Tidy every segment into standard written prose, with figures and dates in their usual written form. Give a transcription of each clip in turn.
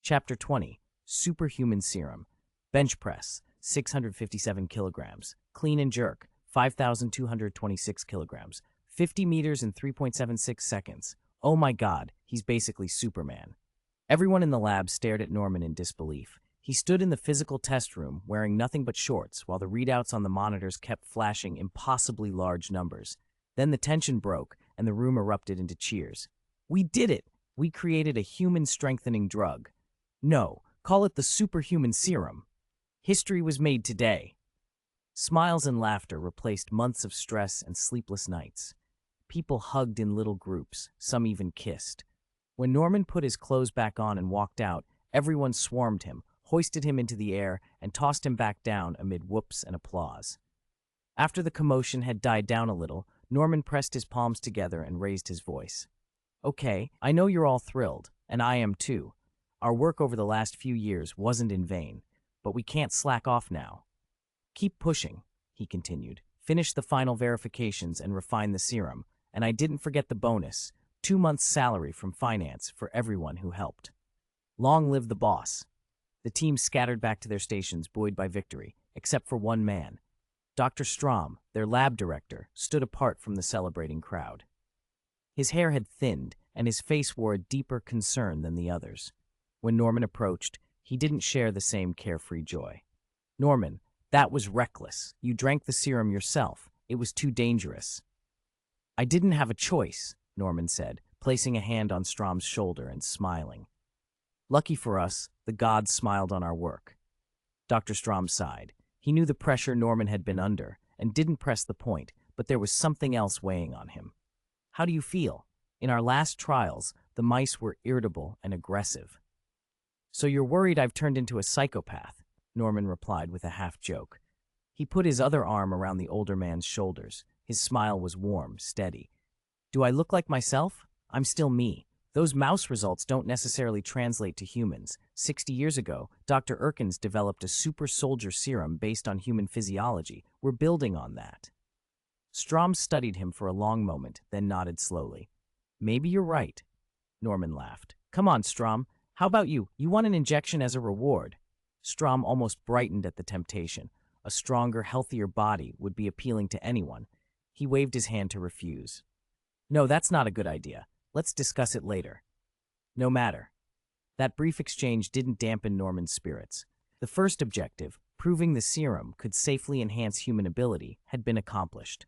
Chapter 20, Superhuman Serum. Bench press, 657 kilograms. Clean and jerk, 5,226 kilograms. 50 meters in 3.76 seconds. Oh my God, he's basically Superman. Everyone in the lab stared at Norman in disbelief. He stood in the physical test room wearing nothing but shorts while the readouts on the monitors kept flashing impossibly large numbers. Then the tension broke and the room erupted into cheers. We did it! We created a human-strengthening drug. No, call it the superhuman serum. History was made today. Smiles and laughter replaced months of stress and sleepless nights. People hugged in little groups, some even kissed. When Norman put his clothes back on and walked out, everyone swarmed him, hoisted him into the air, and tossed him back down amid whoops and applause. After the commotion had died down a little, Norman pressed his palms together and raised his voice. Okay, I know you're all thrilled, and I am too. Our work over the last few years wasn't in vain, but we can't slack off now. Keep pushing, he continued. Finish the final verifications and refine the serum, and I didn't forget the bonus, 2 months' salary from finance for everyone who helped. Long live the boss. The team scattered back to their stations, buoyed by victory, except for one man. Dr. Strom, their lab director, stood apart from the celebrating crowd. His hair had thinned, and his face wore a deeper concern than the others. When Norman approached, he didn't share the same carefree joy. Norman, that was reckless. You drank the serum yourself. It was too dangerous. I didn't have a choice, Norman said, placing a hand on Strom's shoulder and smiling. Lucky for us, the gods smiled on our work. Dr. Strom sighed. He knew the pressure Norman had been under and didn't press the point, but there was something else weighing on him. How do you feel? In our last trials, the mice were irritable and aggressive. So you're worried I've turned into a psychopath, Norman replied with a half-joke. He put his other arm around the older man's shoulders. His smile was warm, steady. Do I look like myself? I'm still me. Those mouse results don't necessarily translate to humans. 60 years ago, Dr. Erkins developed a super soldier serum based on human physiology. We're building on that. Strom studied him for a long moment, then nodded slowly. Maybe you're right. Norman laughed. Come on, Strom. How about you? You want an injection as a reward? Strom almost brightened at the temptation. A stronger, healthier body would be appealing to anyone. He waved his hand to refuse. No, that's not a good idea. Let's discuss it later. No matter. That brief exchange didn't dampen Norman's spirits. The first objective, proving the serum could safely enhance human ability, had been accomplished.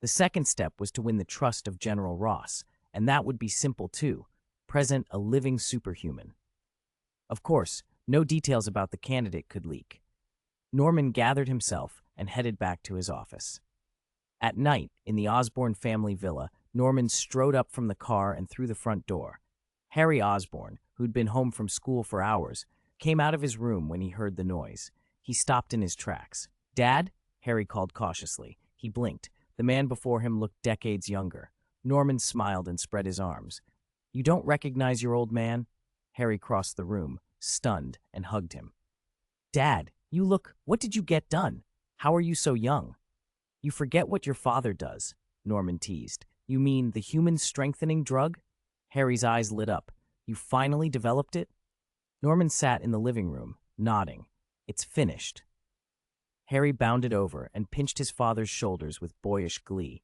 The second step was to win the trust of General Ross, and that would be simple too. Present a living superhuman. Of course, no details about the candidate could leak. Norman gathered himself and headed back to his office. At night, in the Osborne family villa, Norman strode up from the car and through the front door. Harry Osborne, who'd been home from school for hours, came out of his room when he heard the noise. He stopped in his tracks. Dad? Harry called cautiously. He blinked. The man before him looked decades younger. Norman smiled and spread his arms. You don't recognize your old man? Harry crossed the room, stunned, and hugged him. Dad, you look, what did you get done? How are you so young? You forget what your father does, Norman teased. You mean the human strengthening drug? Harry's eyes lit up. You finally developed it? Norman sat in the living room, nodding. It's finished. Harry bounded over and pinched his father's shoulders with boyish glee.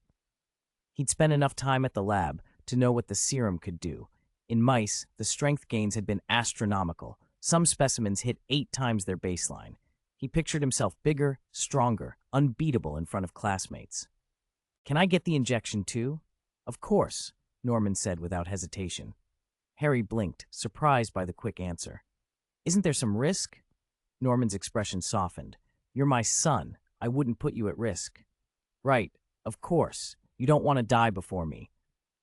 He'd spent enough time at the lab to know what the serum could do. In mice, the strength gains had been astronomical. Some specimens hit 8 times their baseline. He pictured himself bigger, stronger, unbeatable in front of classmates. Can I get the injection too? Of course, Norman said without hesitation. Harry blinked, surprised by the quick answer. Isn't there some risk? Norman's expression softened. You're my son. I wouldn't put you at risk. Right, of course. You don't want to die before me.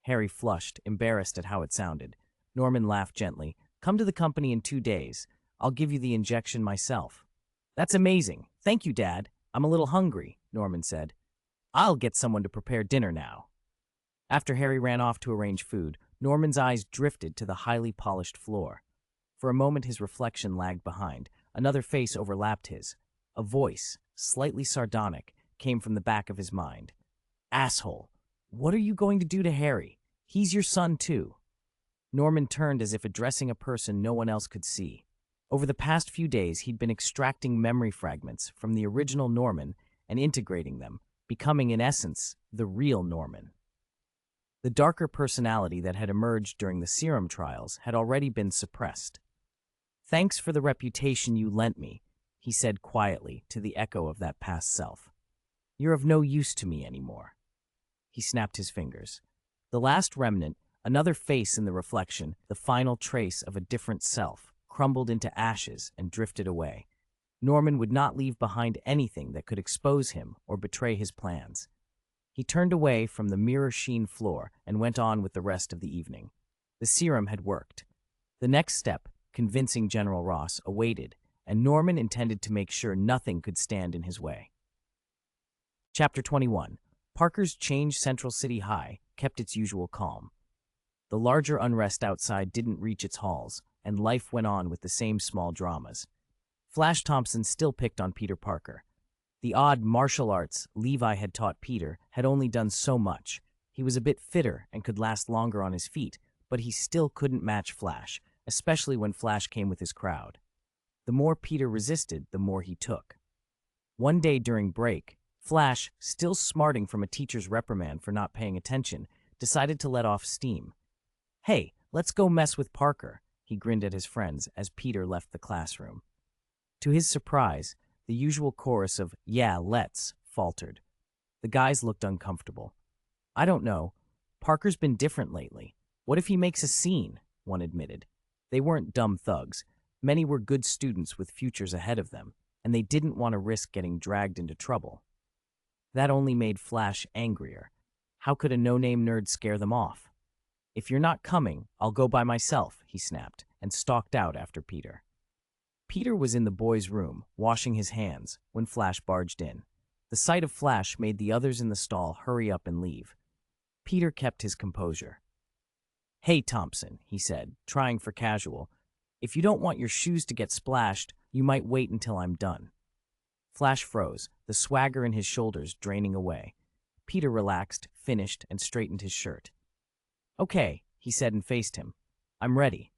Harry flushed, embarrassed at how it sounded. Norman laughed gently. Come to the company in 2 days. I'll give you the injection myself. That's amazing. Thank you, Dad. I'm a little hungry, Norman said. I'll get someone to prepare dinner now. After Harry ran off to arrange food, Norman's eyes drifted to the highly polished floor. For a moment his reflection lagged behind. Another face overlapped his. A voice, slightly sardonic, came from the back of his mind. Asshole, what are you going to do to Harry? He's your son too. Norman turned as if addressing a person no one else could see. Over the past few days, he'd been extracting memory fragments from the original Norman and integrating them, becoming, in essence, the real Norman. The darker personality that had emerged during the serum trials had already been suppressed. "Thanks for the reputation you lent me," he said quietly to the echo of that past self. "You're of no use to me anymore." He snapped his fingers. The last remnant, another face in the reflection, the final trace of a different self, crumbled into ashes and drifted away. Norman would not leave behind anything that could expose him or betray his plans. He turned away from the mirror-sheen floor and went on with the rest of the evening. The serum had worked. The next step, convincing General Ross, awaited, and Norman intended to make sure nothing could stand in his way. Chapter 21. Parker's Change Central City High kept its usual calm. The larger unrest outside didn't reach its halls, and life went on with the same small dramas. Flash Thompson still picked on Peter Parker. The odd martial arts Levi had taught Peter had only done so much. He was a bit fitter and could last longer on his feet, but he still couldn't match Flash, especially when Flash came with his crowd. The more Peter resisted, the more he took. One day during break, Flash, still smarting from a teacher's reprimand for not paying attention, decided to let off steam. "Hey, let's go mess with Parker," he grinned at his friends as Peter left the classroom. To his surprise, the usual chorus of "Yeah, let's" faltered. The guys looked uncomfortable. "I don't know. Parker's been different lately. What if he makes a scene?" one admitted. They weren't dumb thugs. Many were good students with futures ahead of them, and they didn't want to risk getting dragged into trouble. That only made Flash angrier. How could a no-name nerd scare them off? "If you're not coming, I'll go by myself," he snapped, and stalked out after Peter. Peter was in the boys' room, washing his hands, when Flash barged in. The sight of Flash made the others in the stall hurry up and leave. Peter kept his composure. "Hey, Thompson," he said, trying for casual. "If you don't want your shoes to get splashed, you might wait until I'm done." Flash froze, the swagger in his shoulders draining away. Peter relaxed, finished, and straightened his shirt. "Okay," he said and faced him. "I'm ready."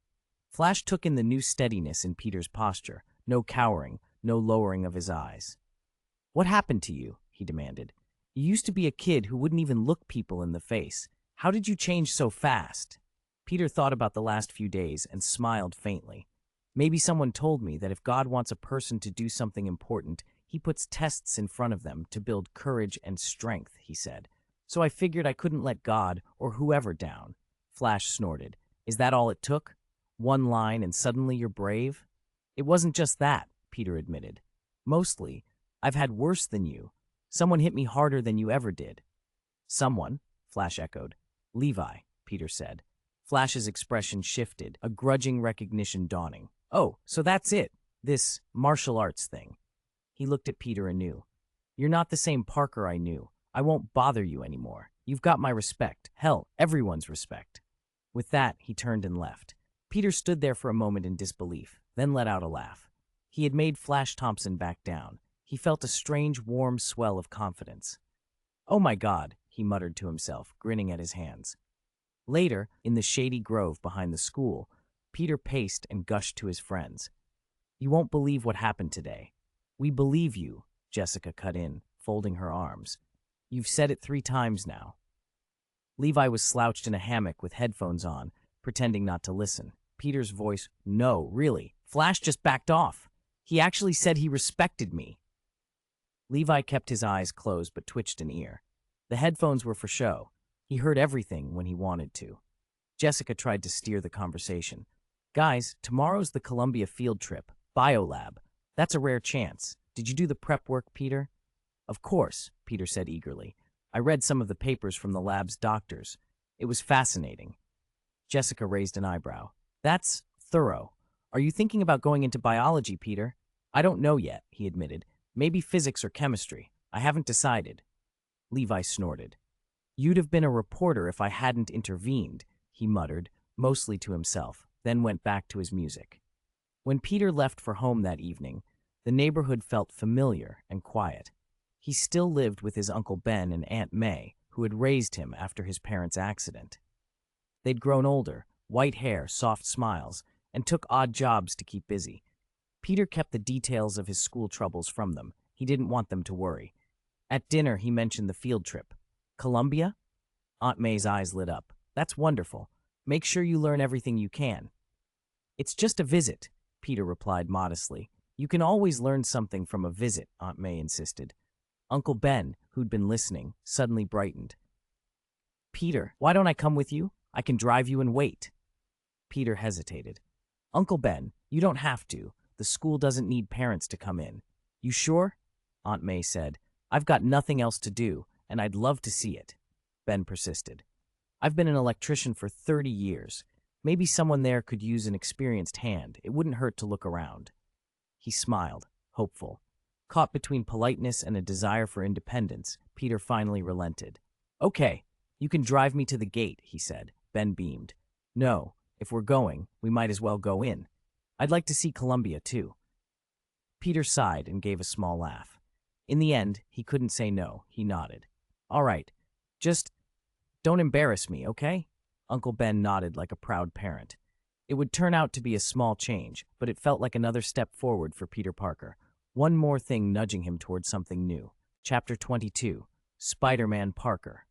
Flash took in the new steadiness in Peter's posture, no cowering, no lowering of his eyes. "What happened to you?" he demanded. "You used to be a kid who wouldn't even look people in the face. How did you change so fast?" Peter thought about the last few days and smiled faintly. "Maybe someone told me that if God wants a person to do something important, he puts tests in front of them to build courage and strength," he said. "So I figured I couldn't let God or whoever down." Flash snorted. "Is that all it took? One line and suddenly you're brave?" "It wasn't just that," Peter admitted. "Mostly, I've had worse than you. Someone hit me harder than you ever did." "Someone?" Flash echoed. "Levi," Peter said. Flash's expression shifted, a grudging recognition dawning. "Oh, so that's it, this martial arts thing." He looked at Peter anew. "You're not the same Parker I knew. I won't bother you anymore. You've got my respect. Hell, everyone's respect." With that, he turned and left. Peter stood there for a moment in disbelief, then let out a laugh. He had made Flash Thompson back down. He felt a strange, warm swell of confidence. "Oh my God," he muttered to himself, grinning at his hands. Later, in the shady grove behind the school, Peter paced and gushed to his friends. "You won't believe what happened today." "We believe you," Jessica cut in, folding her arms. "You've said it 3 times now." Levi was slouched in a hammock with headphones on, pretending not to listen. Peter's voice, "No, really. Flash just backed off. He actually said he respected me." Levi kept his eyes closed but twitched an ear. The headphones were for show. He heard everything when he wanted to. Jessica tried to steer the conversation. "Guys, tomorrow's the Columbia field trip, Biolab. That's a rare chance. Did you do the prep work, Peter?" "Of course," Peter said eagerly. "I read some of the papers from the lab's doctors. It was fascinating." Jessica raised an eyebrow. "That's thorough. Are you thinking about going into biology, Peter?" "I don't know yet," he admitted. "Maybe physics or chemistry. I haven't decided." Levi snorted. "You'd have been a reporter if I hadn't intervened," he muttered, mostly to himself, then went back to his music. When Peter left for home that evening, the neighborhood felt familiar and quiet. He still lived with his Uncle Ben and Aunt May, who had raised him after his parents' accident. They'd grown older, white hair, soft smiles, and took odd jobs to keep busy. Peter kept the details of his school troubles from them. He didn't want them to worry. At dinner, he mentioned the field trip. Columbia? Aunt May's eyes lit up. That's wonderful. Make sure you learn everything you can. It's just a visit, Peter replied modestly. You can always learn something from a visit, Aunt May insisted. Uncle Ben, who'd been listening, suddenly brightened. Peter, why don't I come with you? I can drive you and wait. Peter hesitated. Uncle Ben, you don't have to. The school doesn't need parents to come in. You sure? Aunt May said. I've got nothing else to do, and I'd love to see it. Ben persisted. I've been an electrician for 30 years. Maybe someone there could use an experienced hand. It wouldn't hurt to look around. He smiled, hopeful. Caught between politeness and a desire for independence, Peter finally relented. Okay, you can drive me to the gate, he said. Ben beamed. No, if we're going, we might as well go in. I'd like to see Columbia, too. Peter sighed and gave a small laugh. In the end, he couldn't say no. He nodded. All right, just don't embarrass me, okay? Uncle Ben nodded like a proud parent. It would turn out to be a small change, but it felt like another step forward for Peter Parker. One more thing nudging him towards something new. Chapter 22. Spider-Man Parker.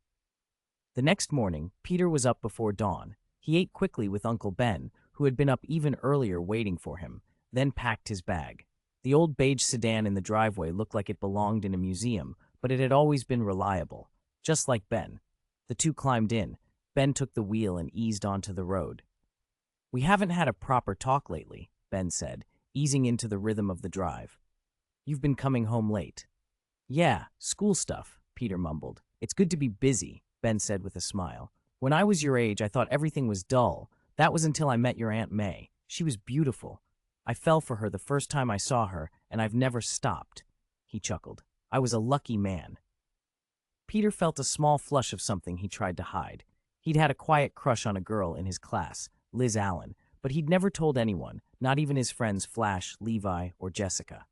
The next morning, Peter was up before dawn. He ate quickly with Uncle Ben, who had been up even earlier waiting for him, then packed his bag. The old beige sedan in the driveway looked like it belonged in a museum, but it had always been reliable, just like Ben. The two climbed in. Ben took the wheel and eased onto the road. We haven't had a proper talk lately, Ben said, easing into the rhythm of the drive. You've been coming home late. Yeah, school stuff, Peter mumbled. It's good to be busy, Ben said with a smile. When I was your age, I thought everything was dull. That was until I met your Aunt May. She was beautiful. I fell for her the first time I saw her, and I've never stopped. He chuckled. I was a lucky man. Peter felt a small flush of something he tried to hide. He'd had a quiet crush on a girl in his class, Liz Allen, but he'd never told anyone, not even his friends Flash, Levi, or Jessica.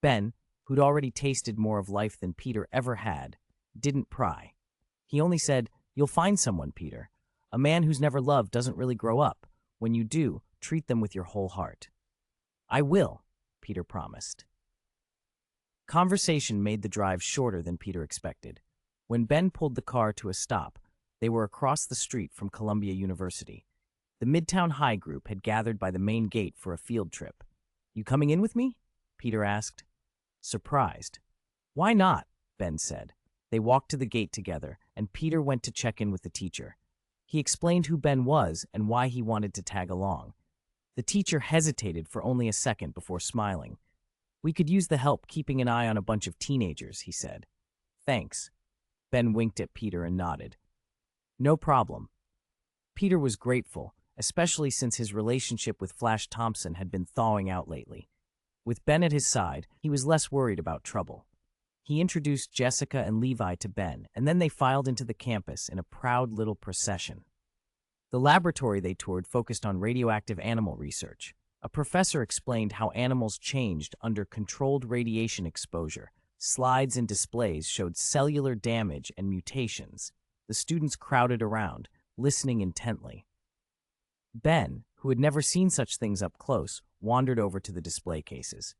Ben, who'd already tasted more of life than Peter ever had, didn't pry. He only said, You'll find someone, Peter. A man who's never loved doesn't really grow up. When you do, treat them with your whole heart. I will, Peter promised. Conversation made the drive shorter than Peter expected. When Ben pulled the car to a stop, they were across the street from Columbia University. The Midtown High group had gathered by the main gate for a field trip. You coming in with me? Peter asked. Surprised. Why not? Ben said. They walked to the gate together, and Peter went to check in with the teacher. He explained who Ben was and why he wanted to tag along. The teacher hesitated for only a second before smiling. We could use the help keeping an eye on a bunch of teenagers, he said. Thanks. Ben winked at Peter and nodded. No problem. Peter was grateful, especially since his relationship with Flash Thompson had been thawing out lately. With Ben at his side, he was less worried about trouble. He introduced Jessica and Levi to Ben, and then they filed into the campus in a proud little procession. The laboratory they toured focused on radioactive animal research. A professor explained how animals changed under controlled radiation exposure. Slides and displays showed cellular damage and mutations. The students crowded around, listening intently. Ben, who had never seen such things up close, wandered over to the display cases.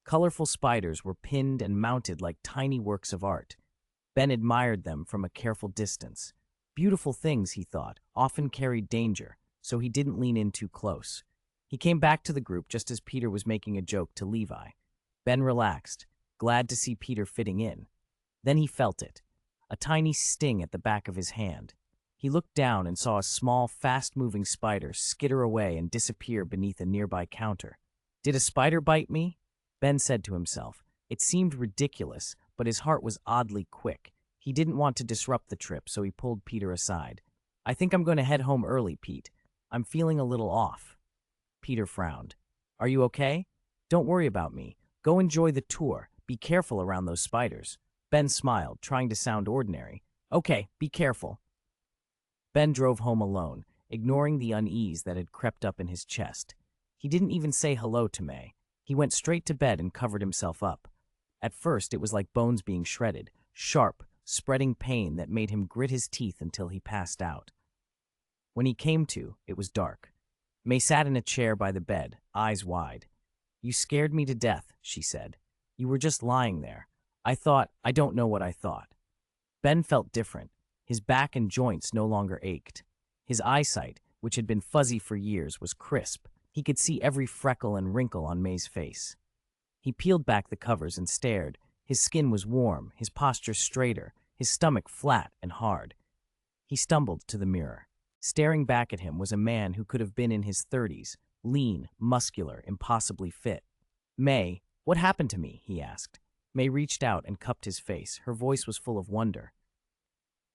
Colorful spiders were pinned and mounted like tiny works of art. Ben admired them from a careful distance. Beautiful things, he thought, often carried danger, so he didn't lean in too close. He came back to the group just as Peter was making a joke to Levi. Ben relaxed, glad to see Peter fitting in. Then he felt it, a tiny sting at the back of his hand. He looked down and saw a small, fast-moving spider skitter away and disappear beneath a nearby counter. Did a spider bite me? Ben said to himself. It seemed ridiculous, but his heart was oddly quick. He didn't want to disrupt the trip, so he pulled Peter aside. I think I'm going to head home early, Pete. I'm feeling a little off. Peter frowned. Are you okay? Don't worry about me. Go enjoy the tour. Be careful around those spiders. Ben smiled, trying to sound ordinary. Okay, be careful. Ben drove home alone, ignoring the unease that had crept up in his chest. He didn't even say hello to May. He went straight to bed and covered himself up. At first, it was like bones being shredded, sharp, spreading pain that made him grit his teeth until he passed out. When he came to, it was dark. May sat in a chair by the bed, eyes wide. "You scared me to death," she said. "You were just lying there. I don't know what I thought." Ben felt different. His back and joints no longer ached. His eyesight, which had been fuzzy for years, was crisp. He could see every freckle and wrinkle on May's face. He peeled back the covers and stared. His skin was warm, his posture straighter, his stomach flat and hard. He stumbled to the mirror. Staring back at him was a man who could have been in his 30s, lean, muscular, impossibly fit. "May, what happened to me?" he asked. May reached out and cupped his face. Her voice was full of wonder.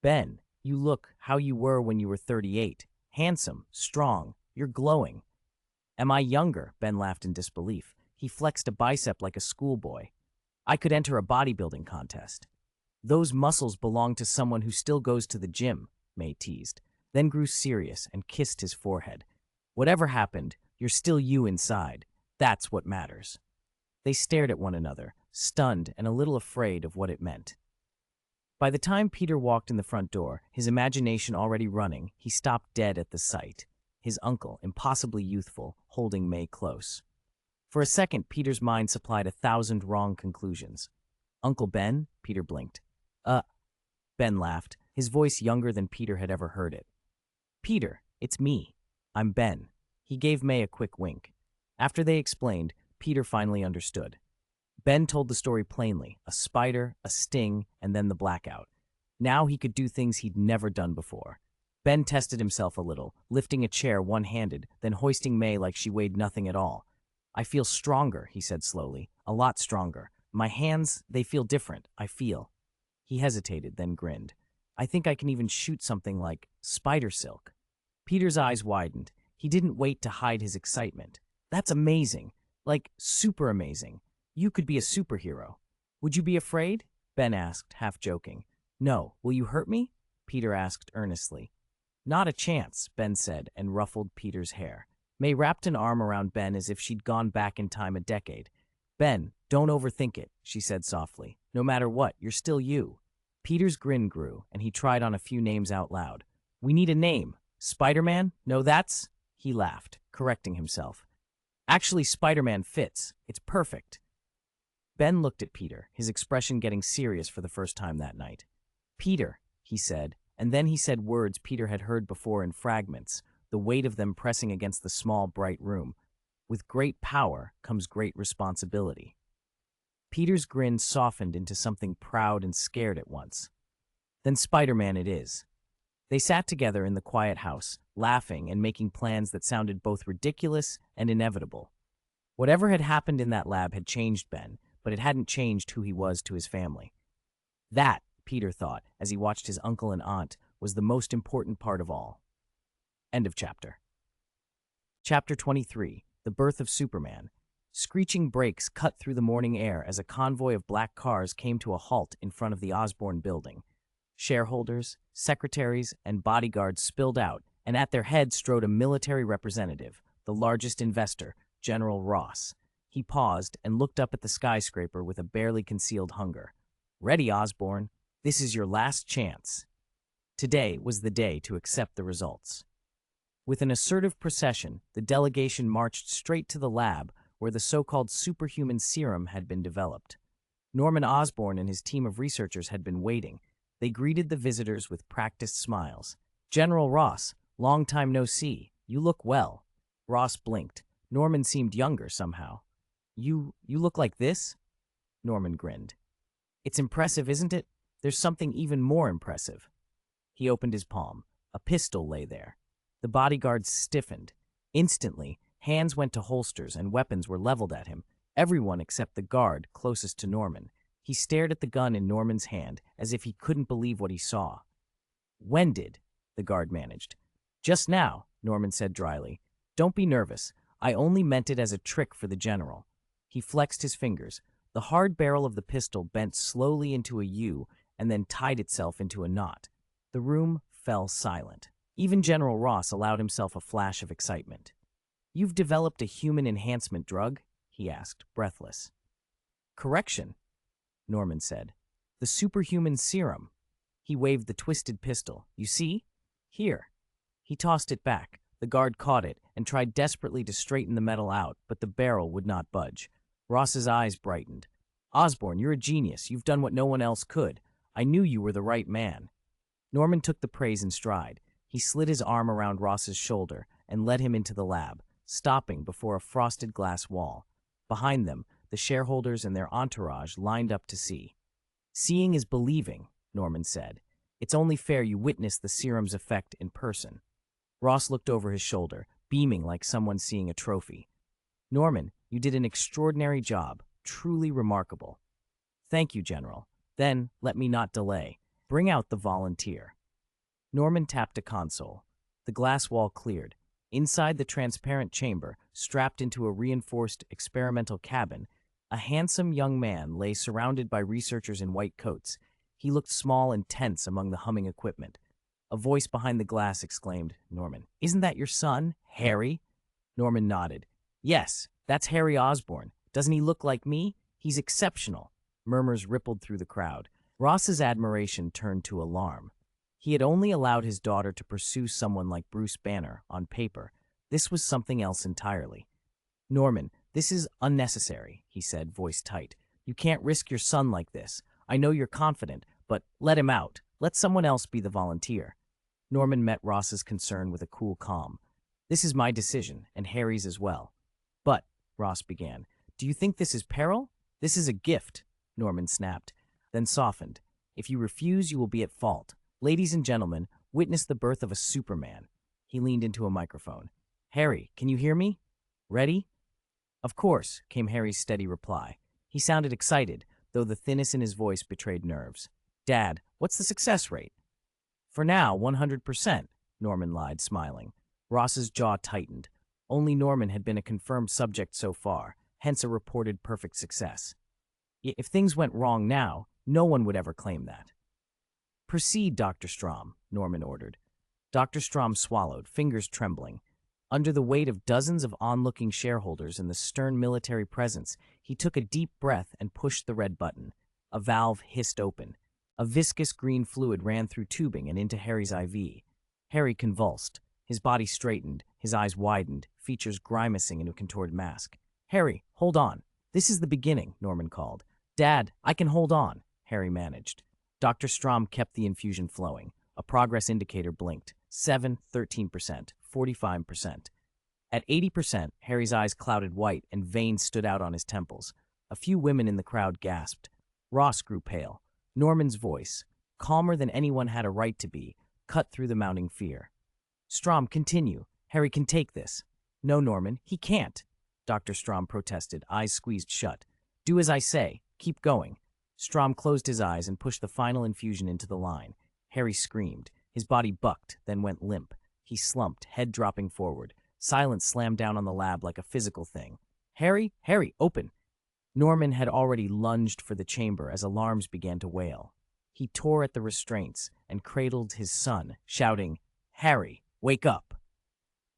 "Ben, you look how you were when you were 38. Handsome, strong, you're glowing." "Am I younger?" Ben laughed in disbelief. He flexed a bicep like a schoolboy. "I could enter a bodybuilding contest." "Those muscles belong to someone who still goes to the gym," May teased, then grew serious and kissed his forehead. "Whatever happened, you're still you inside. That's what matters." They stared at one another, stunned and a little afraid of what it meant. By the time Peter walked in the front door, his imagination already running, he stopped dead at the sight. His uncle, impossibly youthful, holding May close. For a second, Peter's mind supplied 1,000 wrong conclusions. "Uncle Ben?" Peter blinked. Ben laughed, his voice younger than Peter had ever heard it. "Peter, it's me. I'm Ben." He gave May a quick wink. After they explained, Peter finally understood. Ben told the story plainly, a spider, a sting, and then the blackout. Now he could do things he'd never done before. Ben tested himself a little, lifting a chair one-handed, then hoisting May like she weighed nothing at all. "I feel stronger," he said slowly, "a lot stronger. My hands, they feel different, I feel." He hesitated, then grinned. "I think I can even shoot something like spider silk." Peter's eyes widened. He didn't wait to hide his excitement. "That's amazing. Like, super amazing. You could be a superhero." "Would you be afraid?" Ben asked, half joking. "No. Will you hurt me?" Peter asked earnestly. "Not a chance," Ben said, and ruffled Peter's hair. May wrapped an arm around Ben as if she'd gone back in time a decade. "Ben, don't overthink it," she said softly. "No matter what, you're still you." Peter's grin grew, and he tried on a few names out loud. "We need a name. Spider-Man? No, that's—" He laughed, correcting himself. "Actually, Spider-Man fits. It's perfect." Ben looked at Peter, his expression getting serious for the first time that night. "Peter," he said, and then he said words Peter had heard before in fragments, the weight of them pressing against the small, bright room. "With great power comes great responsibility." Peter's grin softened into something proud and scared at once. "Then Spider-Man it is." They sat together in the quiet house, laughing and making plans that sounded both ridiculous and inevitable. Whatever had happened in that lab had changed Ben, but it hadn't changed who he was to his family. That, Peter thought, as he watched his uncle and aunt, was the most important part of all. End of chapter. Chapter 23, The Birth of Superman. Screeching brakes cut through the morning air as a convoy of black cars came to a halt in front of the Osborne building. Shareholders, secretaries, and bodyguards spilled out, and at their head strode a military representative, the largest investor, General Ross. He paused and looked up at the skyscraper with a barely concealed hunger. "Ready, Osborne. This is your last chance." Today was the day to accept the results. With an assertive procession, the delegation marched straight to the lab where the so-called superhuman serum had been developed. Norman Osborn and his team of researchers had been waiting. They greeted the visitors with practiced smiles. "General Ross, long time no see. You look well." Ross blinked. Norman seemed younger somehow. You look like this?" Norman grinned. "It's impressive, isn't it? There's something even more impressive." He opened his palm. A pistol lay there. The bodyguards stiffened. Instantly, hands went to holsters and weapons were leveled at him. Everyone except the guard closest to Norman. He stared at the gun in Norman's hand as if he couldn't believe what he saw. "When did?" the guard managed. "Just now," Norman said dryly. "Don't be nervous. I only meant it as a trick for the general." He flexed his fingers. The hard barrel of the pistol bent slowly into a U and then tied itself into a knot. The room fell silent. Even General Ross allowed himself a flash of excitement. "You've developed a human enhancement drug?" he asked, breathless. "Correction," Norman said. "The superhuman serum." He waved the twisted pistol. "You see? Here." He tossed it back. The guard caught it and tried desperately to straighten the metal out, but the barrel would not budge. Ross's eyes brightened. Osborne, you're a genius. You've done what no one else could. I knew you were the right man. Norman took the praise in stride. He slid his arm around Ross's shoulder and led him into the lab, stopping before a frosted glass wall. Behind them, the shareholders and their entourage lined up to see. Seeing is believing, Norman said. It's only fair you witness the serum's effect in person. Ross looked over his shoulder, beaming like someone seeing a trophy. Norman, you did an extraordinary job, truly remarkable. Thank you, General. Then, let me not delay. Bring out the volunteer. Norman tapped a console. The glass wall cleared. Inside the transparent chamber, strapped into a reinforced experimental cabin, a handsome young man lay surrounded by researchers in white coats. He looked small and tense among the humming equipment. A voice behind the glass exclaimed, Norman, isn't that your son, Harry? Norman nodded. Yes, that's Harry Osborne. Doesn't he look like me? He's exceptional. Murmurs rippled through the crowd. Ross's admiration turned to alarm. He had only allowed his daughter to pursue someone like Bruce Banner on paper. This was something else entirely. Norman, this is unnecessary, he said, voice tight. You can't risk your son like this. I know you're confident, but let him out. Let someone else be the volunteer. Norman met Ross's concern with a cool calm. This is my decision, and Harry's as well. But, Ross began, do you think this is peril? This is a gift, Norman snapped, then softened. If you refuse, you will be at fault. Ladies and gentlemen, witness the birth of a Superman. He leaned into a microphone. Harry, can you hear me? Ready? Of course, came Harry's steady reply. He sounded excited, though the thinness in his voice betrayed nerves. Dad, what's the success rate? For now, 100%, Norman lied, smiling. Ross's jaw tightened. Only Norman had been a confirmed subject so far, hence a reported perfect success. If things went wrong now, no one would ever claim that. Proceed, Dr. Strom, Norman ordered. Dr. Strom swallowed, fingers trembling. Under the weight of dozens of onlooking shareholders and the stern military presence, he took a deep breath and pushed the red button. A valve hissed open. A viscous green fluid ran through tubing and into Harry's IV. Harry convulsed. His body straightened, his eyes widened, features grimacing into a contorted mask. Harry, hold on. This is the beginning, Norman called. Dad, I can hold on, Harry managed. Dr. Strom kept the infusion flowing. A progress indicator blinked. 7, 13%, 45%. At 80%, Harry's eyes clouded white and veins stood out on his temples. A few women in the crowd gasped. Ross grew pale. Norman's voice, calmer than anyone had a right to be, cut through the mounting fear. Strom, continue. Harry can take this. No, Norman, he can't, Dr. Strom protested, eyes squeezed shut. Do as I say. Keep going. Strom closed his eyes and pushed the final infusion into the line. Harry screamed. His body bucked, then went limp. He slumped, head dropping forward. Silence slammed down on the lab like a physical thing. Harry, open! Norman had already lunged for the chamber as alarms began to wail. He tore at the restraints and cradled his son, shouting, Harry, wake up!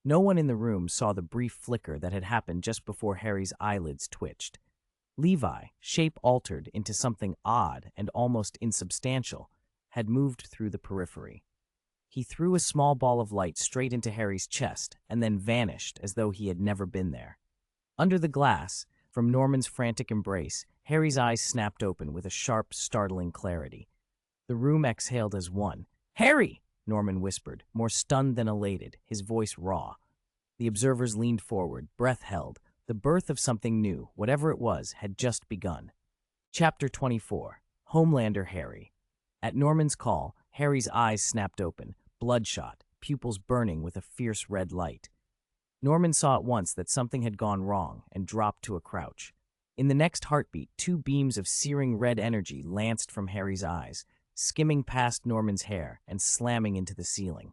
No one in the room saw the brief flicker that had happened just before Harry's eyelids twitched. Levi, shape altered into something odd and almost insubstantial, had moved through the periphery. He threw a small ball of light straight into Harry's chest and then vanished as though he had never been there. Under the glass, from Norman's frantic embrace, Harry's eyes snapped open with a sharp, startling clarity. The room exhaled as one. Harry! Norman whispered, more stunned than elated, his voice raw. The observers leaned forward, breath held. The birth of something new, whatever it was, had just begun. Chapter 24. Homelander Harry. At Norman's call, Harry's eyes snapped open, bloodshot, pupils burning with a fierce red light. Norman saw at once that something had gone wrong and dropped to a crouch. In the next heartbeat, two beams of searing red energy lanced from Harry's eyes, skimming past Norman's hair and slamming into the ceiling.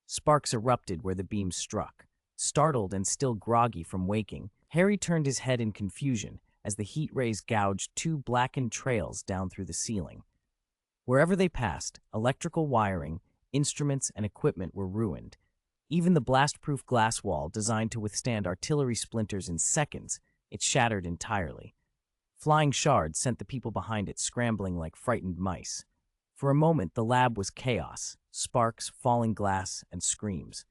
Sparks erupted where the beams struck. Startled and still groggy from waking, Harry turned his head in confusion as the heat rays gouged two blackened trails down through the ceiling. Wherever they passed, electrical wiring, instruments, and equipment were ruined. Even the blast-proof glass wall, designed to withstand artillery splinters in seconds, it shattered entirely. Flying shards sent the people behind it scrambling like frightened mice. For a moment, the lab was chaos, sparks, falling glass, and screams.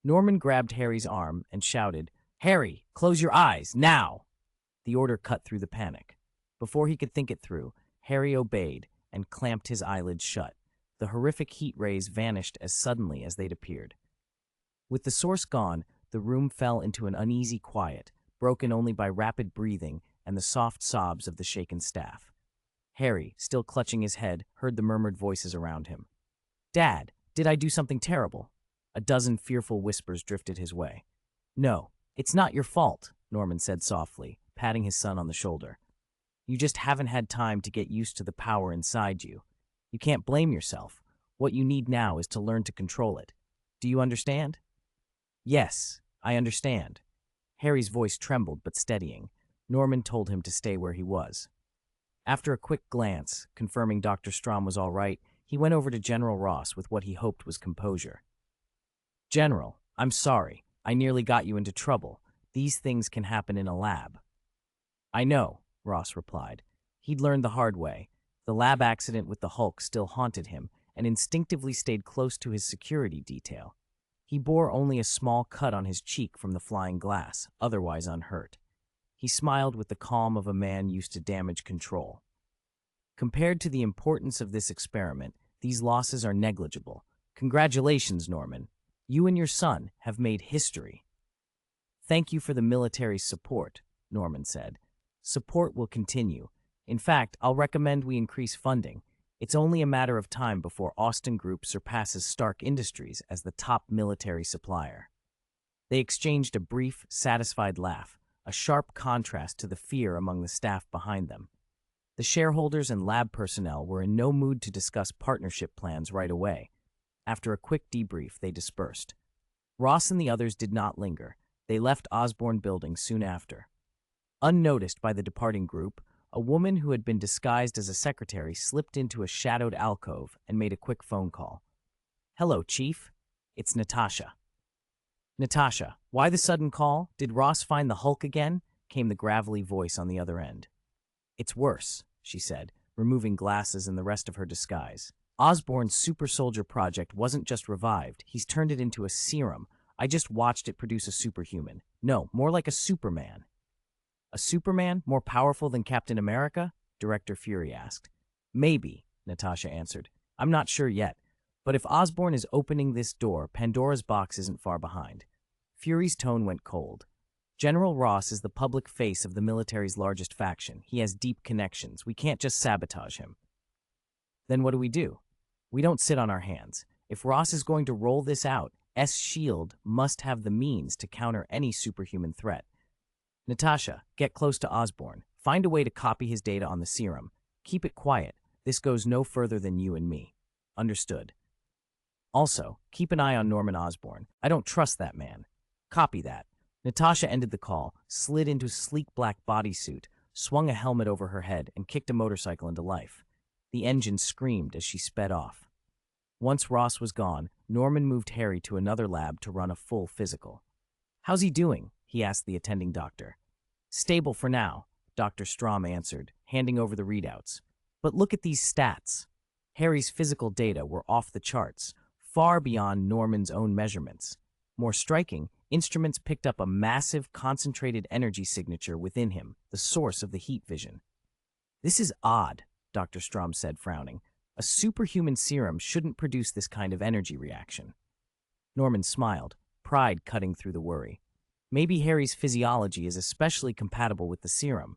Norman grabbed Harry's arm and shouted, "Harry, close your eyes, now!" The order cut through the panic. Before he could think it through, Harry obeyed and clamped his eyelids shut. The horrific heat rays vanished as suddenly as they'd appeared. With the source gone, the room fell into an uneasy quiet, broken only by rapid breathing and the soft sobs of the shaken staff. Harry, still clutching his head, heard the murmured voices around him. "Dad, did I do something terrible?" A dozen fearful whispers drifted his way. "No, it's not your fault," Norman said softly, patting his son on the shoulder. "You just haven't had time to get used to the power inside you. You can't blame yourself. What you need now is to learn to control it. Do you understand?" "Yes, I understand." Harry's voice trembled but steadying. Norman told him to stay where he was. After a quick glance, confirming Dr. Strom was all right, he went over to General Ross with what he hoped was composure. "General, I'm sorry. I nearly got you into trouble. These things can happen in a lab." "I know," Ross replied. He'd learned the hard way. The lab accident with the Hulk still haunted him, and instinctively stayed close to his security detail. He bore only a small cut on his cheek from the flying glass, otherwise unhurt. He smiled with the calm of a man used to damage control. "Compared to the importance of this experiment, these losses are negligible. Congratulations, Norman. You and your son have made history." "Thank you for the military's support," Norman said. "Support will continue. In fact, I'll recommend we increase funding. It's only a matter of time before Austin Group surpasses Stark Industries as the top military supplier." They exchanged a brief, satisfied laugh, a sharp contrast to the fear among the staff behind them. The shareholders and lab personnel were in no mood to discuss partnership plans right away. After a quick debrief, they dispersed. Ross and the others did not linger. They left Osborne Building soon after. Unnoticed by the departing group, a woman who had been disguised as a secretary slipped into a shadowed alcove and made a quick phone call. "Hello, Chief. It's Natasha." "Natasha, why the sudden call? Did Ross find the Hulk again?" came the gravelly voice on the other end. "It's worse," she said, removing glasses and the rest of her disguise. "Osborne's super soldier project wasn't just revived, he's turned it into a serum. I just watched it produce a superhuman. No, more like a Superman." "A Superman? More powerful than Captain America?" Director Fury asked. "Maybe," Natasha answered. "I'm not sure yet. But if Osborne is opening this door, Pandora's box isn't far behind." Fury's tone went cold. "General Ross is the public face of the military's largest faction. He has deep connections. We can't just sabotage him." "Then what do we do?" "We don't sit on our hands. If Ross is going to roll this out, S.H.I.E.L.D. must have the means to counter any superhuman threat. Natasha, get close to Osborne. Find a way to copy his data on the serum. Keep it quiet. This goes no further than you and me." "Understood." "Also, keep an eye on Norman Osborn. I don't trust that man." "Copy that." Natasha ended the call, slid into a sleek black bodysuit, swung a helmet over her head, and kicked a motorcycle into life. The engine screamed as she sped off. Once Ross was gone, Norman moved Harry to another lab to run a full physical. "How's he doing?" he asked the attending doctor. "Stable for now," Dr. Strom answered, handing over the readouts. "But look at these stats." Harry's physical data were off the charts, far beyond Norman's own measurements. More striking, instruments picked up a massive, concentrated energy signature within him, the source of the heat vision. "This is odd," Dr. Strom said, frowning. "A superhuman serum shouldn't produce this kind of energy reaction." Norman smiled, pride cutting through the worry. "Maybe Harry's physiology is especially compatible with the serum.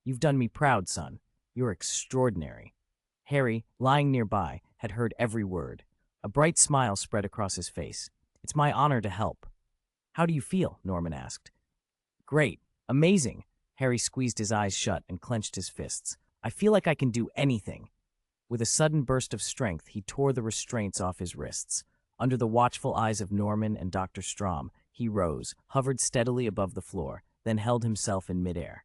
You've done me proud, son. You're extraordinary." Harry, lying nearby, had heard every word. A bright smile spread across his face. "It's my honor to help." "How do you feel?" Norman asked. "Great. Amazing." Harry squeezed his eyes shut and clenched his fists. "I feel like I can do anything." With a sudden burst of strength, he tore the restraints off his wrists. Under the watchful eyes of Norman and Dr. Strom, he rose, hovered steadily above the floor, then held himself in midair.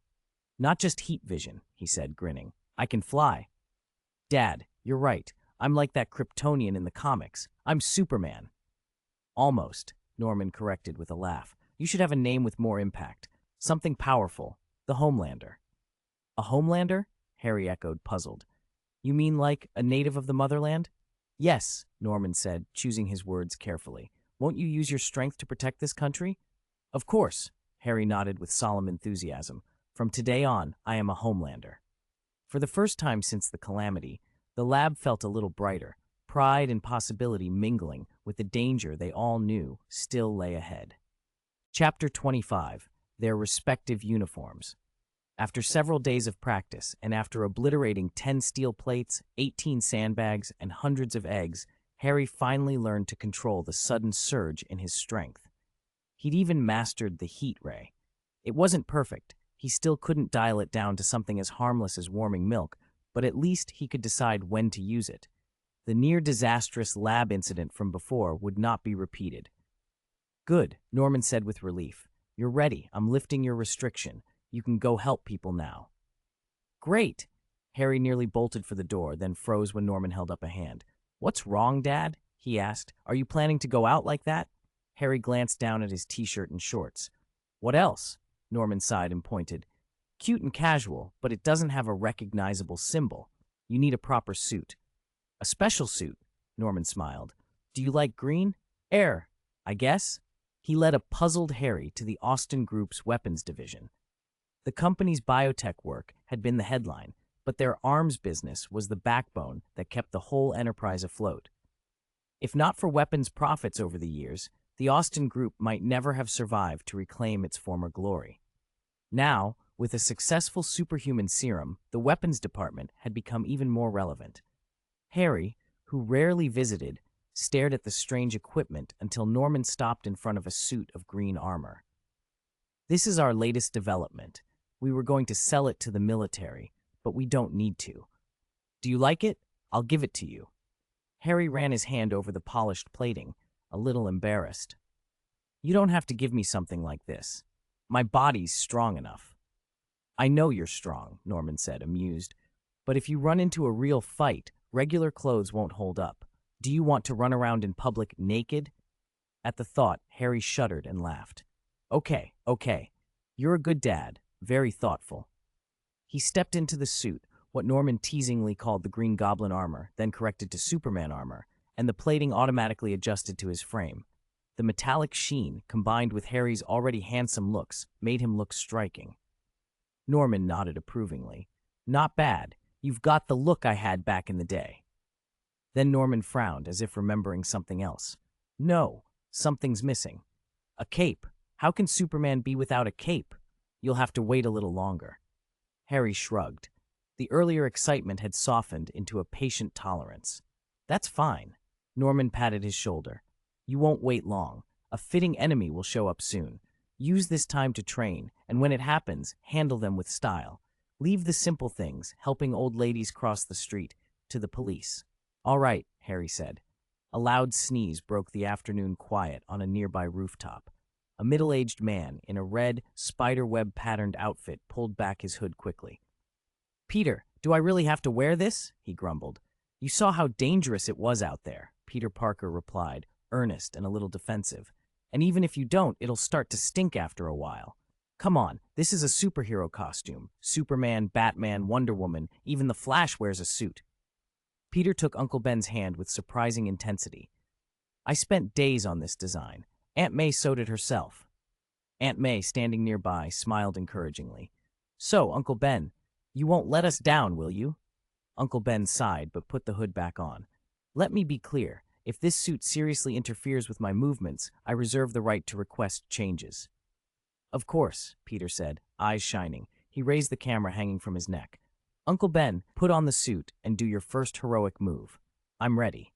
"Not just heat vision," he said, grinning. "I can fly." "Dad, you're right. I'm like that Kryptonian in the comics. I'm Superman." "Almost," Norman corrected with a laugh. "You should have a name with more impact. Something powerful. The Homelander." "A Homelander?" Harry echoed, puzzled. "You mean like a native of the motherland?" "Yes," Norman said, choosing his words carefully. Won't you use your strength to protect this country? Of course, Harry nodded with solemn enthusiasm. From today on, I am a Homelander. For the first time since the calamity, the lab felt a little brighter, pride and possibility mingling with the danger they all knew still lay ahead. Chapter 25. Their Respective Uniforms. After several days of practice, and after obliterating 10 steel plates, 18 sandbags, and hundreds of eggs, Harry finally learned to control the sudden surge in his strength. He'd even mastered the heat ray. It wasn't perfect. He still couldn't dial it down to something as harmless as warming milk, but at least he could decide when to use it. The near-disastrous lab incident from before would not be repeated. Good, Norman said with relief. You're ready. I'm lifting your restriction. You can go help people now. Great! Harry nearly bolted for the door, then froze when Norman held up a hand. What's wrong, Dad? He asked. Are you planning to go out like that? Harry glanced down at his t-shirt and shorts. What else? Norman sighed and pointed. Cute and casual, but it doesn't have a recognizable symbol. You need a proper suit. A special suit, Norman smiled. Do you like green? Air, I guess. He led a puzzled Harry to the Austin Group's weapons division. The company's biotech work had been the headline, but their arms business was the backbone that kept the whole enterprise afloat. If not for weapons profits over the years, the Austin Group might never have survived to reclaim its former glory. Now, with a successful superhuman serum, the weapons department had become even more relevant. Harry, who rarely visited, stared at the strange equipment until Norman stopped in front of a suit of green armor. This is our latest development. We were going to sell it to the military, but we don't need to. Do you like it? I'll give it to you. Harry ran his hand over the polished plating, a little embarrassed. You don't have to give me something like this. My body's strong enough. I know you're strong, Norman said, amused. But if you run into a real fight, regular clothes won't hold up. Do you want to run around in public naked? At the thought, Harry shuddered and laughed. Okay. You're a good dad, very thoughtful. He stepped into the suit, what Norman teasingly called the Green Goblin armor, then corrected to Superman armor, and the plating automatically adjusted to his frame. The metallic sheen, combined with Harry's already handsome looks, made him look striking. Norman nodded approvingly. Not bad. You've got the look I had back in the day. Then Norman frowned, as if remembering something else. No, something's missing. A cape. How can Superman be without a cape? You'll have to wait a little longer. Harry shrugged. The earlier excitement had softened into a patient tolerance. That's fine. Norman patted his shoulder. You won't wait long. A fitting enemy will show up soon. Use this time to train, and when it happens, handle them with style. Leave the simple things, helping old ladies cross the street, to the police. All right, Harry said. A loud sneeze broke the afternoon quiet on a nearby rooftop. A middle-aged man in a red, spider-web-patterned outfit pulled back his hood quickly. Peter, do I really have to wear this? He grumbled. You saw how dangerous it was out there, Peter Parker replied, earnest and a little defensive. And even if you don't, it'll start to stink after a while. Come on, this is a superhero costume. Superman, Batman, Wonder Woman, even the Flash wears a suit. Peter took Uncle Ben's hand with surprising intensity. I spent days on this design. Aunt May sewed it herself. Aunt May, standing nearby, smiled encouragingly. So, Uncle Ben, you won't let us down, will you? Uncle Ben sighed, but put the hood back on. Let me be clear. If this suit seriously interferes with my movements, I reserve the right to request changes. Of course, Peter said, eyes shining. He raised the camera hanging from his neck. Uncle Ben, put on the suit and do your first heroic move. I'm ready.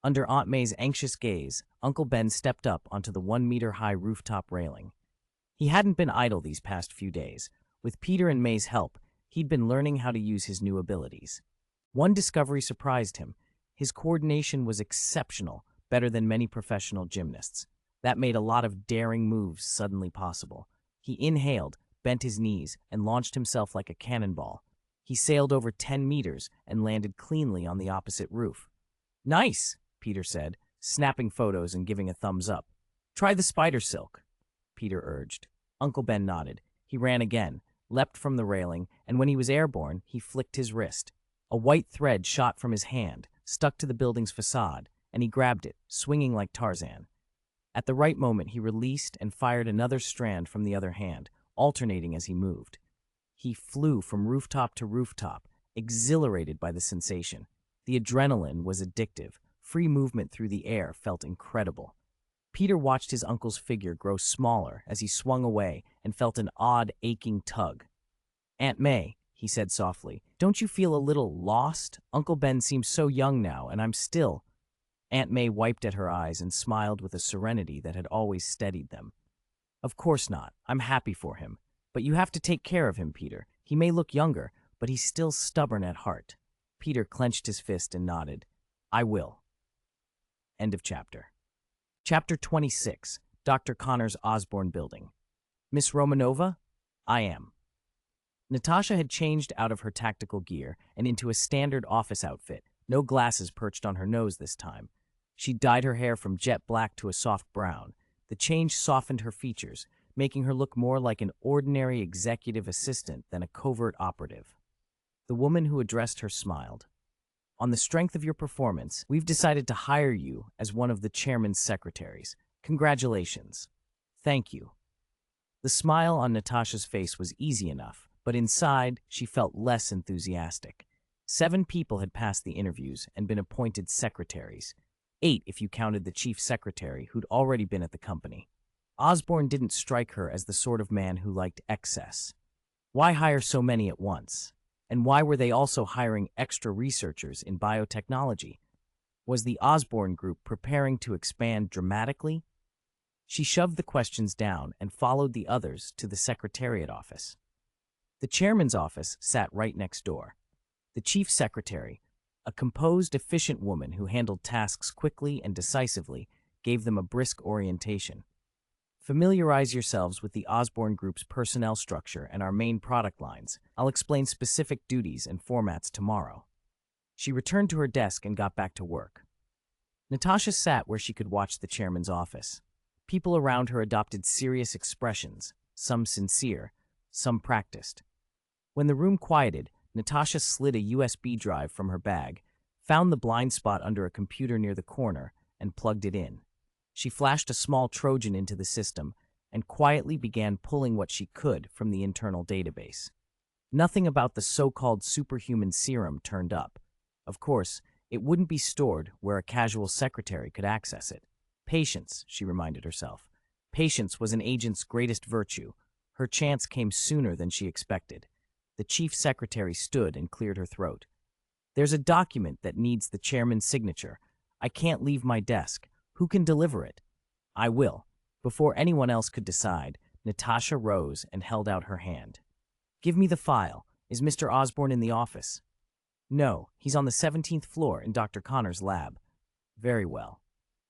Under Aunt May's anxious gaze, Uncle Ben stepped up onto the 1-meter-high rooftop railing. He hadn't been idle these past few days. With Peter and May's help, he'd been learning how to use his new abilities. One discovery surprised him. His coordination was exceptional, better than many professional gymnasts. That made a lot of daring moves suddenly possible. He inhaled, bent his knees, and launched himself like a cannonball. He sailed over 10 meters and landed cleanly on the opposite roof. Nice, Peter said, snapping photos and giving a thumbs up. Try the spider silk, Peter urged. Uncle Ben nodded. He ran again, leapt from the railing, and when he was airborne, he flicked his wrist. A white thread shot from his hand, stuck to the building's facade, and he grabbed it, swinging like Tarzan. At the right moment, he released and fired another strand from the other hand, alternating as he moved. He flew from rooftop to rooftop, exhilarated by the sensation. The adrenaline was addictive. Free movement through the air felt incredible. Peter watched his uncle's figure grow smaller as he swung away and felt an odd, aching tug. "Aunt May," he said softly, "don't you feel a little lost? Uncle Ben seems so young now, and I'm still—" Aunt May wiped at her eyes and smiled with a serenity that had always steadied them. "Of course not. I'm happy for him. But you have to take care of him, Peter. He may look younger, but he's still stubborn at heart." Peter clenched his fist and nodded. "I will." End of chapter. Chapter 26, Dr. Connor's Osborne Building. "Miss Romanova?" "I am." Natasha had changed out of her tactical gear and into a standard office outfit, no glasses perched on her nose this time. She dyed her hair from jet black to a soft brown. The change softened her features, making her look more like an ordinary executive assistant than a covert operative. The woman who addressed her smiled. "On the strength of your performance, we've decided to hire you as one of the chairman's secretaries. Congratulations." "Thank you." The smile on Natasha's face was easy enough, but inside, she felt less enthusiastic. 7 people had passed the interviews and been appointed secretaries. 8 if you counted the chief secretary who'd already been at the company. Osborne didn't strike her as the sort of man who liked excess. Why hire so many at once? And why were they also hiring extra researchers in biotechnology? Was the Osborne Group preparing to expand dramatically? She shoved the questions down and followed the others to the secretariat office. The chairman's office sat right next door. The chief secretary, a composed, efficient woman who handled tasks quickly and decisively, gave them a brisk orientation. "Familiarize yourselves with the Osborne Group's personnel structure and our main product lines. I'll explain specific duties and formats tomorrow." She returned to her desk and got back to work. Natasha sat where she could watch the chairman's office. People around her adopted serious expressions, some sincere, some practiced. When the room quieted, Natasha slid a USB drive from her bag, found the blind spot under a computer near the corner, and plugged it in. She flashed a small Trojan into the system and quietly began pulling what she could from the internal database. Nothing about the so-called superhuman serum turned up. Of course, it wouldn't be stored where a casual secretary could access it. Patience, she reminded herself. Patience was an agent's greatest virtue. Her chance came sooner than she expected. The chief secretary stood and cleared her throat. "There's a document that needs the chairman's signature. I can't leave my desk. Who can deliver it?" "I will." Before anyone else could decide, Natasha rose and held out her hand. "Give me the file. Is Mr. Osborne in the office?" "No, he's on the 17th floor in Dr. Connor's lab." "Very well."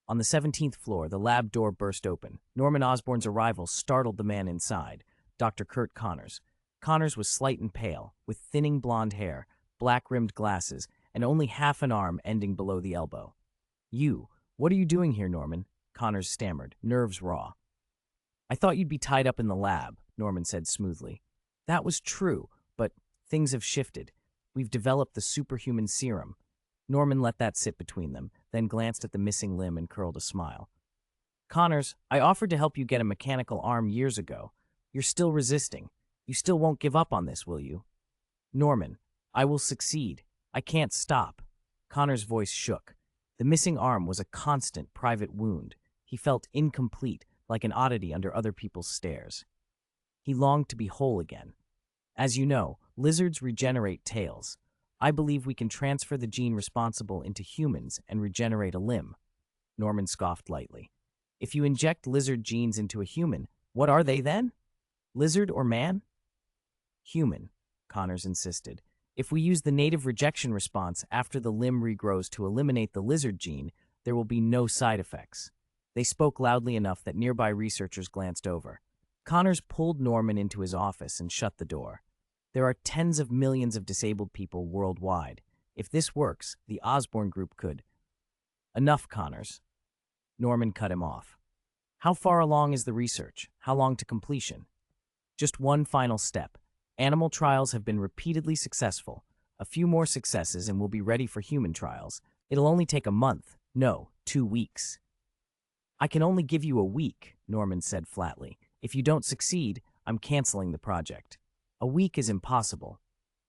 On the 17th floor, the lab door burst open. Norman Osborne's arrival startled the man inside, Dr. Kurt Connors. Connors was slight and pale, with thinning blonde hair, black-rimmed glasses, and only half an arm ending below the elbow. What are you doing here, Norman?" Connors stammered, nerves raw. "I thought you'd be tied up in the lab," Norman said smoothly. "That was true, but things have shifted. We've developed the superhuman serum." Norman let that sit between them, then glanced at the missing limb and curled a smile. "Connors, I offered to help you get a mechanical arm years ago. You're still resisting. You still won't give up on this, will you?" "Norman, I will succeed. I can't stop." Connor's voice shook. The missing arm was a constant private wound. He felt incomplete, like an oddity under other people's stares. He longed to be whole again. "As you know, lizards regenerate tails. I believe we can transfer the gene responsible into humans and regenerate a limb." Norman scoffed lightly. "If you inject lizard genes into a human, what are they then? Lizard or man?" "Human," Connors insisted. "If we use the native rejection response after the limb regrows to eliminate the lizard gene, there will be no side effects." They spoke loudly enough that nearby researchers glanced over. Connors pulled Norman into his office and shut the door. "There are tens of millions of disabled people worldwide. If this works, the Osborne Group could—" "Enough, Connors." Norman cut him off. "How far along is the research? How long to completion?" "Just one final step. Animal trials have been repeatedly successful. A few more successes and we'll be ready for human trials. It'll only take a month, No, 2 weeks. I can only give you a week, Norman said flatly. If you don't succeed, I'm canceling the project. A week is impossible.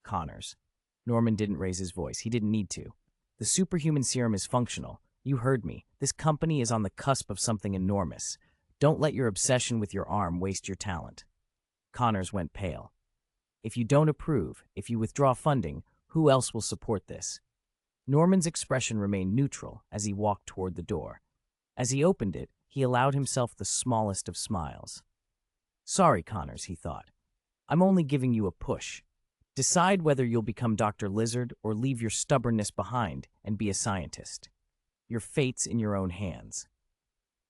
Connors. Norman didn't raise his voice. He didn't need to. The superhuman serum is functional. You heard me. This company is on the cusp of something enormous. Don't let your obsession with your arm waste your talent. Connors went pale. If you don't approve, if you withdraw funding, who else will support this? Norman's expression remained neutral as he walked toward the door. As he opened it, he allowed himself the smallest of smiles. Sorry, Connors, he thought. I'm only giving you a push. Decide whether you'll become Dr. Lizard or leave your stubbornness behind and be a scientist. Your fate's in your own hands.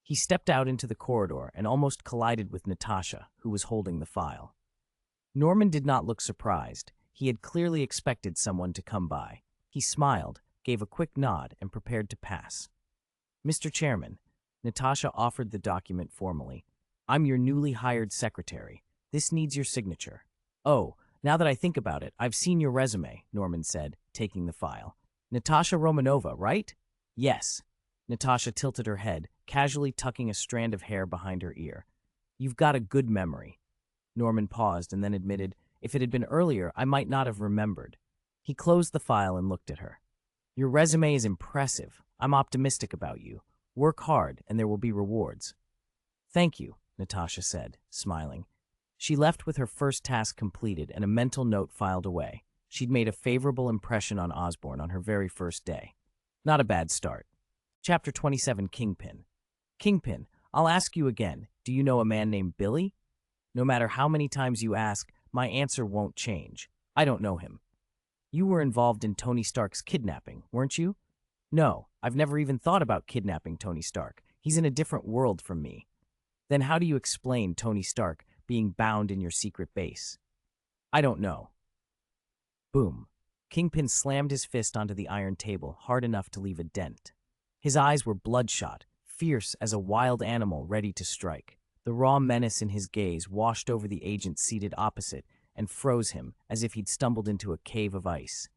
He stepped out into the corridor and almost collided with Natasha, who was holding the file. Norman did not look surprised. He had clearly expected someone to come by. He smiled, gave a quick nod, and prepared to pass. Mr. Chairman, Natasha offered the document formally. I'm your newly hired secretary. This needs your signature. Oh, now that I think about it, I've seen your resume, Norman said, taking the file. Natasha Romanova, right? Yes. Natasha tilted her head, casually tucking a strand of hair behind her ear. You've got a good memory. Norman paused and then admitted, if it had been earlier, I might not have remembered. He closed the file and looked at her. Your resume is impressive. I'm optimistic about you. Work hard, and there will be rewards. Thank you, Natasha said, smiling. She left with her first task completed and a mental note filed away. She'd made a favorable impression on Osborne on her very first day. Not a bad start. Chapter 27, Kingpin. Kingpin, I'll ask you again. Do you know a man named Billy? No matter how many times you ask, my answer won't change. I don't know him. You were involved in Tony Stark's kidnapping, weren't you? No, I've never even thought about kidnapping Tony Stark. He's in a different world from me. Then how do you explain Tony Stark being bound in your secret base? I don't know. Boom. Kingpin slammed his fist onto the iron table hard enough to leave a dent. His eyes were bloodshot, fierce as a wild animal ready to strike. The raw menace in his gaze washed over the agent seated opposite and froze him as if he'd stumbled into a cave of ice.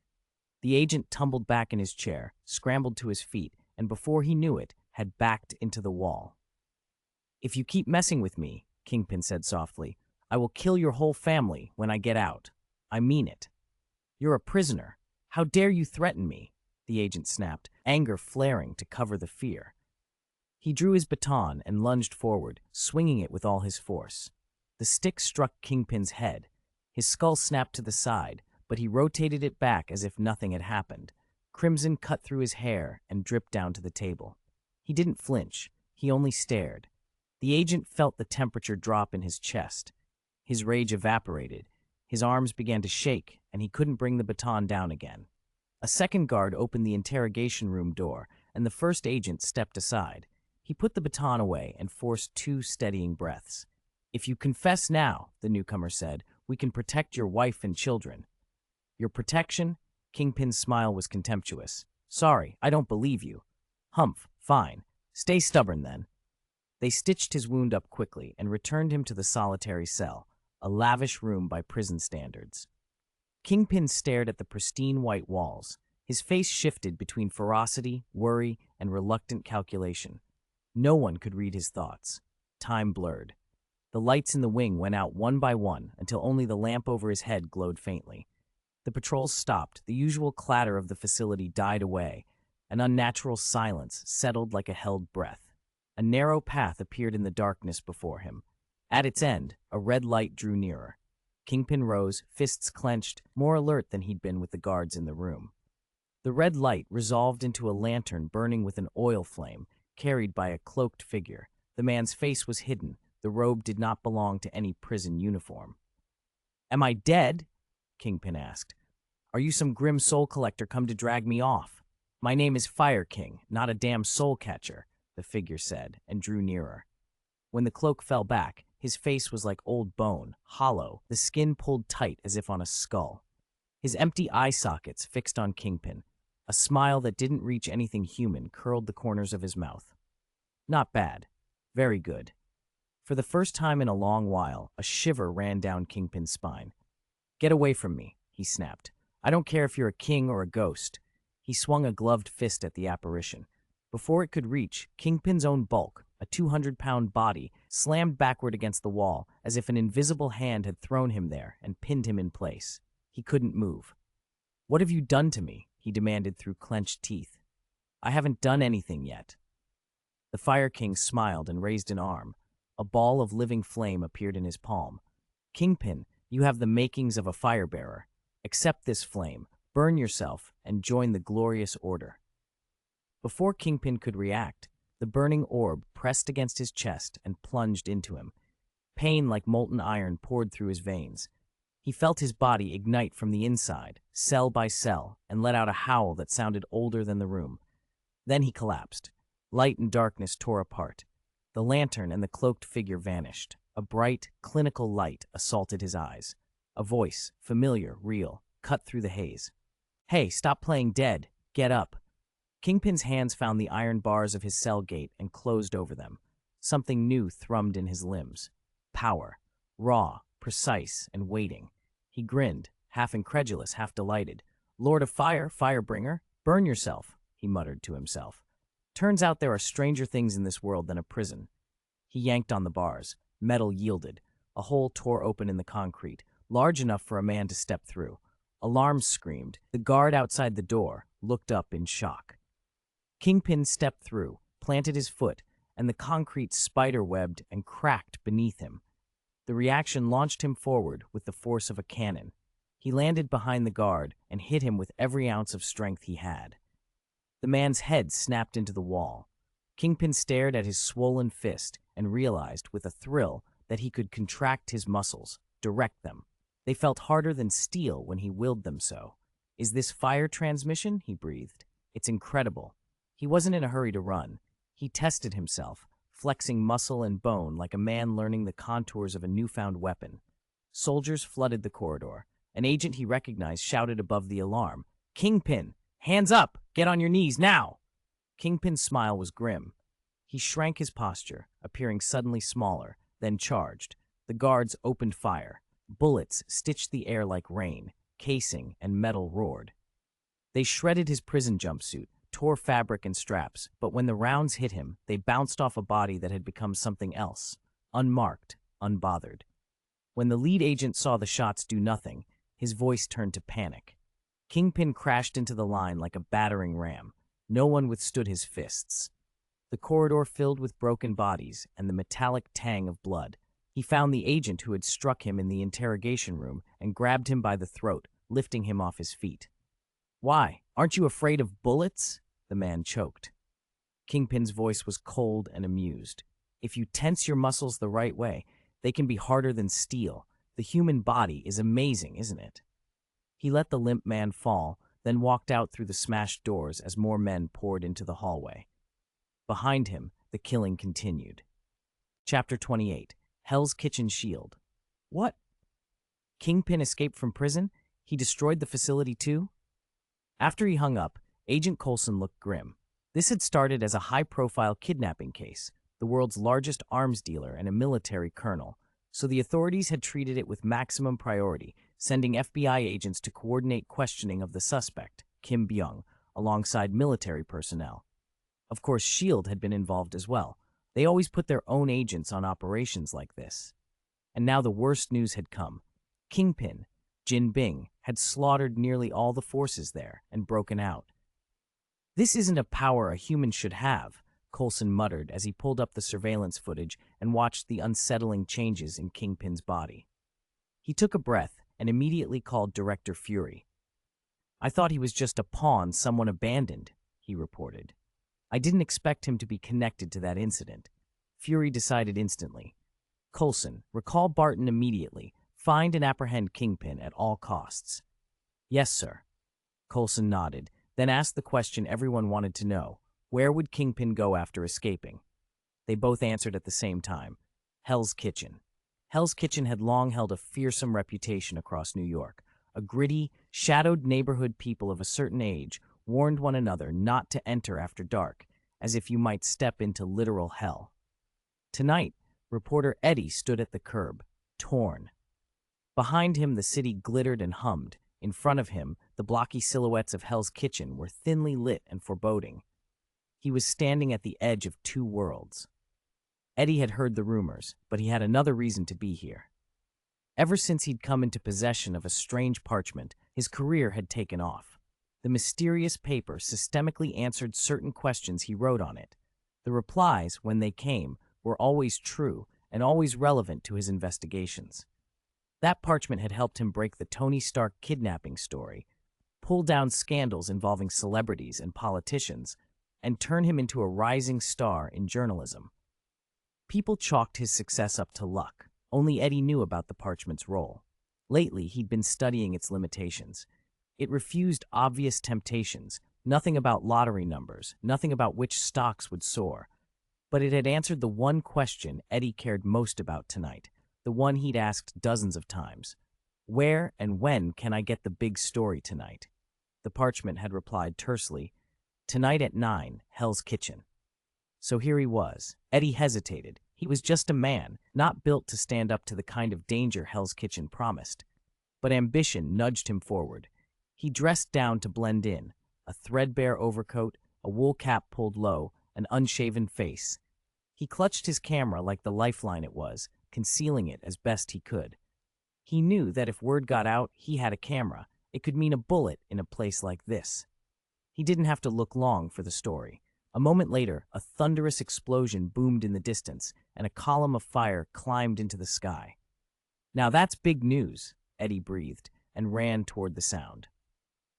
The agent tumbled back in his chair, scrambled to his feet, and before he knew it, had backed into the wall. If you keep messing with me, Kingpin said softly, I will kill your whole family when I get out. I mean it. You're a prisoner. How dare you threaten me? The agent snapped, anger flaring to cover the fear. He drew his baton and lunged forward, swinging it with all his force. The stick struck Kingpin's head. His skull snapped to the side, but he rotated it back as if nothing had happened. Crimson cut through his hair and dripped down to the table. He didn't flinch. He only stared. The agent felt the temperature drop in his chest. His rage evaporated. His arms began to shake, and he couldn't bring the baton down again. A second guard opened the interrogation room door, and the first agent stepped aside. He put the baton away and forced 2 steadying breaths. If you confess now, the newcomer said, we can protect your wife and children. Your protection? Kingpin's smile was contemptuous. Sorry, I don't believe you. Humph, fine. Stay stubborn then. They stitched his wound up quickly and returned him to the solitary cell, a lavish room by prison standards. Kingpin stared at the pristine white walls. His face shifted between ferocity, worry, and reluctant calculation. No one could read his thoughts. Time blurred. The lights in the wing went out one by one until only the lamp over his head glowed faintly. The patrols stopped. The usual clatter of the facility died away. An unnatural silence settled like a held breath. A narrow path appeared in the darkness before him. At its end, a red light drew nearer. Kingpin rose, fists clenched, more alert than he'd been with the guards in the room. The red light resolved into a lantern burning with an oil flame, carried by a cloaked figure. The man's face was hidden. The robe did not belong to any prison uniform. Am I dead? Kingpin asked. Are you some grim soul collector come to drag me off? My name is Fire King, not a damn soul catcher, the figure said, and drew nearer. When the cloak fell back, his face was like old bone, hollow, the skin pulled tight as if on a skull. His empty eye sockets fixed on Kingpin. A smile that didn't reach anything human curled the corners of his mouth. Not bad. Very good. For the first time in a long while, a shiver ran down Kingpin's spine. Get away from me, he snapped. I don't care if you're a king or a ghost. He swung a gloved fist at the apparition. Before it could reach, Kingpin's own bulk, a 200-pound body, slammed backward against the wall as if an invisible hand had thrown him there and pinned him in place. He couldn't move. "What have you done to me?" he demanded through clenched teeth. "I haven't done anything yet." The Fire King smiled and raised an arm. A ball of living flame appeared in his palm. "Kingpin, you have the makings of a fire-bearer. Accept this flame, burn yourself, and join the glorious order." Before Kingpin could react, the burning orb pressed against his chest and plunged into him. Pain like molten iron poured through his veins. He felt his body ignite from the inside, cell by cell, and let out a howl that sounded older than the room. Then he collapsed. Light and darkness tore apart. The lantern and the cloaked figure vanished. A bright, clinical light assaulted his eyes. A voice, familiar, real, cut through the haze. "Hey, stop playing dead. Get up." Kingpin's hands found the iron bars of his cell gate and closed over them. Something new thrummed in his limbs. Power. Raw, precise, and waiting. He grinned, half incredulous, half delighted. "Lord of Fire, Firebringer, burn yourself," he muttered to himself. "Turns out there are stranger things in this world than a prison." He yanked on the bars. Metal yielded. A hole tore open in the concrete, large enough for a man to step through. Alarms screamed. The guard outside the door looked up in shock. Kingpin stepped through, planted his foot, and the concrete spider-webbed and cracked beneath him. The reaction launched him forward with the force of a cannon. He landed behind the guard and hit him with every ounce of strength he had. The man's head snapped into the wall. Kingpin stared at his swollen fist and realized, with a thrill, that he could contract his muscles, direct them. They felt harder than steel when he willed them so. "Is this fire transmission?" he breathed. "It's incredible." He wasn't in a hurry to run. He tested himself, flexing muscle and bone like a man learning the contours of a newfound weapon. Soldiers flooded the corridor. An agent he recognized shouted above the alarm, "Kingpin! Hands up! Get on your knees now!" Kingpin's smile was grim. He shrank his posture, appearing suddenly smaller, then charged. The guards opened fire. Bullets stitched the air like rain. Casing and metal roared. They shredded his prison jumpsuit, tore fabric and straps, but when the rounds hit him, they bounced off a body that had become something else, unmarked, unbothered. When the lead agent saw the shots do nothing, his voice turned to panic. Kingpin crashed into the line like a battering ram. No one withstood his fists. The corridor filled with broken bodies and the metallic tang of blood. He found the agent who had struck him in the interrogation room and grabbed him by the throat, lifting him off his feet. "Why? Aren't you afraid of bullets?" the man choked. Kingpin's voice was cold and amused. "If you tense your muscles the right way, they can be harder than steel. The human body is amazing, isn't it?" He let the limp man fall, then walked out through the smashed doors as more men poured into the hallway. Behind him, the killing continued. Chapter 28. Hell's Kitchen Shield. What? Kingpin escaped from prison? He destroyed the facility too? After he hung up, Agent Coulson looked grim. This had started as a high-profile kidnapping case, the world's largest arms dealer and a military colonel, so the authorities had treated it with maximum priority, sending FBI agents to coordinate questioning of the suspect, Kim Byung, alongside military personnel. Of course, S.H.I.E.L.D. had been involved as well. They always put their own agents on operations like this. And now the worst news had come. Kingpin, Jin Bing, had slaughtered nearly all the forces there and broken out. "This isn't a power a human should have," Coulson muttered as he pulled up the surveillance footage and watched the unsettling changes in Kingpin's body. He took a breath and immediately called Director Fury. "I thought he was just a pawn someone abandoned," he reported. "I didn't expect him to be connected to that incident." Fury decided instantly. "Coulson, recall Barton immediately. Find and apprehend Kingpin at all costs." "Yes, sir." Coulson nodded, then asked the question everyone wanted to know. Where would Kingpin go after escaping? They both answered at the same time. Hell's Kitchen. Hell's Kitchen had long held a fearsome reputation across New York. A gritty, shadowed neighborhood people of a certain age warned one another not to enter after dark, as if you might step into literal hell. Tonight, reporter Eddie stood at the curb, torn. Behind him, the city glittered and hummed. In front of him, the blocky silhouettes of Hell's Kitchen were thinly lit and foreboding. He was standing at the edge of two worlds. Eddie had heard the rumors, but he had another reason to be here. Ever since he'd come into possession of a strange parchment, his career had taken off. The mysterious paper systemically answered certain questions he wrote on it. The replies, when they came, were always true and always relevant to his investigations. That parchment had helped him break the Tony Stark kidnapping story, pull down scandals involving celebrities and politicians, and turn him into a rising star in journalism. People chalked his success up to luck. Only Eddie knew about the parchment's role. Lately, he'd been studying its limitations. It refused obvious temptations, nothing about lottery numbers, nothing about which stocks would soar. But it had answered the one question Eddie cared most about tonight, the one he'd asked dozens of times. Where and when can I get the big story tonight? The parchment had replied tersely, Tonight at 9, Hell's Kitchen. So here he was. Eddie hesitated. He was just a man, not built to stand up to the kind of danger Hell's Kitchen promised. But ambition nudged him forward. He dressed down to blend in, a threadbare overcoat, a wool cap pulled low, an unshaven face. He clutched his camera like the lifeline it was, concealing it as best he could. He knew that if word got out he had a camera, it could mean a bullet in a place like this. He didn't have to look long for the story. A moment later, a thunderous explosion boomed in the distance, and a column of fire climbed into the sky. Now that's big news, Eddie breathed, and ran toward the sound.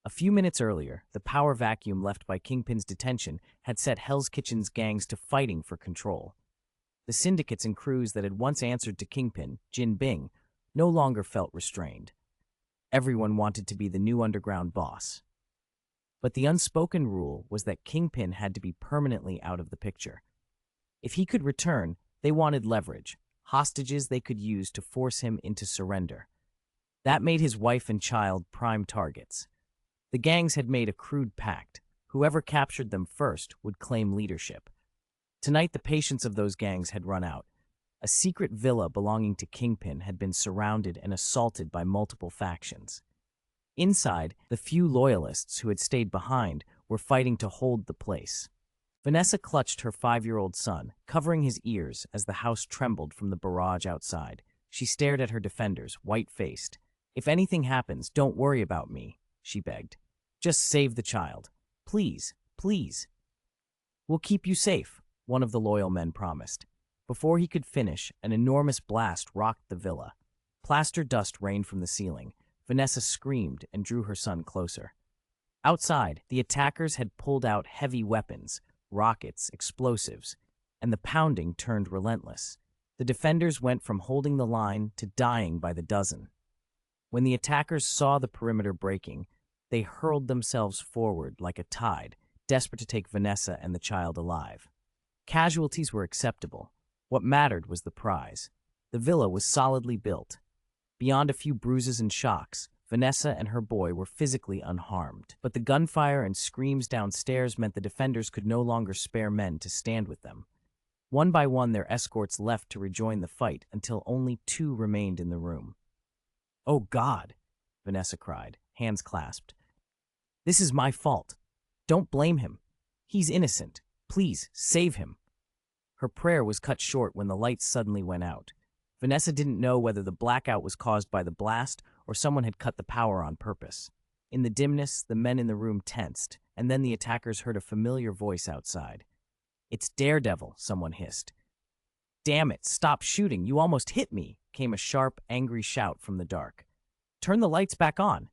A few minutes earlier, the power vacuum left by Kingpin's detention had set Hell's Kitchen's gangs to fighting for control. The syndicates and crews that had once answered to Kingpin, Jin Bing, no longer felt restrained. Everyone wanted to be the new underground boss. But the unspoken rule was that Kingpin had to be permanently out of the picture. If he could return, they wanted leverage, hostages they could use to force him into surrender. That made his wife and child prime targets. The gangs had made a crude pact. Whoever captured them first would claim leadership. Tonight, the patience of those gangs had run out. A secret villa belonging to Kingpin had been surrounded and assaulted by multiple factions. Inside, the few loyalists who had stayed behind were fighting to hold the place. Vanessa clutched her 5-year-old son, covering his ears as the house trembled from the barrage outside. She stared at her defenders, white-faced. If anything happens, don't worry about me, she begged. Just save the child. Please, please. We'll keep you safe, one of the loyal men promised. Before he could finish, an enormous blast rocked the villa. Plaster dust rained from the ceiling. Vanessa screamed and drew her son closer. Outside, the attackers had pulled out heavy weapons, rockets, explosives, and the pounding turned relentless. The defenders went from holding the line to dying by the dozen. When the attackers saw the perimeter breaking, they hurled themselves forward like a tide, desperate to take Vanessa and the child alive. Casualties were acceptable. What mattered was the prize. The villa was solidly built. Beyond a few bruises and shocks, Vanessa and her boy were physically unharmed. But the gunfire and screams downstairs meant the defenders could no longer spare men to stand with them. One by one, their escorts left to rejoin the fight until only 2 remained in the room. "Oh God," Vanessa cried, hands clasped. "This is my fault. Don't blame him. He's innocent. Please, save him." Her prayer was cut short when the lights suddenly went out. Vanessa didn't know whether the blackout was caused by the blast or someone had cut the power on purpose. In the dimness, the men in the room tensed, and then the attackers heard a familiar voice outside. "It's Daredevil," someone hissed. "Damn it, stop shooting, you almost hit me," came a sharp, angry shout from the dark. "Turn the lights back on."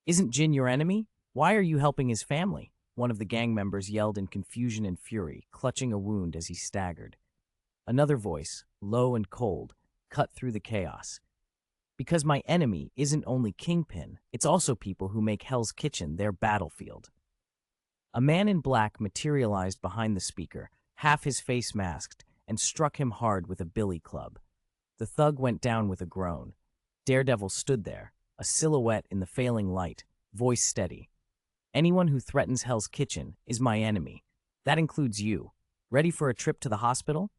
"Isn't Jin your enemy? Why are you helping his family?" One of the gang members yelled in confusion and fury, clutching a wound as he staggered. Another voice, low and cold, cut through the chaos. "Because my enemy isn't only Kingpin, it's also people who make Hell's Kitchen their battlefield." A man in black materialized behind the speaker, half his face masked, and struck him hard with a billy club. The thug went down with a groan. Daredevil stood there, a silhouette in the failing light, voice steady. "Anyone who threatens Hell's Kitchen is my enemy. That includes you. Ready for a trip to the hospital?"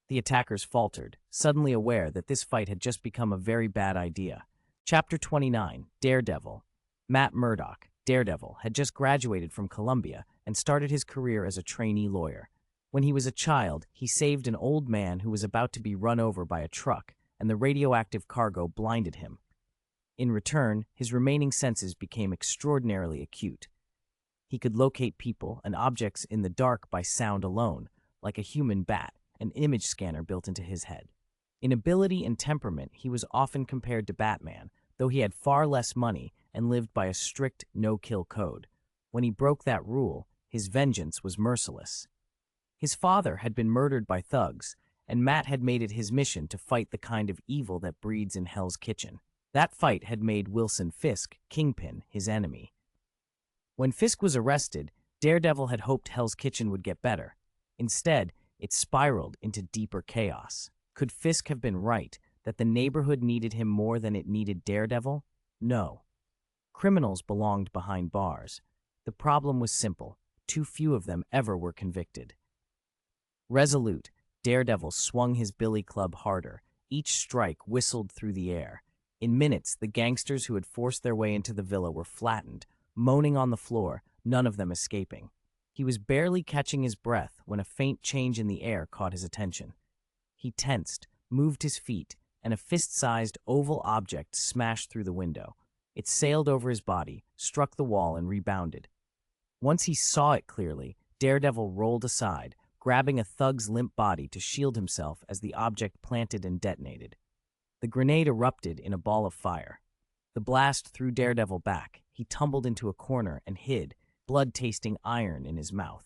The attackers faltered, suddenly aware that this fight had just become a very bad idea. Chapter 29, Daredevil. Matt Murdock, Daredevil, had just graduated from Columbia and started his career as a trainee lawyer. When he was a child, he saved an old man who was about to be run over by a truck, and the radioactive cargo blinded him. In return, his remaining senses became extraordinarily acute. He could locate people and objects in the dark by sound alone, like a human bat, an image scanner built into his head. In ability and temperament, he was often compared to Batman, though he had far less money and lived by a strict no-kill code. When he broke that rule, his vengeance was merciless. His father had been murdered by thugs, and Matt had made it his mission to fight the kind of evil that breeds in Hell's Kitchen. That fight had made Wilson Fisk, Kingpin, his enemy. When Fisk was arrested, Daredevil had hoped Hell's Kitchen would get better. Instead, it spiraled into deeper chaos. Could Fisk have been right that the neighborhood needed him more than it needed Daredevil? No. Criminals belonged behind bars. The problem was simple. Too few of them ever were convicted. Resolute, Daredevil swung his billy club harder. Each strike whistled through the air. In minutes, the gangsters who had forced their way into the villa were flattened, moaning on the floor, none of them escaping. He was barely catching his breath when a faint change in the air caught his attention. He tensed, moved his feet, and a fist-sized oval object smashed through the window. It sailed over his body, struck the wall, and rebounded. Once he saw it clearly, Daredevil rolled aside, grabbing a thug's limp body to shield himself as the object planted and detonated. The grenade erupted in a ball of fire. The blast threw Daredevil back. He tumbled into a corner and hid, blood-tasting iron in his mouth.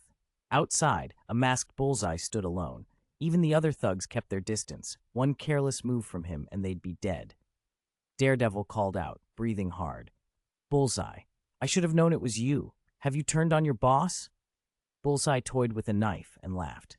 Outside, a masked Bullseye stood alone. Even the other thugs kept their distance. One careless move from him and they'd be dead. Daredevil called out, breathing hard. "Bullseye, I should have known it was you. Have you turned on your boss?" Bullseye toyed with a knife and laughed.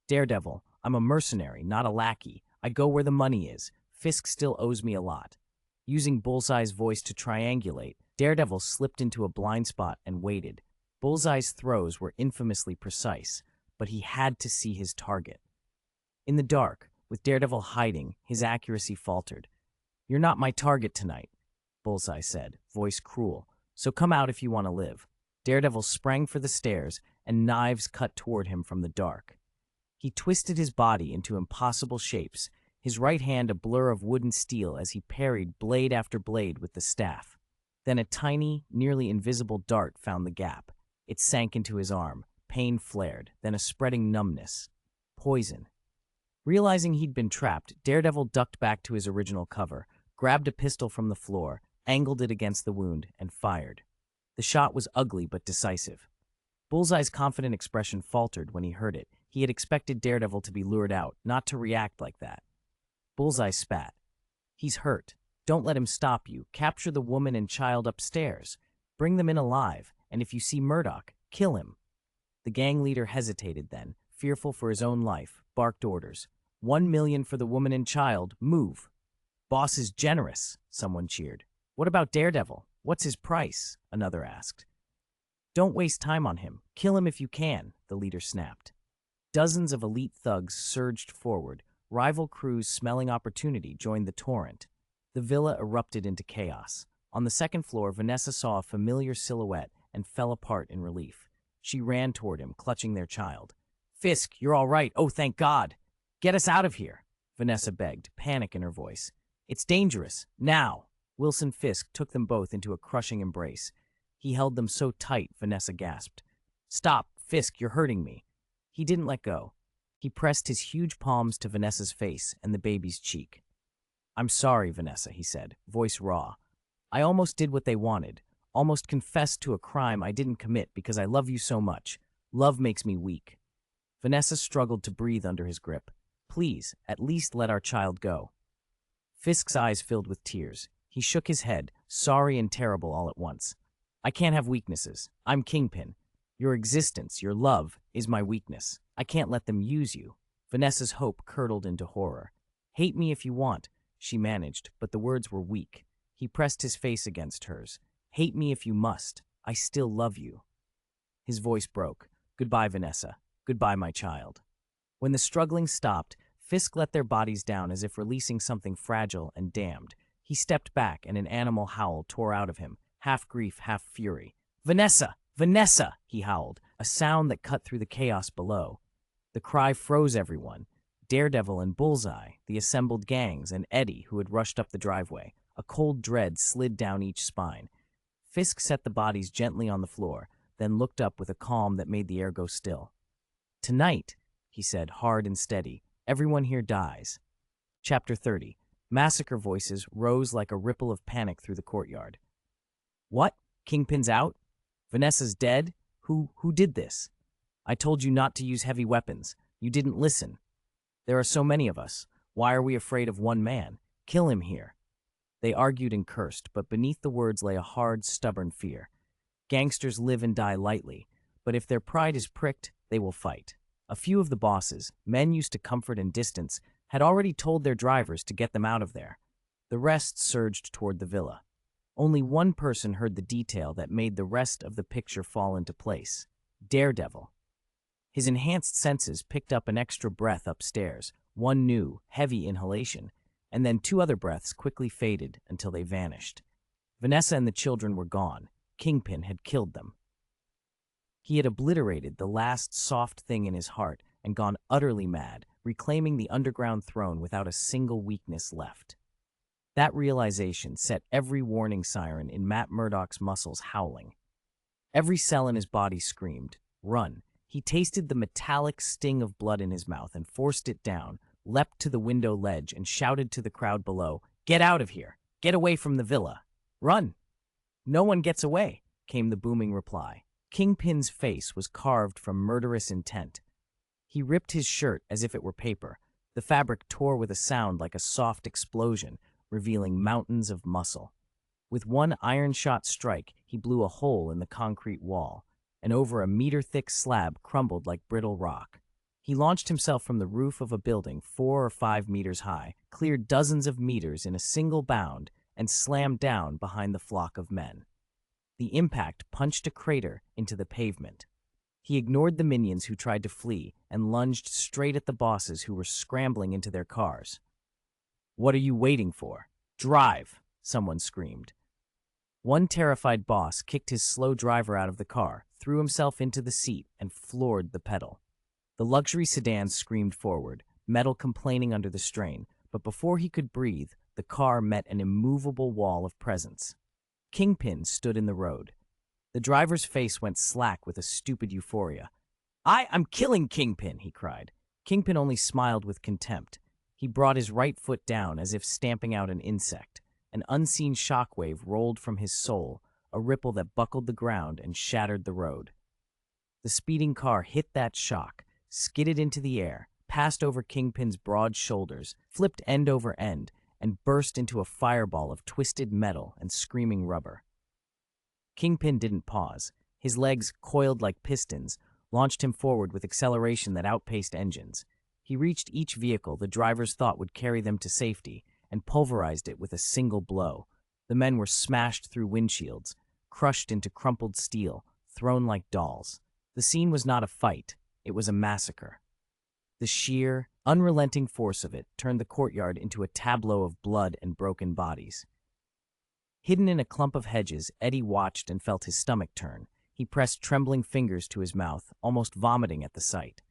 "Daredevil, I'm a mercenary, not a lackey. I go where the money is. Fisk still owes me a lot." Using Bullseye's voice to triangulate, Daredevil slipped into a blind spot and waited. Bullseye's throws were infamously precise, but he had to see his target. In the dark, with Daredevil hiding, his accuracy faltered. "You're not my target tonight," Bullseye said, voice cruel, "so come out if you want to live." Daredevil sprang for the stairs, and knives cut toward him from the dark. He twisted his body into impossible shapes, his right hand a blur of wooden steel as he parried blade after blade with the staff. Then a tiny, nearly invisible dart found the gap. It sank into his arm. Pain flared, then a spreading numbness. Poison. Realizing he'd been trapped, Daredevil ducked back to his original cover, grabbed a pistol from the floor, angled it against the wound, and fired. The shot was ugly but decisive. Bullseye's confident expression faltered when he heard it. He had expected Daredevil to be lured out, not to react like that. Bullseye spat. "He's hurt. Don't let him stop you. Capture the woman and child upstairs. Bring them in alive, and if you see Murdoch, kill him." The gang leader hesitated then, fearful for his own life, barked orders. "1 million for the woman and child. Move." "Boss is generous," someone cheered. "What about Daredevil? What's his price?" another asked. "Don't waste time on him. Kill him if you can," the leader snapped. Dozens of elite thugs surged forward. Rival crews smelling opportunity joined the torrent. The villa erupted into chaos. On the second floor, Vanessa saw a familiar silhouette and fell apart in relief. She ran toward him, clutching their child. "Fisk, you're all right. Oh, thank God. Get us out of here," Vanessa begged, panic in her voice. "It's dangerous. Now." Wilson Fisk took them both into a crushing embrace. He held them so tight, Vanessa gasped. "Stop, Fisk, you're hurting me." He didn't let go. He pressed his huge palms to Vanessa's face and the baby's cheek. "I'm sorry, Vanessa," he said, voice raw. "I almost did what they wanted, almost confessed to a crime I didn't commit because I love you so much. Love makes me weak." Vanessa struggled to breathe under his grip. "Please, at least let our child go." Fisk's eyes filled with tears. He shook his head, sorry and terrible all at once. "I can't have weaknesses. I'm Kingpin. Your existence, your love, is my weakness. I can't let them use you." Vanessa's hope curdled into horror. "Hate me if you want," she managed, but the words were weak. He pressed his face against hers. "Hate me if you must. I still love you." His voice broke. "Goodbye, Vanessa. Goodbye, my child." When the struggling stopped, Fisk let their bodies down as if releasing something fragile and damned. He stepped back, and an animal howl tore out of him, half grief, half fury. "Vanessa! Vanessa!" he howled. A a sound that cut through the chaos below. The cry froze everyone. Daredevil and Bullseye, the assembled gangs, and Eddie, who had rushed up the driveway. A cold dread slid down each spine. Fisk set the bodies gently on the floor, then looked up with a calm that made the air go still. "Tonight," he said, hard and steady, "everyone here dies." Chapter 30. Massacre voices rose like a ripple of panic through the courtyard. "What? Kingpin's out? Vanessa's dead? Who did this? I told you not to use heavy weapons. You didn't listen. There are so many of us. Why are we afraid of one man? Kill him here." They argued and cursed, but beneath the words lay a hard, stubborn fear. Gangsters live and die lightly, but if their pride is pricked, they will fight. A few of the bosses, men used to comfort and distance, had already told their drivers to get them out of there. The rest surged toward the villa. Only one person heard the detail that made the rest of the picture fall into place. Daredevil. His enhanced senses picked up an extra breath upstairs, one new, heavy inhalation, and then two other breaths quickly faded until they vanished. Vanessa and the children were gone. Kingpin had killed them. He had obliterated the last soft thing in his heart and gone utterly mad, reclaiming the underground throne without a single weakness left. That realization set every warning siren in Matt Murdock's muscles howling. Every cell in his body screamed, "Run." He tasted the metallic sting of blood in his mouth and forced it down, leapt to the window ledge and shouted to the crowd below, "Get out of here! Get away from the villa! Run!" "No one gets away," came the booming reply. Kingpin's face was carved from murderous intent. He ripped his shirt as if it were paper. The fabric tore with a sound like a soft explosion, revealing mountains of muscle. With one iron-shot strike, he blew a hole in the concrete wall, and over a meter-thick slab crumbled like brittle rock. He launched himself from the roof of a building 4 or 5 meters high, cleared dozens of meters in a single bound, and slammed down behind the flock of men. The impact punched a crater into the pavement. He ignored the minions who tried to flee and lunged straight at the bosses who were scrambling into their cars. "What are you waiting for? Drive!" someone screamed. One terrified boss kicked his slow driver out of the car, threw himself into the seat, and floored the pedal. The luxury sedan screamed forward, metal complaining under the strain, but before he could breathe, the car met an immovable wall of presence. Kingpin stood in the road. The driver's face went slack with a stupid euphoria. I'm killing Kingpin," he cried. Kingpin only smiled with contempt. He brought his right foot down as if stamping out an insect. An unseen shockwave rolled from his soul, a ripple that buckled the ground and shattered the road. The speeding car hit that shock, skidded into the air, passed over Kingpin's broad shoulders, flipped end over end, and burst into a fireball of twisted metal and screaming rubber. Kingpin didn't pause. His legs, coiled like pistons, launched him forward with acceleration that outpaced engines. He reached each vehicle the drivers thought would carry them to safety and pulverized it with a single blow. The men were smashed through windshields, crushed into crumpled steel, thrown like dolls. The scene was not a fight, it was a massacre. The sheer, unrelenting force of it turned the courtyard into a tableau of blood and broken bodies. Hidden in a clump of hedges, Eddie watched and felt his stomach turn. He pressed trembling fingers to his mouth, almost vomiting at the sight.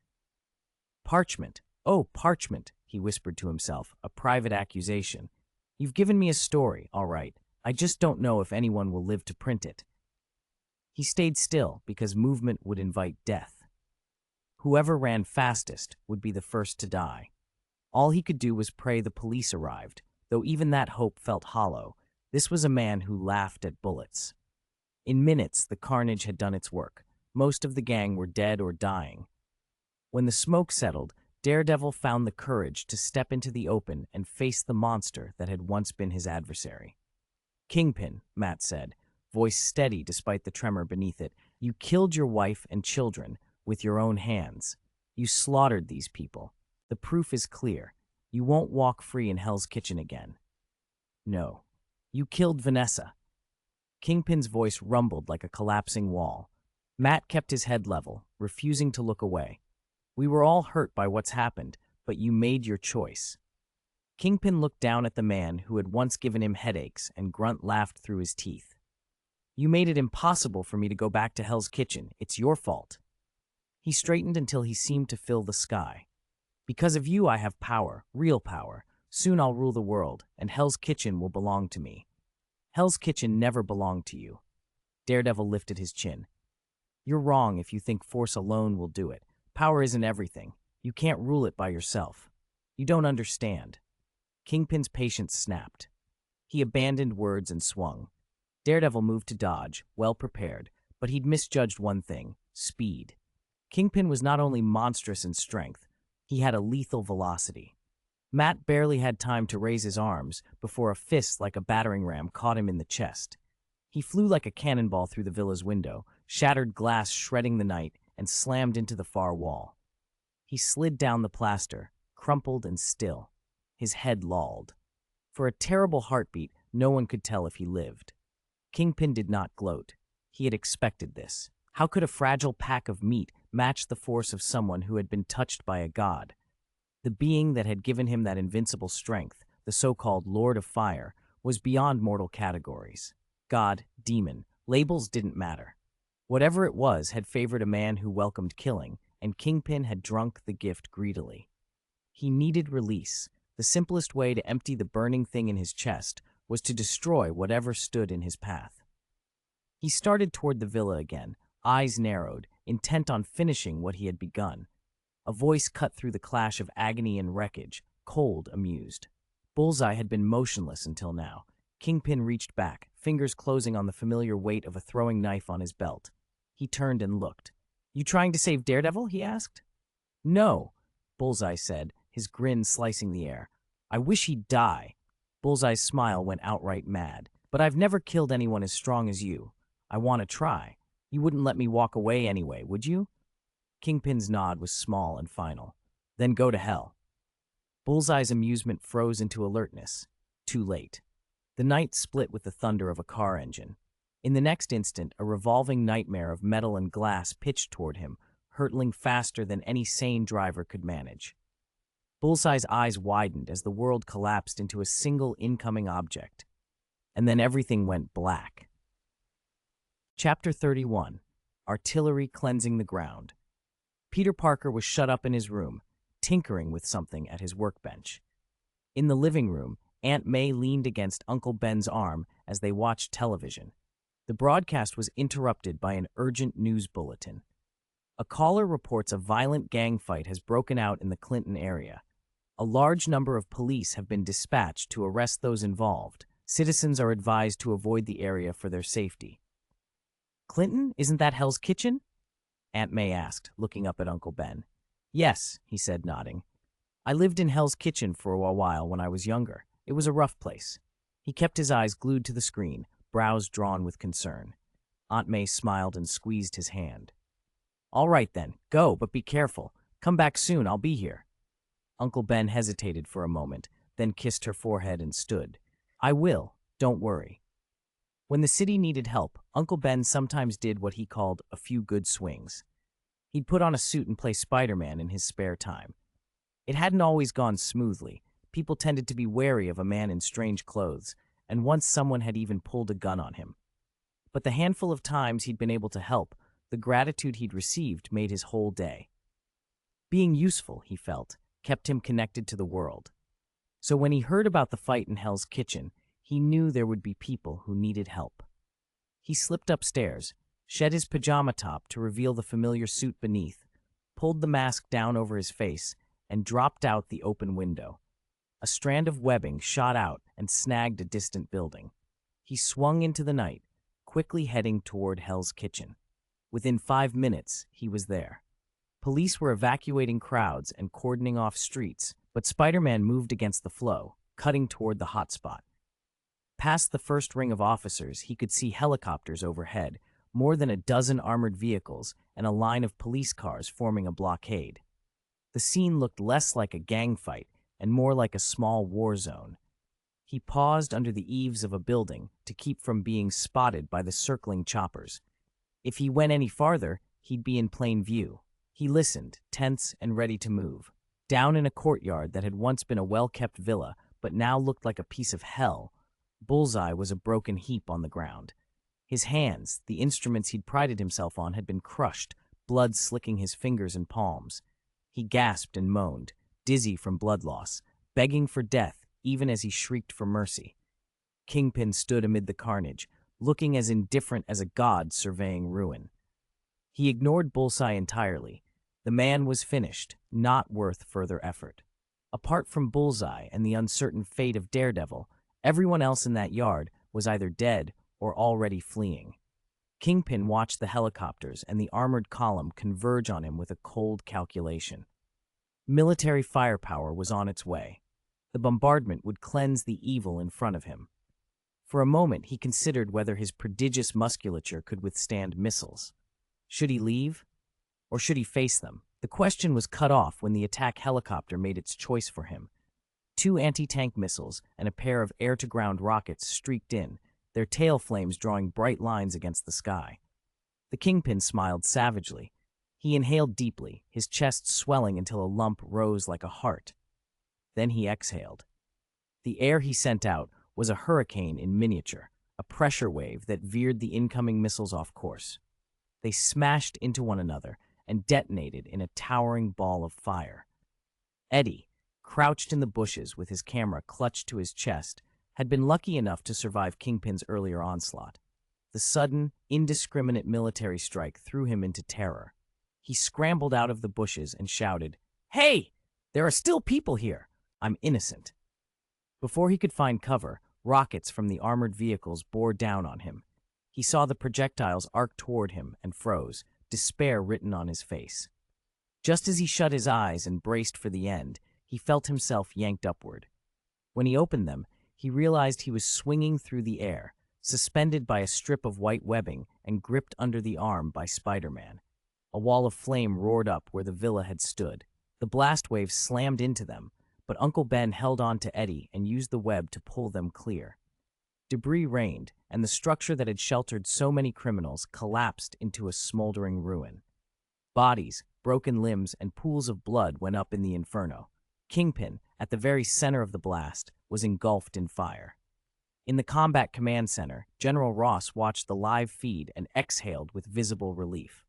"Parchment! Oh, parchment!" he whispered to himself, a private accusation. "You've given me a story, all right. I just don't know if anyone will live to print it." He stayed still because movement would invite death. Whoever ran fastest would be the first to die. All he could do was pray the police arrived, though even that hope felt hollow. This was a man who laughed at bullets. In minutes, the carnage had done its work. Most of the gang were dead or dying. When the smoke settled, Daredevil found the courage to step into the open and face the monster that had once been his adversary. "Kingpin," Matt said, voice steady despite the tremor beneath it, "you killed your wife and children with your own hands. You slaughtered these people. The proof is clear. You won't walk free in Hell's Kitchen again." "No. You killed Vanessa." Kingpin's voice rumbled like a collapsing wall. Matt kept his head level, refusing to look away. "We were all hurt by what's happened, but you made your choice." Kingpin looked down at the man who had once given him headaches, and Grunt laughed through his teeth. "You made it impossible for me to go back to Hell's Kitchen. It's your fault." He straightened until he seemed to fill the sky. Because of you, I have power, real power. Soon I'll rule the world, and Hell's Kitchen will belong to me. Hell's Kitchen never belonged to you. Daredevil lifted his chin. You're wrong if you think force alone will do it. Power isn't everything. You can't rule it by yourself. You don't understand. Kingpin's patience snapped. He abandoned words and swung. Daredevil moved to dodge, well prepared, but he'd misjudged one thing: speed. Kingpin was not only monstrous in strength, he had a lethal velocity. Matt barely had time to raise his arms before a fist like a battering ram caught him in the chest. He flew like a cannonball through the villa's window, shattered glass shredding the night, and slammed into the far wall. He slid down the plaster, crumpled and still. His head lolled. For a terrible heartbeat, no one could tell if he lived. Kingpin did not gloat. He had expected this. How could a fragile pack of meat match the force of someone who had been touched by a god? The being that had given him that invincible strength, the so-called Lord of Fire, was beyond mortal categories. God, demon, labels didn't matter. Whatever it was had favored a man who welcomed killing, and Kingpin had drunk the gift greedily. He needed release. The simplest way to empty the burning thing in his chest was to destroy whatever stood in his path. He started toward the villa again, eyes narrowed, intent on finishing what he had begun. A voice cut through the clash of agony and wreckage, cold, amused. Bullseye had been motionless until now. Kingpin reached back, fingers closing on the familiar weight of a throwing knife on his belt. He turned and looked. You trying to save Daredevil? He asked. No, Bullseye said, his grin slicing the air. I wish he'd die. Bullseye's smile went outright mad. But I've never killed anyone as strong as you. I want to try. You wouldn't let me walk away anyway, would you? Kingpin's nod was small and final. Then go to hell. Bullseye's amusement froze into alertness. Too late. The night split with the thunder of a car engine. In the next instant, a revolving nightmare of metal and glass pitched toward him, hurtling faster than any sane driver could manage. Bullseye's eyes widened as the world collapsed into a single incoming object. And then everything went black. Chapter 31. Artillery Cleansing the Ground. Peter Parker was shut up in his room, tinkering with something at his workbench. In the living room, Aunt May leaned against Uncle Ben's arm as they watched television. The broadcast was interrupted by an urgent news bulletin. A caller reports a violent gang fight has broken out in the Clinton area. A large number of police have been dispatched to arrest those involved. Citizens are advised to avoid the area for their safety. Clinton, isn't that Hell's Kitchen? Aunt May asked, looking up at Uncle Ben. Yes, he said, nodding. I lived in Hell's Kitchen for a while when I was younger. It was a rough place. He kept his eyes glued to the screen, brows drawn with concern. Aunt May smiled and squeezed his hand. All right then, go, but be careful. Come back soon, I'll be here. Uncle Ben hesitated for a moment, then kissed her forehead and stood. I will, don't worry. When the city needed help, Uncle Ben sometimes did what he called a few good swings. He'd put on a suit and play Spider-Man in his spare time. It hadn't always gone smoothly. People tended to be wary of a man in strange clothes, and once someone had even pulled a gun on him. But the handful of times he'd been able to help, the gratitude he'd received made his whole day. Being useful, he felt, kept him connected to the world. So when he heard about the fight in Hell's Kitchen, he knew there would be people who needed help. He slipped upstairs, shed his pajama top to reveal the familiar suit beneath, pulled the mask down over his face, and dropped out the open window. A strand of webbing shot out and snagged a distant building. He swung into the night, quickly heading toward Hell's Kitchen. Within 5 minutes, he was there. Police were evacuating crowds and cordoning off streets, but Spider-Man moved against the flow, cutting toward the hotspot. Past the first ring of officers, he could see helicopters overhead, more than a dozen armored vehicles, and a line of police cars forming a blockade. The scene looked less like a gang fight and more like a small war zone. He paused under the eaves of a building to keep from being spotted by the circling choppers. If he went any farther, he'd be in plain view. He listened, tense and ready to move. Down in a courtyard that had once been a well-kept villa, but now looked like a piece of hell, Bullseye was a broken heap on the ground. His hands, the instruments he'd prided himself on, had been crushed, blood slicking his fingers and palms. He gasped and moaned, dizzy from blood loss, begging for death even as he shrieked for mercy. Kingpin stood amid the carnage, looking as indifferent as a god surveying ruin. He ignored Bullseye entirely. The man was finished, not worth further effort. Apart from Bullseye and the uncertain fate of Daredevil, everyone else in that yard was either dead or already fleeing. Kingpin watched the helicopters and the armored column converge on him with a cold calculation. Military firepower was on its way. The bombardment would cleanse the evil in front of him. For a moment, he considered whether his prodigious musculature could withstand missiles. Should he leave? Or should he face them? The question was cut off when the attack helicopter made its choice for him. 2 anti-tank missiles and a pair of air-to-ground rockets streaked in, their tail flames drawing bright lines against the sky. The Kingpin smiled savagely. He inhaled deeply, his chest swelling until a lump rose like a heart. Then he exhaled. The air he sent out was a hurricane in miniature, a pressure wave that veered the incoming missiles off course. They smashed into one another and detonated in a towering ball of fire. Eddie, crouched in the bushes with his camera clutched to his chest, had been lucky enough to survive Kingpin's earlier onslaught. The sudden, indiscriminate military strike threw him into terror. He scrambled out of the bushes and shouted, "Hey! There are still people here! I'm innocent." Before he could find cover, rockets from the armored vehicles bore down on him. He saw the projectiles arc toward him and froze, despair written on his face. Just as he shut his eyes and braced for the end, he felt himself yanked upward. When he opened them, he realized he was swinging through the air, suspended by a strip of white webbing and gripped under the arm by Spider-Man. A wall of flame roared up where the villa had stood. The blast wave slammed into them, but Uncle Ben held on to Eddie and used the web to pull them clear. Debris rained, and the structure that had sheltered so many criminals collapsed into a smoldering ruin. Bodies, broken limbs, and pools of blood went up in the inferno. Kingpin, at the very center of the blast, was engulfed in fire. In the combat command center, General Ross watched the live feed and exhaled with visible relief.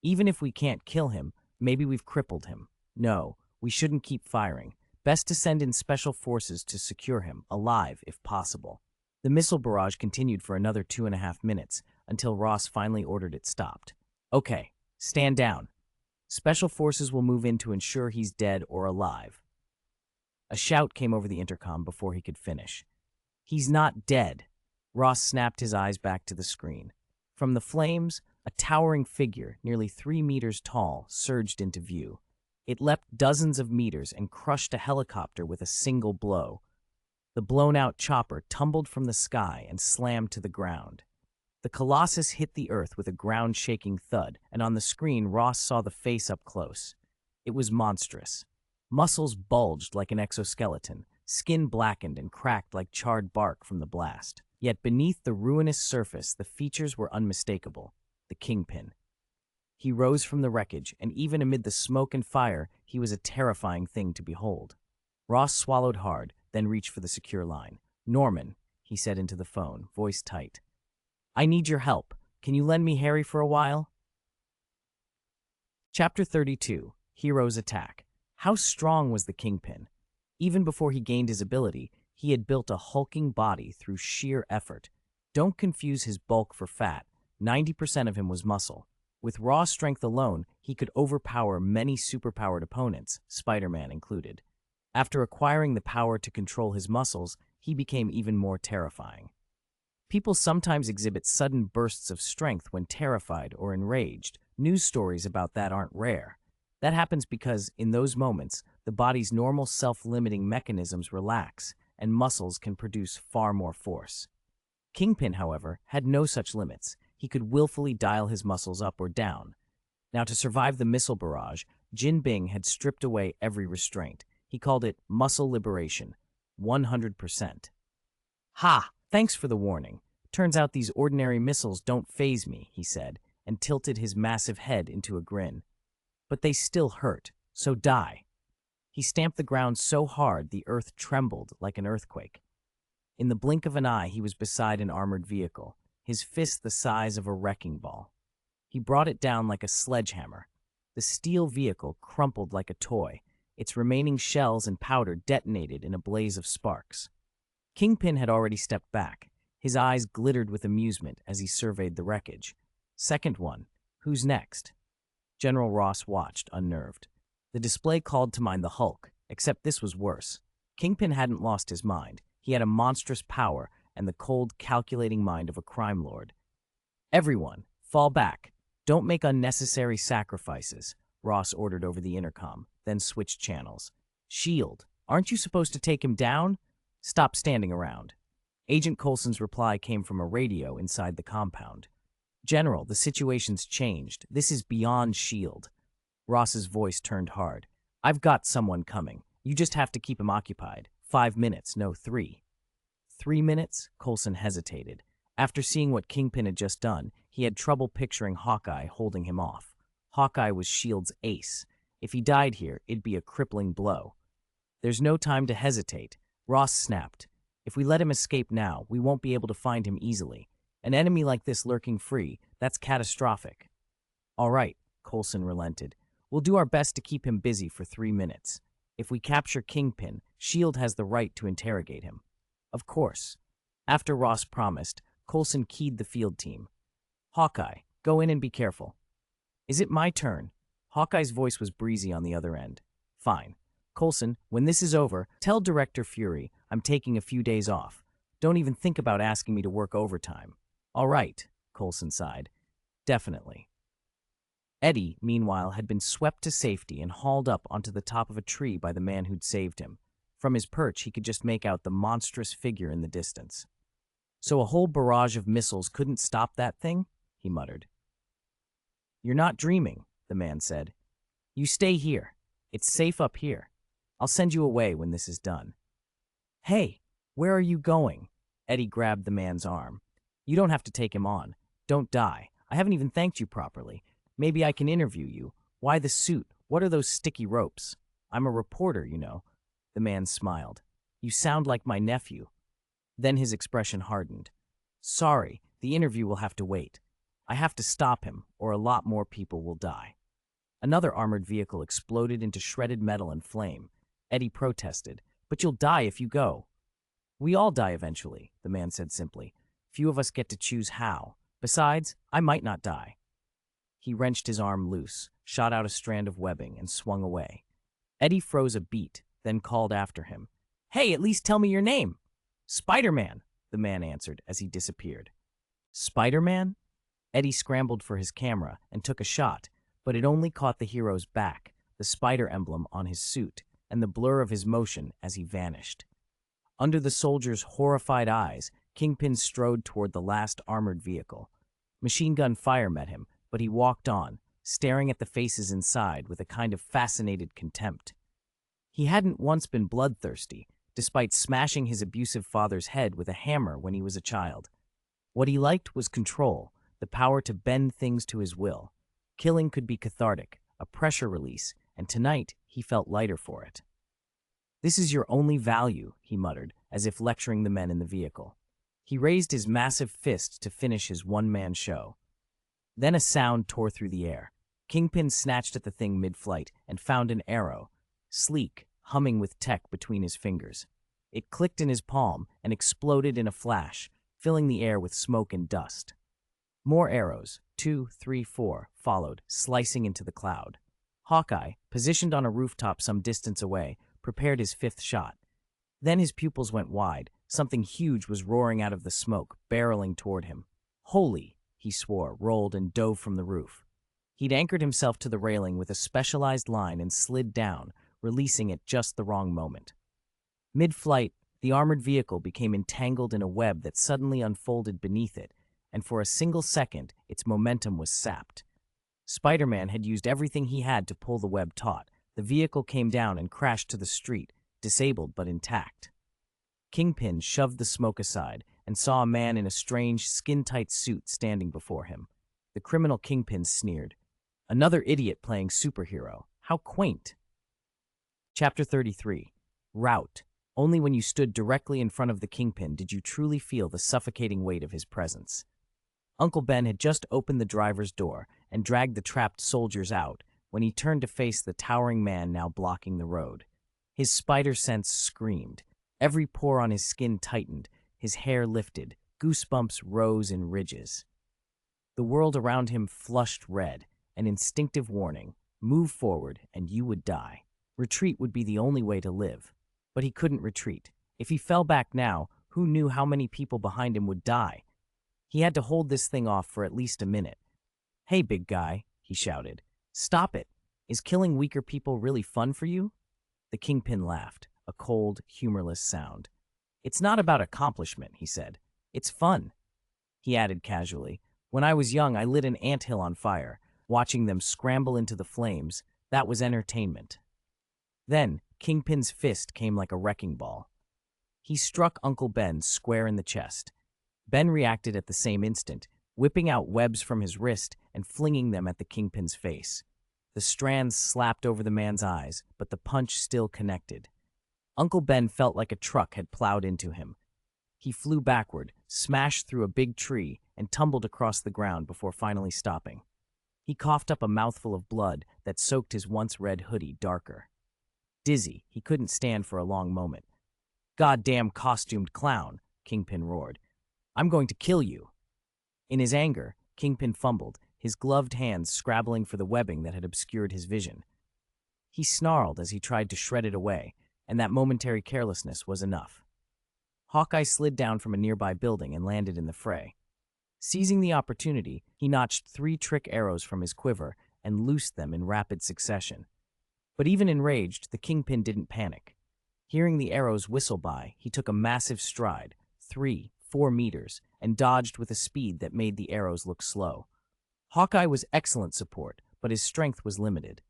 Even if we can't kill him, maybe we've crippled him. No, we shouldn't keep firing. Best to send in special forces to secure him, alive if possible. The missile barrage continued for another 2.5 minutes, until Ross finally ordered it stopped. "Okay, stand down. Special forces will move in to ensure he's dead or alive." A shout came over the intercom before he could finish. "He's not dead." Ross snapped his eyes back to the screen. From the flames, a towering figure, nearly 3 meters tall, surged into view. It leapt dozens of meters and crushed a helicopter with a single blow. The blown-out chopper tumbled from the sky and slammed to the ground. The Colossus hit the earth with a ground-shaking thud, and on the screen Ross saw the face up close. It was monstrous. Muscles bulged like an exoskeleton, skin blackened and cracked like charred bark from the blast. Yet beneath the ruinous surface, the features were unmistakable. The Kingpin. He rose from the wreckage, and even amid the smoke and fire, he was a terrifying thing to behold. Ross swallowed hard, then reached for the secure line. "Norman," he said into the phone, voice tight. "I need your help. Can you lend me Harry for a while?" Chapter 32. Heroes Attack. How strong was the Kingpin? Even before he gained his ability, he had built a hulking body through sheer effort. Don't confuse his bulk for fat. 90% of him was muscle. With raw strength alone, he could overpower many superpowered opponents, Spider-Man included. After acquiring the power to control his muscles, he became even more terrifying. People sometimes exhibit sudden bursts of strength when terrified or enraged. News stories about that aren't rare. That happens because, in those moments, the body's normal self-limiting mechanisms relax, and muscles can produce far more force. Kingpin, however, had no such limits. He could willfully dial his muscles up or down. Now, to survive the missile barrage, Jin Bing had stripped away every restraint. He called it muscle liberation, 100%. "Ha! Thanks for the warning. Turns out these ordinary missiles don't faze me," he said, and tilted his massive head into a grin. "But they still hurt, so die." He stamped the ground so hard the earth trembled like an earthquake. In the blink of an eye, he was beside an armored vehicle, his fist the size of a wrecking ball. He brought it down like a sledgehammer. The steel vehicle crumpled like a toy. Its remaining shells and powder detonated in a blaze of sparks. Kingpin had already stepped back. His eyes glittered with amusement as he surveyed the wreckage. Second one. Who's next? General Ross watched, unnerved. The display called to mind the Hulk, except this was worse. Kingpin hadn't lost his mind. He had a monstrous power and the cold, calculating mind of a crime lord. Everyone, fall back. Don't make unnecessary sacrifices, Ross ordered over the intercom, then switched channels. Shield, aren't you supposed to take him down? Stop standing around. Agent Coulson's reply came from a radio inside the compound. General, the situation's changed. This is beyond Shield. Ross's voice turned hard. I've got someone coming. You just have to keep him occupied. 5 minutes, no 3. 3 minutes? Coulson hesitated. After seeing what Kingpin had just done, he had trouble picturing Hawkeye holding him off. Hawkeye was S.H.I.E.L.D.'s ace. If he died here, it'd be a crippling blow. There's no time to hesitate. Ross snapped. If we let him escape now, we won't be able to find him easily. An enemy like this lurking free, that's catastrophic. All right, Coulson relented. We'll do our best to keep him busy for 3 minutes. If we capture Kingpin, S.H.I.E.L.D. has the right to interrogate him. Of course. After Ross promised, Coulson keyed the field team. Hawkeye, go in and be careful. Is it my turn? Hawkeye's voice was breezy on the other end. Fine. Coulson, when this is over, tell Director Fury I'm taking a few days off. Don't even think about asking me to work overtime. All right, Coulson sighed. Definitely. Eddie, meanwhile, had been swept to safety and hauled up onto the top of a tree by the man who'd saved him. From his perch, he could just make out the monstrous figure in the distance. So a whole barrage of missiles couldn't stop that thing? He muttered. You're not dreaming, the man said. You stay here. It's safe up here. I'll send you away when this is done. Hey, where are you going? Eddie grabbed the man's arm. You don't have to take him on. Don't die. I haven't even thanked you properly. Maybe I can interview you. Why the suit? What are those sticky ropes? I'm a reporter, you know. The man smiled. You sound like my nephew. Then his expression hardened. Sorry, the interview will have to wait. I have to stop him, or a lot more people will die. Another armored vehicle exploded into shredded metal and flame. Eddie protested. But you'll die if you go. We all die eventually, the man said simply. Few of us get to choose how. Besides, I might not die. He wrenched his arm loose, shot out a strand of webbing, and swung away. Eddie froze a beat, then called after him. Hey, at least tell me your name. Spider-Man, the man answered as he disappeared. Spider-Man? Eddie scrambled for his camera and took a shot, but it only caught the hero's back, the spider emblem on his suit, and the blur of his motion as he vanished. Under the soldier's horrified eyes, Kingpin strode toward the last armored vehicle. Machine gun fire met him, but he walked on, staring at the faces inside with a kind of fascinated contempt. He hadn't once been bloodthirsty, despite smashing his abusive father's head with a hammer when he was a child. What he liked was control, the power to bend things to his will. Killing could be cathartic, a pressure release, and tonight he felt lighter for it. This is your only value, he muttered, as if lecturing the men in the vehicle. He raised his massive fist to finish his one-man show. Then a sound tore through the air. Kingpin snatched at the thing mid-flight and found an arrow, sleek, humming with tech between his fingers. It clicked in his palm and exploded in a flash, filling the air with smoke and dust. More arrows, 2, 3, 4, followed, slicing into the cloud. Hawkeye, positioned on a rooftop some distance away, prepared his fifth shot. Then his pupils went wide. Something huge was roaring out of the smoke, barreling toward him. Holy, he swore, rolled and dove from the roof. He'd anchored himself to the railing with a specialized line and slid down, releasing at just the wrong moment. Mid-flight, the armored vehicle became entangled in a web that suddenly unfolded beneath it, and for a single second, its momentum was sapped. Spider-Man had used everything he had to pull the web taut. The vehicle came down and crashed to the street, disabled but intact. Kingpin shoved the smoke aside and saw a man in a strange, skin-tight suit standing before him. The criminal Kingpin sneered. Another idiot playing superhero. How quaint. Chapter 33. Rout. Only when you stood directly in front of the Kingpin did you truly feel the suffocating weight of his presence. Uncle Ben had just opened the driver's door and dragged the trapped soldiers out when he turned to face the towering man now blocking the road. His spider sense screamed. Every pore on his skin tightened, his hair lifted, goosebumps rose in ridges. The world around him flushed red, an instinctive warning: move forward and you would die. Retreat would be the only way to live. But he couldn't retreat. If he fell back now, who knew how many people behind him would die? He had to hold this thing off for at least a minute. "Hey, big guy," he shouted. "Stop it. Is killing weaker people really fun for you?" The Kingpin laughed, a cold, humorless sound. "It's not about accomplishment," he said. "It's fun." He added casually, "When I was young, I lit an anthill on fire. Watching them scramble into the flames, that was entertainment." Then, Kingpin's fist came like a wrecking ball. He struck Uncle Ben square in the chest. Ben reacted at the same instant, whipping out webs from his wrist and flinging them at the Kingpin's face. The strands slapped over the man's eyes, but the punch still connected. Uncle Ben felt like a truck had plowed into him. He flew backward, smashed through a big tree, and tumbled across the ground before finally stopping. He coughed up a mouthful of blood that soaked his once red hoodie darker. Dizzy, he couldn't stand for a long moment. "Goddamn costumed clown," Kingpin roared. "I'm going to kill you." In his anger, Kingpin fumbled, his gloved hands scrabbling for the webbing that had obscured his vision. He snarled as he tried to shred it away, and that momentary carelessness was enough. Hawkeye slid down from a nearby building and landed in the fray. Seizing the opportunity, he notched 3 trick arrows from his quiver and loosed them in rapid succession. But even enraged, the Kingpin didn't panic. Hearing the arrows whistle by, he took a massive stride, 3-4 meters, and dodged with a speed that made the arrows look slow. Hawkeye was excellent support, but his strength was limited.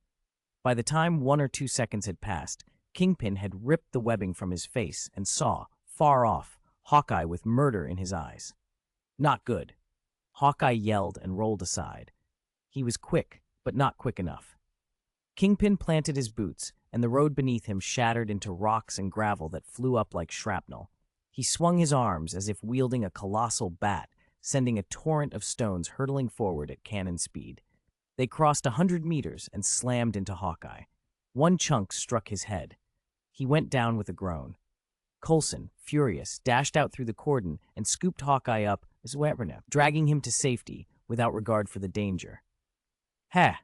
By the time 1 or 2 seconds had passed, Kingpin had ripped the webbing from his face and saw, far off, Hawkeye with murder in his eyes. Not good. Hawkeye yelled and rolled aside. He was quick, but not quick enough. Kingpin planted his boots, and the road beneath him shattered into rocks and gravel that flew up like shrapnel. He swung his arms as if wielding a colossal bat, sending a torrent of stones hurtling forward at cannon speed. They crossed 100 meters and slammed into Hawkeye. One chunk struck his head. He went down with a groan. Coulson, furious, dashed out through the cordon and scooped Hawkeye up, dragging him to safety without regard for the danger. "Ha!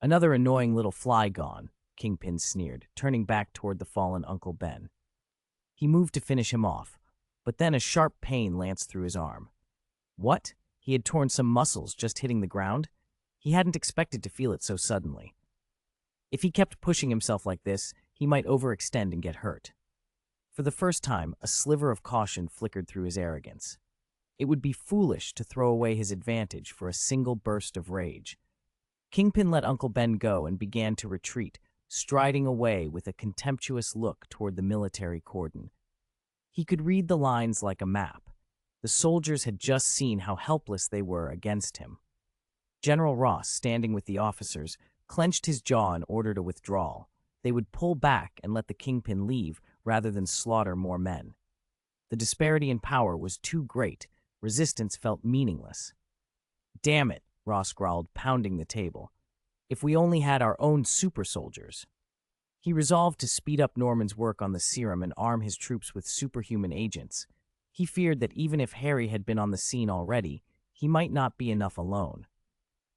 Another annoying little fly gone," Kingpin sneered, turning back toward the fallen Uncle Ben. He moved to finish him off, but then a sharp pain lanced through his arm. What? He had torn some muscles just hitting the ground? He hadn't expected to feel it so suddenly. If he kept pushing himself like this, he might overextend and get hurt. For the first time, a sliver of caution flickered through his arrogance. It would be foolish to throw away his advantage for a single burst of rage. Kingpin let Uncle Ben go and began to retreat, striding away with a contemptuous look toward the military cordon. He could read the lines like a map. The soldiers had just seen how helpless they were against him. General Ross, standing with the officers, clenched his jaw and ordered a withdrawal. They would pull back and let the Kingpin leave rather than slaughter more men. The disparity in power was too great. Resistance felt meaningless. "Damn it," Ross growled, pounding the table. "If we only had our own super soldiers." He resolved to speed up Norman's work on the serum and arm his troops with superhuman agents. He feared that even if Harry had been on the scene already, he might not be enough alone.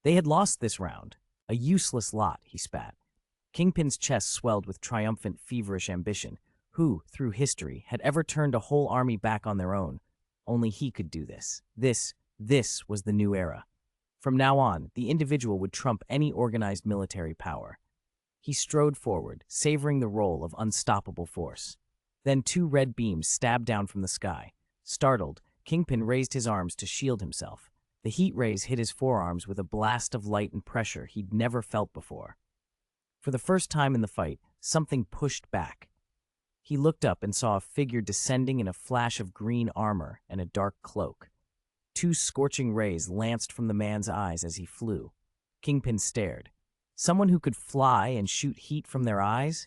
They had lost this round. A useless lot, he spat. Kingpin's chest swelled with triumphant, feverish ambition. Who, through history, had ever turned a whole army back on their own? Only he could do this. This was the new era. From now on, the individual would trump any organized military power. He strode forward, savoring the role of unstoppable force. Then 2 red beams stabbed down from the sky. Startled, Kingpin raised his arms to shield himself. The heat rays hit his forearms with a blast of light and pressure he'd never felt before. For the first time in the fight, something pushed back. He looked up and saw a figure descending in a flash of green armor and a dark cloak. 2 scorching rays lanced from the man's eyes as he flew. Kingpin stared. Someone who could fly and shoot heat from their eyes?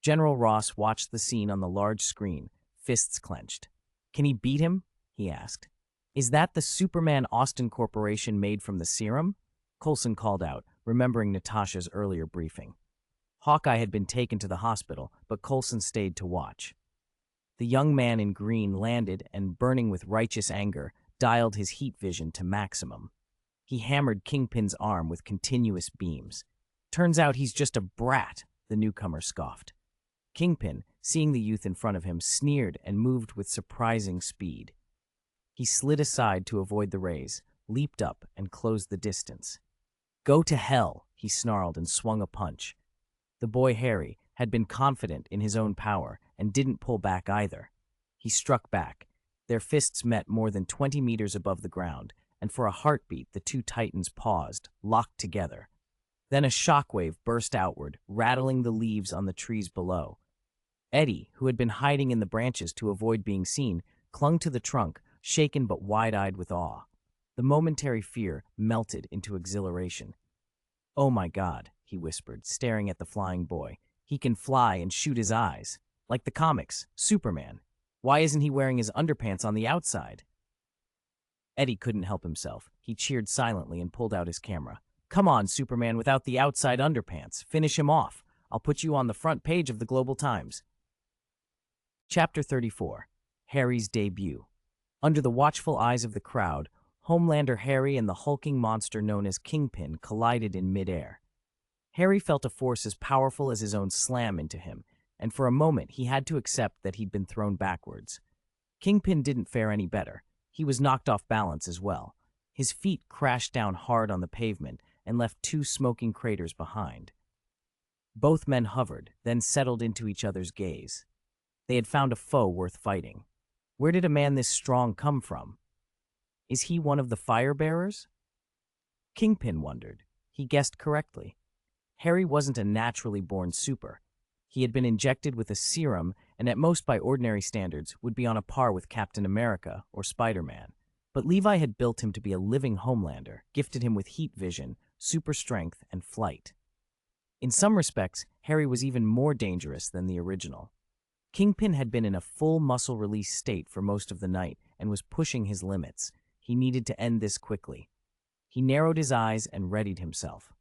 General Ross watched the scene on the large screen, fists clenched. "Can he beat him?" he asked. Is that the Superman Austin Corporation made from the serum? Coulson called out, remembering Natasha's earlier briefing. Hawkeye had been taken to the hospital, but Coulson stayed to watch. The young man in green landed and, burning with righteous anger, dialed his heat vision to maximum. He hammered Kingpin's arm with continuous beams. Turns out he's just a brat, the newcomer scoffed. Kingpin, seeing the youth in front of him, sneered and moved with surprising speed. He slid aside to avoid the rays, leaped up, and closed the distance. "Go to hell," he snarled and swung a punch. The boy Harry had been confident in his own power and didn't pull back either. He struck back. Their fists met more than 20 meters above the ground, and for a heartbeat the two titans paused, locked together. Then a shockwave burst outward, rattling the leaves on the trees below. Eddie, who had been hiding in the branches to avoid being seen, clung to the trunk, shaken but wide-eyed with awe. The momentary fear melted into exhilaration. "Oh my God," he whispered, staring at the flying boy. "He can fly and shoot his eyes. Like the comics, Superman. Why isn't he wearing his underpants on the outside?" Eddie couldn't help himself. He cheered silently and pulled out his camera. "Come on, Superman without the outside underpants. Finish him off. I'll put you on the front page of the Global Times." Chapter 34. Harry's Debut. Under the watchful eyes of the crowd, Homelander Harry and the hulking monster known as Kingpin collided in midair. Harry felt a force as powerful as his own slam into him, and for a moment he had to accept that he'd been thrown backwards. Kingpin didn't fare any better. He was knocked off balance as well. His feet crashed down hard on the pavement and left two smoking craters behind. Both men hovered, then settled into each other's gaze. They had found a foe worth fighting. Where did a man this strong come from? Is he one of the fire bearers? Kingpin wondered. He guessed correctly. Harry wasn't a naturally born super. He had been injected with a serum and, at most by ordinary standards, would be on a par with Captain America or Spider-Man. But Levi had built him to be a living Homelander, gifted him with heat vision, super strength, and flight. In some respects, Harry was even more dangerous than the original. Kingpin had been in a full muscle release state for most of the night and was pushing his limits. He needed to end this quickly. He narrowed his eyes and readied himself.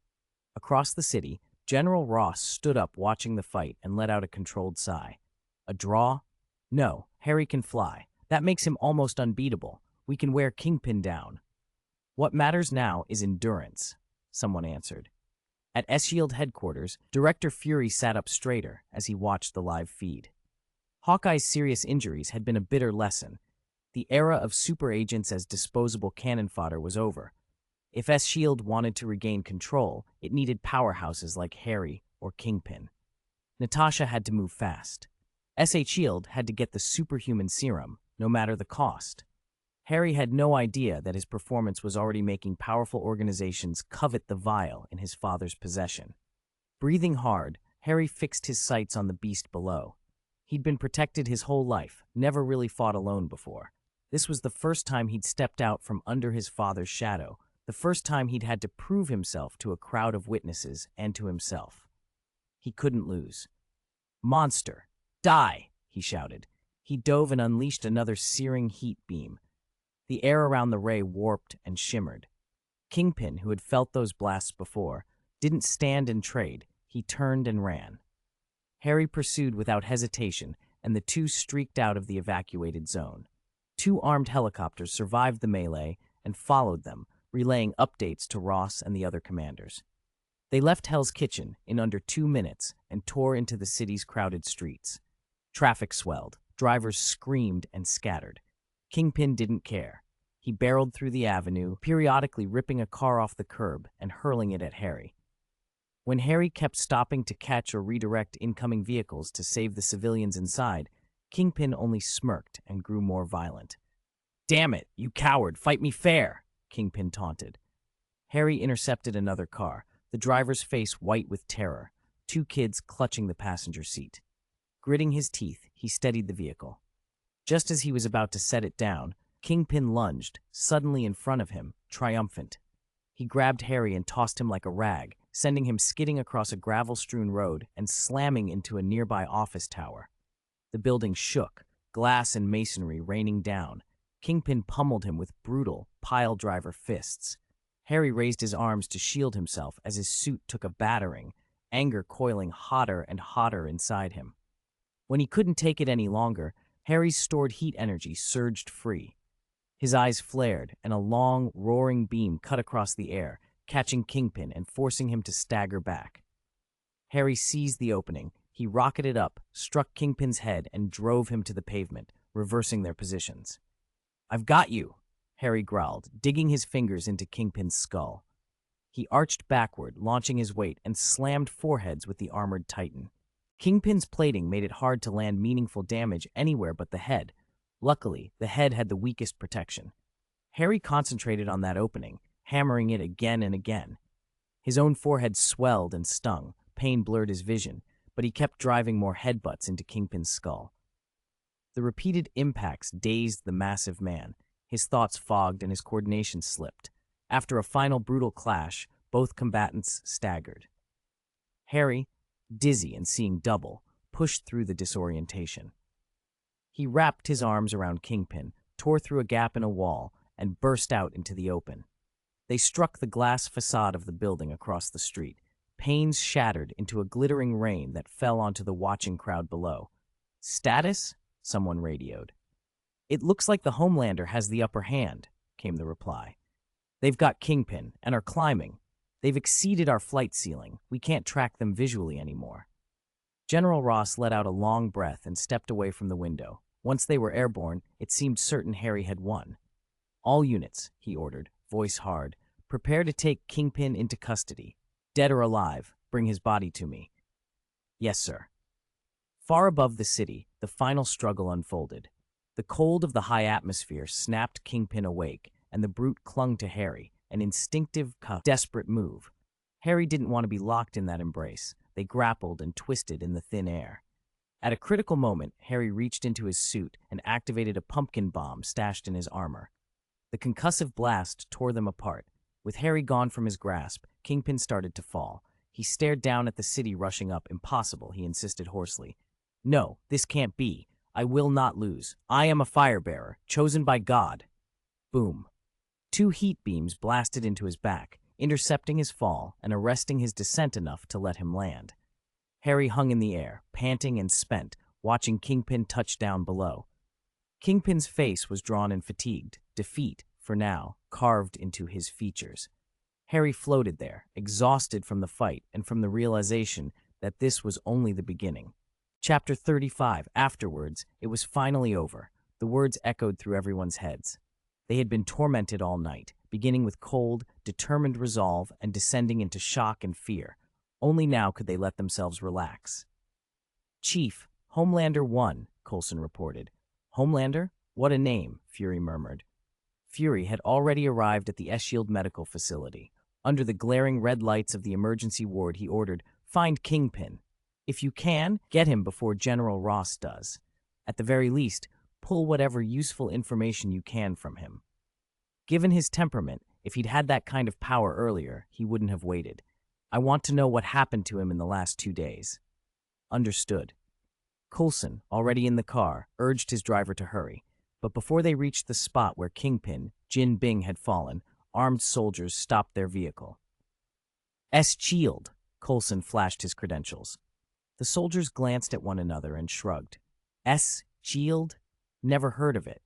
Across the city, General Ross stood up watching the fight and let out a controlled sigh. A draw? No, Harry can fly. That makes him almost unbeatable. We can wear Kingpin down. What matters now is endurance, someone answered. At S.H.I.E.L.D. headquarters, Director Fury sat up straighter as he watched the live feed. Hawkeye's serious injuries had been a bitter lesson. The era of super agents as disposable cannon fodder was over. If S.H.I.E.L.D. wanted to regain control, it needed powerhouses like Harry or Kingpin. Natasha had to move fast. S.H.I.E.L.D. had to get the superhuman serum, no matter the cost. Harry had no idea that his performance was already making powerful organizations covet the vial in his father's possession. Breathing hard, Harry fixed his sights on the beast below. He'd been protected his whole life, never really fought alone before. This was the first time he'd stepped out from under his father's shadow, the first time he'd had to prove himself to a crowd of witnesses and to himself. He couldn't lose. "Monster! Die!" he shouted. He dove and unleashed another searing heat beam. The air around the ray warped and shimmered. Kingpin, who had felt those blasts before, didn't stand and trade. He turned and ran. Harry pursued without hesitation, and the two streaked out of the evacuated zone. Two armed helicopters survived the melee and followed them, relaying updates to Ross and the other commanders. They left Hell's Kitchen in under 2 minutes and tore into the city's crowded streets. Traffic swelled. Drivers screamed and scattered. Kingpin didn't care. He barreled through the avenue, periodically ripping a car off the curb and hurling it at Harry. When Harry kept stopping to catch or redirect incoming vehicles to save the civilians inside, Kingpin only smirked and grew more violent. "Damn it, you coward, fight me fair," Kingpin taunted. Harry intercepted another car, the driver's face white with terror, two kids clutching the passenger seat. Gritting his teeth, he steadied the vehicle. Just as he was about to set it down, Kingpin lunged, suddenly in front of him, triumphant. He grabbed Harry and tossed him like a rag, sending him skidding across a gravel-strewn road and slamming into a nearby office tower. The building shook, glass and masonry raining down. Kingpin pummeled him with brutal, pile-driver fists. Harry raised his arms to shield himself as his suit took a battering, anger coiling hotter and hotter inside him. When he couldn't take it any longer, Harry's stored heat energy surged free. His eyes flared, and a long, roaring beam cut across the air, catching Kingpin and forcing him to stagger back. Harry seized the opening. He rocketed up, struck Kingpin's head, and drove him to the pavement, reversing their positions. "I've got you," Harry growled, digging his fingers into Kingpin's skull. He arched backward, launching his weight, and slammed foreheads with the armored titan. Kingpin's plating made it hard to land meaningful damage anywhere but the head. Luckily, the head had the weakest protection. Harry concentrated on that opening, hammering it again and again. His own forehead swelled and stung, pain blurred his vision, but he kept driving more headbutts into Kingpin's skull. The repeated impacts dazed the massive man. His thoughts fogged and his coordination slipped. After a final brutal clash, both combatants staggered. Harry, dizzy and seeing double, pushed through the disorientation. He wrapped his arms around Kingpin, tore through a gap in a wall, and burst out into the open. They struck the glass facade of the building across the street. Panes shattered into a glittering rain that fell onto the watching crowd below. "Status?" someone radioed. "It looks like the Homelander has the upper hand," came the reply. "They've got Kingpin and are climbing. They've exceeded our flight ceiling. We can't track them visually anymore." General Ross let out a long breath and stepped away from the window. Once they were airborne, it seemed certain Harry had won. "All units," he ordered, voice hard, "prepare to take Kingpin into custody. Dead or alive, bring his body to me." "Yes, sir." Far above the city, the final struggle unfolded. The cold of the high atmosphere snapped Kingpin awake, and the brute clung to Harry, an instinctive, desperate move. Harry didn't want to be locked in that embrace. They grappled and twisted in the thin air. At a critical moment, Harry reached into his suit and activated a pumpkin bomb stashed in his armor. The concussive blast tore them apart. With Harry gone from his grasp, Kingpin started to fall. He stared down at the city rushing up. "Impossible," he insisted hoarsely. "No, this can't be. I will not lose. I am a firebearer, chosen by God." Boom. 2 heat beams blasted into his back, intercepting his fall and arresting his descent enough to let him land. Harry hung in the air, panting and spent, watching Kingpin touch down below. Kingpin's face was drawn and fatigued, defeat, for now, carved into his features. Harry floated there, exhausted from the fight and from the realization that this was only the beginning. Chapter 35. Afterwards, it was finally over. The words echoed through everyone's heads. They had been tormented all night, beginning with cold, determined resolve and descending into shock and fear. Only now could they let themselves relax. "Chief, Homelander won," Coulson reported. "Homelander? What a name," Fury murmured. Fury had already arrived at the S-Shield medical facility. Under the glaring red lights of the emergency ward, he ordered, "Find Kingpin. If you can, get him before General Ross does. At the very least, pull whatever useful information you can from him." Given his temperament, if he'd had that kind of power earlier, he wouldn't have waited. "I want to know what happened to him in the last 2 days." "Understood." Coulson, already in the car, urged his driver to hurry. But before they reached the spot where Kingpin, Jin Bing, had fallen, armed soldiers stopped their vehicle. "S-Shield," Coulson flashed his credentials. The soldiers glanced at one another and shrugged. "S-Shield? Never heard of it."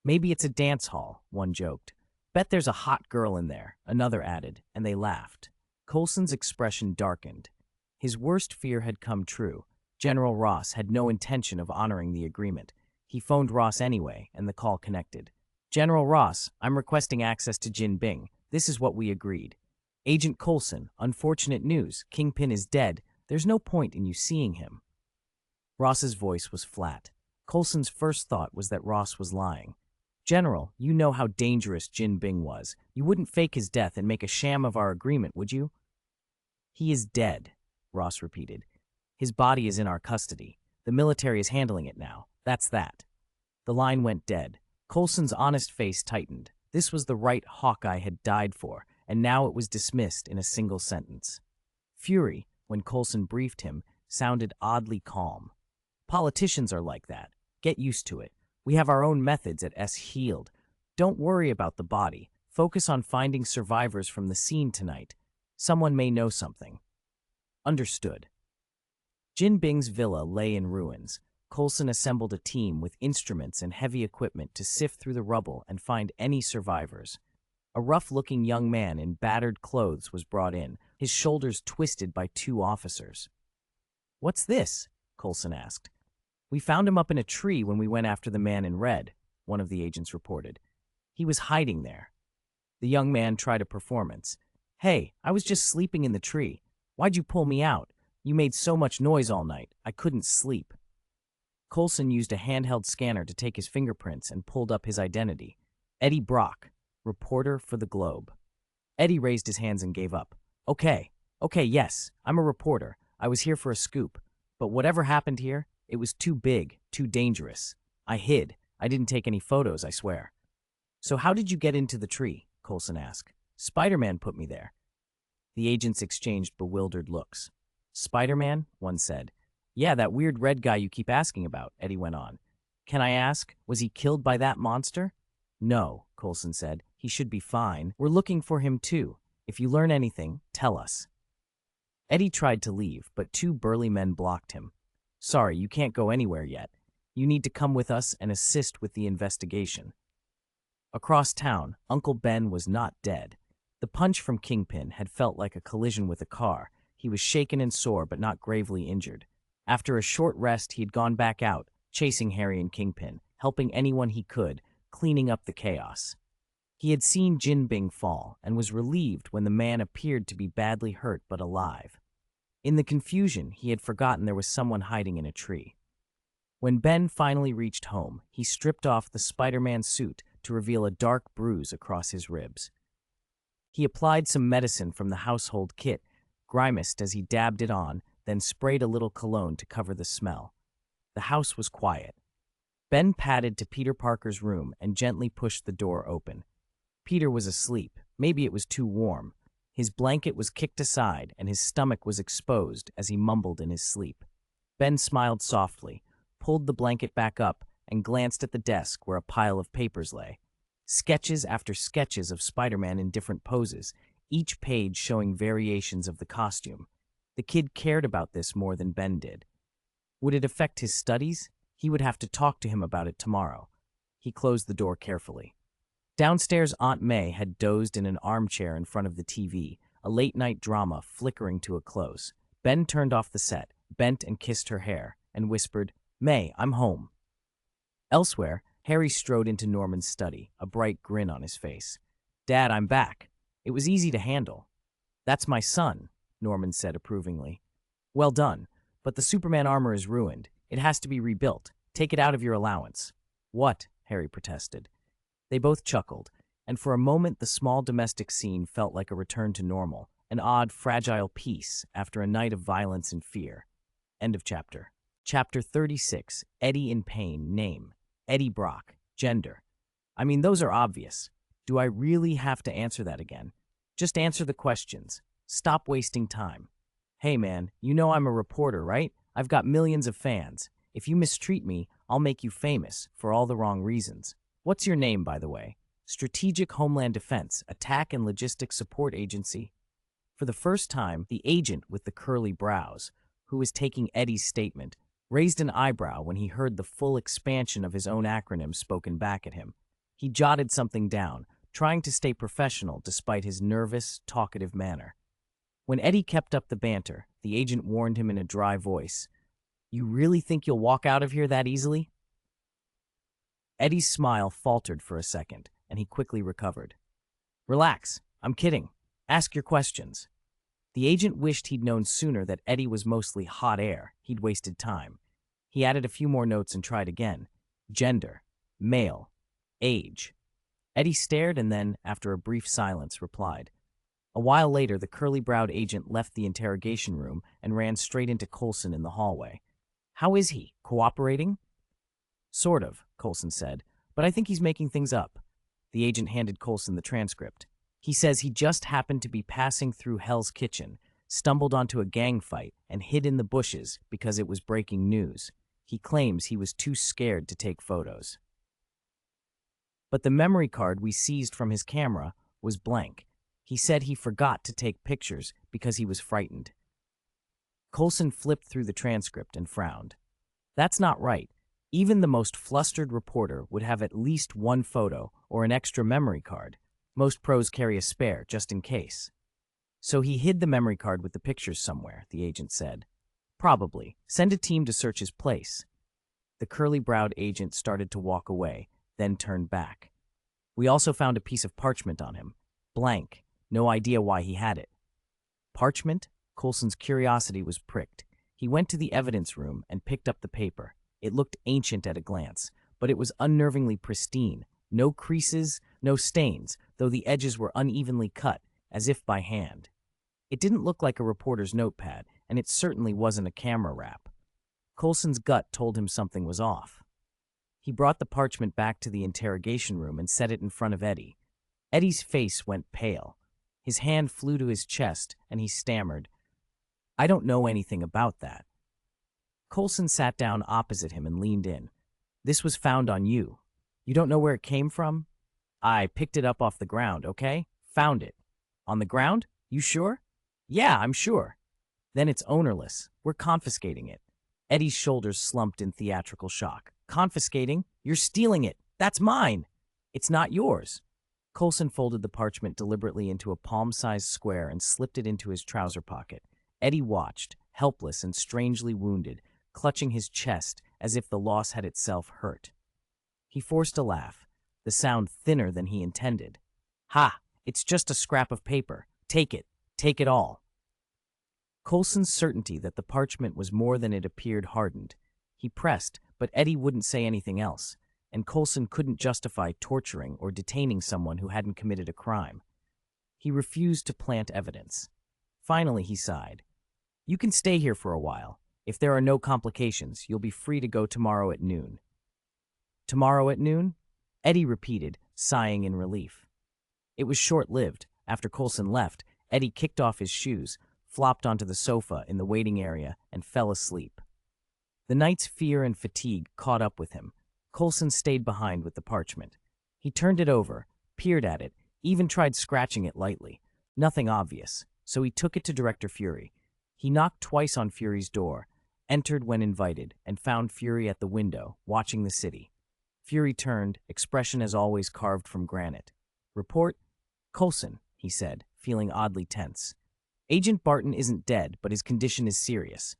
"Maybe it's a dance hall," one joked. "Bet there's a hot girl in there," another added, and they laughed. Coulson's expression darkened. His worst fear had come true. General Ross had no intention of honoring the agreement. He phoned Ross anyway, and the call connected. "General Ross, I'm requesting access to Jin Bing. This is what we agreed." "Agent Coulson, unfortunate news. Kingpin is dead. There's no point in you seeing him." Ross's voice was flat. Coulson's first thought was that Ross was lying. "General, you know how dangerous Jin Bing was. You wouldn't fake his death and make a sham of our agreement, would you?" "He is dead," Ross repeated. "His body is in our custody. The military is handling it now. That's that." The line went dead. Coulson's honest face tightened. This was the right Hawkeye had died for, and now it was dismissed in a single sentence. Fury, when Coulson briefed him, sounded oddly calm. "Politicians are like that. Get used to it. We have our own methods at S Healed. Don't worry about the body. Focus on finding survivors from the scene tonight. Someone may know something. Understood. Jin Bing's villa lay in ruins. Coulson assembled a team with instruments and heavy equipment to sift through the rubble and find any survivors. A rough-looking young man in battered clothes was brought in, his shoulders twisted by two officers. "What's this?" Coulson asked. "We found him up in a tree when we went after the man in red," one of the agents reported. "He was hiding there." The young man tried a performance. "Hey, I was just sleeping in the tree. Why'd you pull me out? You made so much noise all night, I couldn't sleep." Coulson used a handheld scanner to take his fingerprints and pulled up his identity. Eddie Brock, reporter for the Globe. Eddie raised his hands and gave up. Okay, yes, I'm a reporter. I was here for a scoop. But whatever happened here, it was too big, too dangerous. I hid. I didn't take any photos, I swear." "So how did you get into the tree?" Coulson asked. "Spider-Man put me there." The agents exchanged bewildered looks. "Spider-Man?" one said. "Yeah, that weird red guy you keep asking about," Eddie went on. "Can I ask, was he killed by that monster?" "No," Coulson said. "He should be fine. We're looking for him too. If you learn anything, tell us." Eddie tried to leave, but two burly men blocked him. "Sorry, you can't go anywhere yet. You need to come with us and assist with the investigation." Across town, Uncle Ben was not dead. The punch from Kingpin had felt like a collision with a car. He was shaken and sore, but not gravely injured. After a short rest, he had gone back out, chasing Harry and Kingpin, helping anyone he could, cleaning up the chaos. He had seen Jin Bing fall and was relieved when the man appeared to be badly hurt but alive. In the confusion, he had forgotten there was someone hiding in a tree. When Ben finally reached home, he stripped off the Spider-Man suit to reveal a dark bruise across his ribs. He applied some medicine from the household kit, grimaced as he dabbed it on, then sprayed a little cologne to cover the smell. The house was quiet. Ben padded to Peter Parker's room and gently pushed the door open. Peter was asleep. Maybe it was too warm. His blanket was kicked aside and his stomach was exposed as he mumbled in his sleep. Ben smiled softly, pulled the blanket back up, and glanced at the desk where a pile of papers lay. Sketches after sketches of Spider-Man in different poses, each page showing variations of the costume. The kid cared about this more than Ben did. Would it affect his studies? He would have to talk to him about it tomorrow. He closed the door carefully. Downstairs, Aunt May had dozed in an armchair in front of the TV, a late-night drama flickering to a close. Ben turned off the set, bent and kissed her hair, and whispered, "May, I'm home." Elsewhere, Harry strode into Norman's study, a bright grin on his face. "Dad, I'm back. It was easy to handle." "That's my son," Norman said approvingly. "Well done, but the Superman armor is ruined. It has to be rebuilt. Take it out of your allowance." "What?" Harry protested. They both chuckled, and for a moment the small domestic scene felt like a return to normal, an odd, fragile peace after a night of violence and fear. End of chapter. Chapter 36, Eddie in Pain. Name: Eddie Brock. Gender: I mean, those are obvious. Do I really have to answer that again? Just answer the questions. Stop wasting time. Hey man, you know I'm a reporter, right? I've got millions of fans. If you mistreat me, I'll make you famous for all the wrong reasons. What's your name, by the way? Strategic Homeland Defense, Attack and Logistics Support Agency. For the first time, the agent with the curly brows, who was taking Eddie's statement, raised an eyebrow when he heard the full expansion of his own acronym spoken back at him. He jotted something down, trying to stay professional despite his nervous, talkative manner. When Eddie kept up the banter, the agent warned him in a dry voice, "You really think you'll walk out of here that easily?" Eddie's smile faltered for a second, and he quickly recovered. "Relax, I'm kidding. Ask your questions." The agent wished he'd known sooner that Eddie was mostly hot air. He'd wasted time. He added a few more notes and tried again. Gender: male. Age. Eddie stared and then, after a brief silence, replied. A while later, the curly-browed agent left the interrogation room and ran straight into Coulson in the hallway. "How is he? Cooperating?" "Sort of," Coulson said, "but I think he's making things up." The agent handed Coulson the transcript. He says he just happened to be passing through Hell's Kitchen, stumbled onto a gang fight, and hid in the bushes because it was breaking news. He claims he was too scared to take photos. But the memory card we seized from his camera was blank. He said he forgot to take pictures because he was frightened. Coulson flipped through the transcript and frowned. That's not right. Even the most flustered reporter would have at least one photo or an extra memory card. Most pros carry a spare, just in case. So he hid the memory card with the pictures somewhere, the agent said. Probably. Send a team to search his place. The curly-browed agent started to walk away, then turned back. We also found a piece of parchment on him. Blank. No idea why he had it. Parchment? Coulson's curiosity was pricked. He went to the evidence room and picked up the paper. It looked ancient at a glance, but it was unnervingly pristine. No creases, no stains, though the edges were unevenly cut, as if by hand. It didn't look like a reporter's notepad, and it certainly wasn't a camera wrap. Coulson's gut told him something was off. He brought the parchment back to the interrogation room and set it in front of Eddie. Eddie's face went pale. His hand flew to his chest, and he stammered, "I don't know anything about that." Coulson sat down opposite him and leaned in. "This was found on you. You don't know where it came from?" "I picked it up off the ground, okay? Found it." "On the ground? You sure?" "Yeah, I'm sure." "Then it's ownerless. We're confiscating it." Eddie's shoulders slumped in theatrical shock. "Confiscating? You're stealing it. That's mine." "It's not yours." Coulson folded the parchment deliberately into a palm-sized square and slipped it into his trouser pocket. Eddie watched, helpless and strangely wounded, clutching his chest as if the loss had itself hurt. He forced a laugh, the sound thinner than he intended. "Ha! It's just a scrap of paper. Take it. Take it all." Coulson's certainty that the parchment was more than it appeared hardened. He pressed, but Eddie wouldn't say anything else, and Coulson couldn't justify torturing or detaining someone who hadn't committed a crime. He refused to plant evidence. Finally, he sighed. "You can stay here for a while. If there are no complications, you'll be free to go tomorrow at noon." "Tomorrow at noon?" Eddie repeated, sighing in relief. It was short-lived. After Coulson left, Eddie kicked off his shoes, flopped onto the sofa in the waiting area, and fell asleep. The night's fear and fatigue caught up with him. Coulson stayed behind with the parchment. He turned it over, peered at it, even tried scratching it lightly. Nothing obvious, so he took it to Director Fury. He knocked twice on Fury's door, entered when invited, and found Fury at the window, watching the city. Fury turned, expression as always carved from granite. "Report?" "Coulson," he said, feeling oddly tense. "Agent Barton isn't dead, but his condition is serious."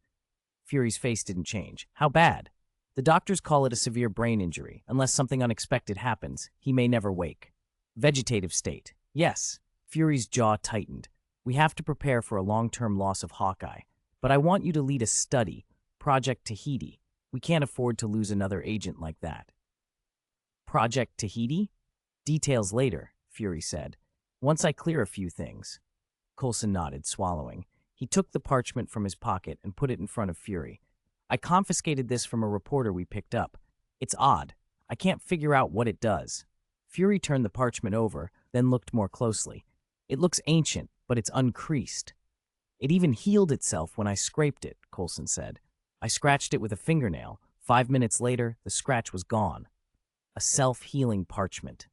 Fury's face didn't change. "How bad?" "The doctors call it a severe brain injury. Unless something unexpected happens, he may never wake." "Vegetative state." "Yes." Fury's jaw tightened. "We have to prepare for a long-term loss of Hawkeye. But I want you to lead a study, Project Tahiti. We can't afford to lose another agent like that." "Project Tahiti?" "Details later," Fury said. "Once I clear a few things." Coulson nodded, swallowing. He took the parchment from his pocket and put it in front of Fury. "I confiscated this from a reporter we picked up. It's odd. I can't figure out what it does." Fury turned the parchment over, then looked more closely. "It looks ancient, but it's uncreased." "It even healed itself when I scraped it," Coulson said. "I scratched it with a fingernail. 5 minutes later, the scratch was gone." A self-healing parchment.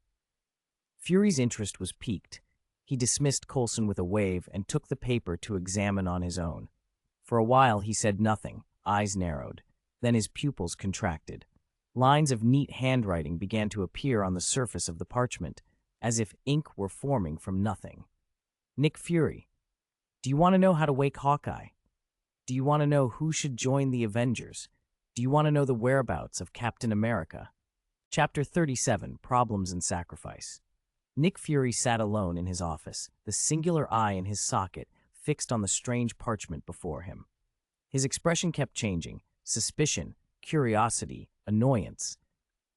Fury's interest was piqued. He dismissed Coulson with a wave and took the paper to examine on his own. For a while, he said nothing, eyes narrowed. Then his pupils contracted. Lines of neat handwriting began to appear on the surface of the parchment, as if ink were forming from nothing. "Nick Fury, do you want to know how to wake Hawkeye? Do you want to know who should join the Avengers? Do you want to know the whereabouts of Captain America?" Chapter 37, Problems and Sacrifice. Nick Fury sat alone in his office, the singular eye in his socket fixed on the strange parchment before him. His expression kept changing: suspicion, curiosity, annoyance.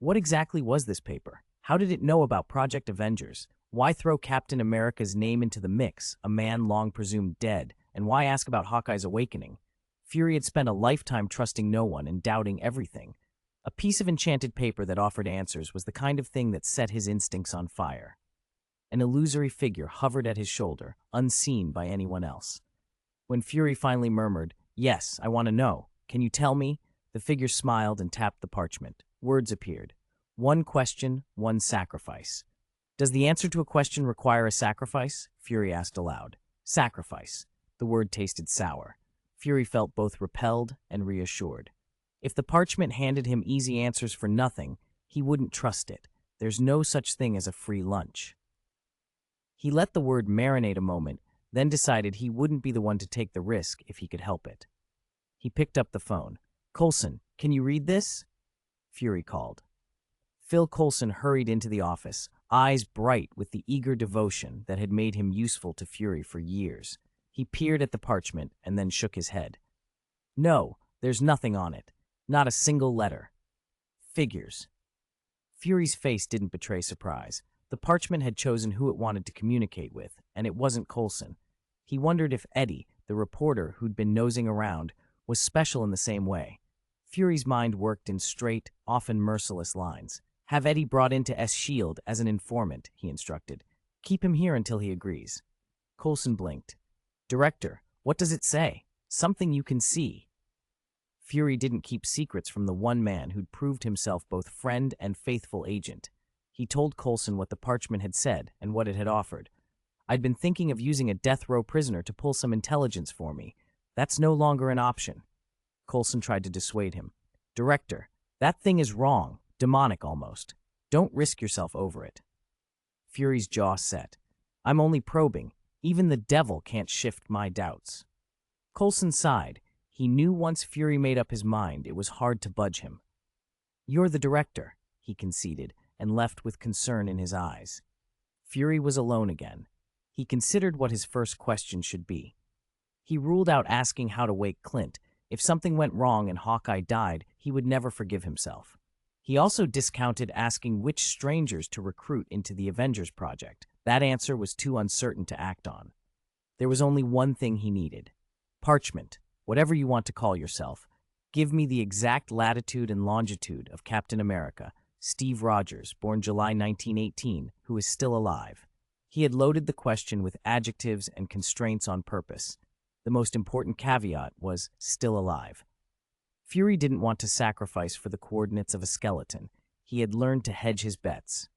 What exactly was this paper? How did it know about Project Avengers? Why throw Captain America's name into the mix, a man long presumed dead, and why ask about Hawkeye's awakening? Fury had spent a lifetime trusting no one and doubting everything. A piece of enchanted paper that offered answers was the kind of thing that set his instincts on fire. An illusory figure hovered at his shoulder, unseen by anyone else. When Fury finally murmured, "Yes, I want to know. Can you tell me?" the figure smiled and tapped the parchment. Words appeared. One question, one sacrifice. Does the answer to a question require a sacrifice? Fury asked aloud. Sacrifice. The word tasted sour. Fury felt both repelled and reassured. If the parchment handed him easy answers for nothing, he wouldn't trust it. There's no such thing as a free lunch. He let the word marinate a moment, then decided he wouldn't be the one to take the risk if he could help it. He picked up the phone. Coulson, can you read this? Fury called. Phil Coulson hurried into the office, eyes bright with the eager devotion that had made him useful to Fury for years. He peered at the parchment and then shook his head. No, there's nothing on it. Not a single letter. Figures. Fury's face didn't betray surprise. The parchment had chosen who it wanted to communicate with, and it wasn't Coulson. He wondered if Eddie, the reporter who'd been nosing around, was special in the same way. Fury's mind worked in straight, often merciless lines. Have Eddie brought into S.H.I.E.L.D. as an informant, he instructed. Keep him here until he agrees. Coulson blinked. Director, what does it say? Something you can see. Fury didn't keep secrets from the one man who'd proved himself both friend and faithful agent. He told Coulson what the parchment had said and what it had offered. I'd been thinking of using a death row prisoner to pull some intelligence for me. That's no longer an option. Coulson tried to dissuade him. Director, that thing is wrong. Demonic almost. Don't risk yourself over it. Fury's jaw set. I'm only probing. Even the devil can't shift my doubts. Coulson sighed. He knew once Fury made up his mind, it was hard to budge him. You're the director, he conceded, and left with concern in his eyes. Fury was alone again. He considered what his first question should be. He ruled out asking how to wake Clint. If something went wrong and Hawkeye died, he would never forgive himself. He also discounted asking which strangers to recruit into the Avengers project. That answer was too uncertain to act on. There was only one thing he needed. Parchment, whatever you want to call yourself. Give me the exact latitude and longitude of Captain America, Steve Rogers, born July 1918, who is still alive. He had loaded the question with adjectives and constraints on purpose. The most important caveat was still alive. Fury didn't want to sacrifice for the coordinates of a skeleton. He had learned to hedge his bets.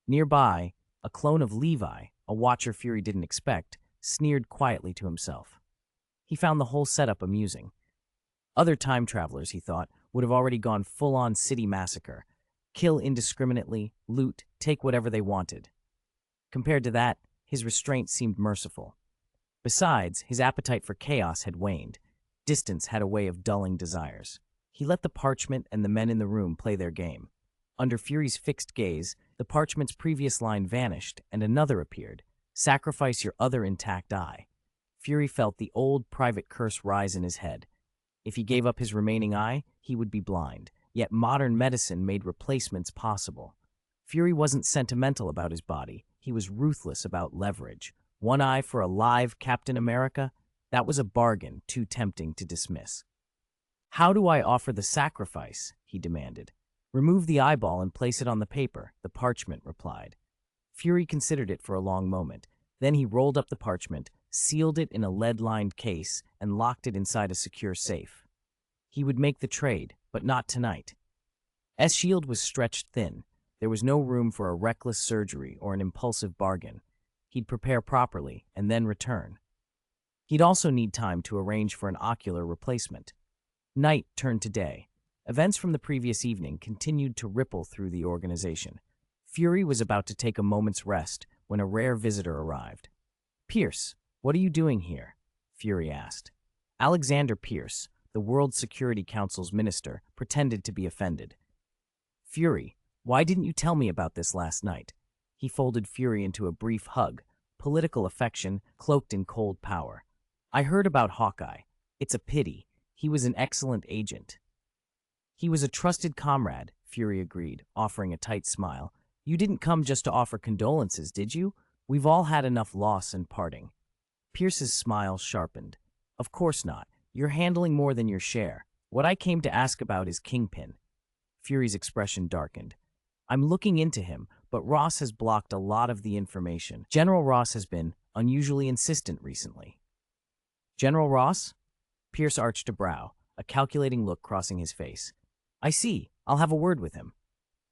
Nearby, a clone of Levi, a watcher Fury didn't expect, sneered quietly to himself. He found the whole setup amusing. Other time travelers, he thought, would have already gone full-on city massacre. Kill indiscriminately, loot, take whatever they wanted. Compared to that, his restraint seemed merciful. Besides, his appetite for chaos had waned. Distance had a way of dulling desires. He let the parchment and the men in the room play their game. Under Fury's fixed gaze, the parchment's previous line vanished, and another appeared. Sacrifice your other intact eye. Fury felt the old private curse rise in his head. If he gave up his remaining eye, he would be blind. Yet modern medicine made replacements possible. Fury wasn't sentimental about his body. He was ruthless about leverage. One eye for a live Captain America? That was a bargain too tempting to dismiss. How do I offer the sacrifice? He demanded. Remove the eyeball and place it on the paper, the parchment replied. Fury considered it for a long moment. Then he rolled up the parchment, sealed it in a lead-lined case, and locked it inside a secure safe. He would make the trade, but not tonight. S.H.I.E.L.D. was stretched thin. There was no room for a reckless surgery or an impulsive bargain. He'd prepare properly and then return. He'd also need time to arrange for an ocular replacement. Night turned to day. Events from the previous evening continued to ripple through the organization. Fury was about to take a moment's rest when a rare visitor arrived. Pierce, what are you doing here? Fury asked. Alexander Pierce, the World Security Council's minister, pretended to be offended. Fury, why didn't you tell me about this last night? He folded Fury into a brief hug, political affection cloaked in cold power. I heard about Hawkeye. It's a pity. He was an excellent agent. He was a trusted comrade, Fury agreed, offering a tight smile. You didn't come just to offer condolences, did you? We've all had enough loss and parting. Pierce's smile sharpened. Of course not. You're handling more than your share. What I came to ask about is Kingpin. Fury's expression darkened. I'm looking into him, but Ross has blocked a lot of the information. General Ross has been unusually insistent recently. General Ross? Pierce arched a brow, a calculating look crossing his face. I see. I'll have a word with him.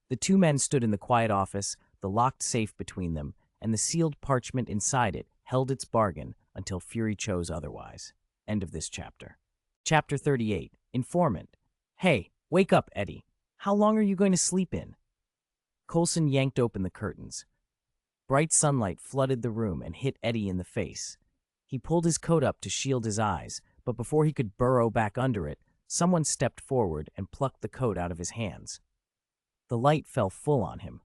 The two men stood in the quiet office, the locked safe between them, and the sealed parchment inside it held its bargain until Fury chose otherwise. End of this chapter. Chapter 38. Informant. Hey, wake up, Eddie. How long are you going to sleep in? Coulson yanked open the curtains. Bright sunlight flooded the room and hit Eddie in the face. He pulled his coat up to shield his eyes, but before he could burrow back under it, someone stepped forward and plucked the coat out of his hands. The light fell full on him.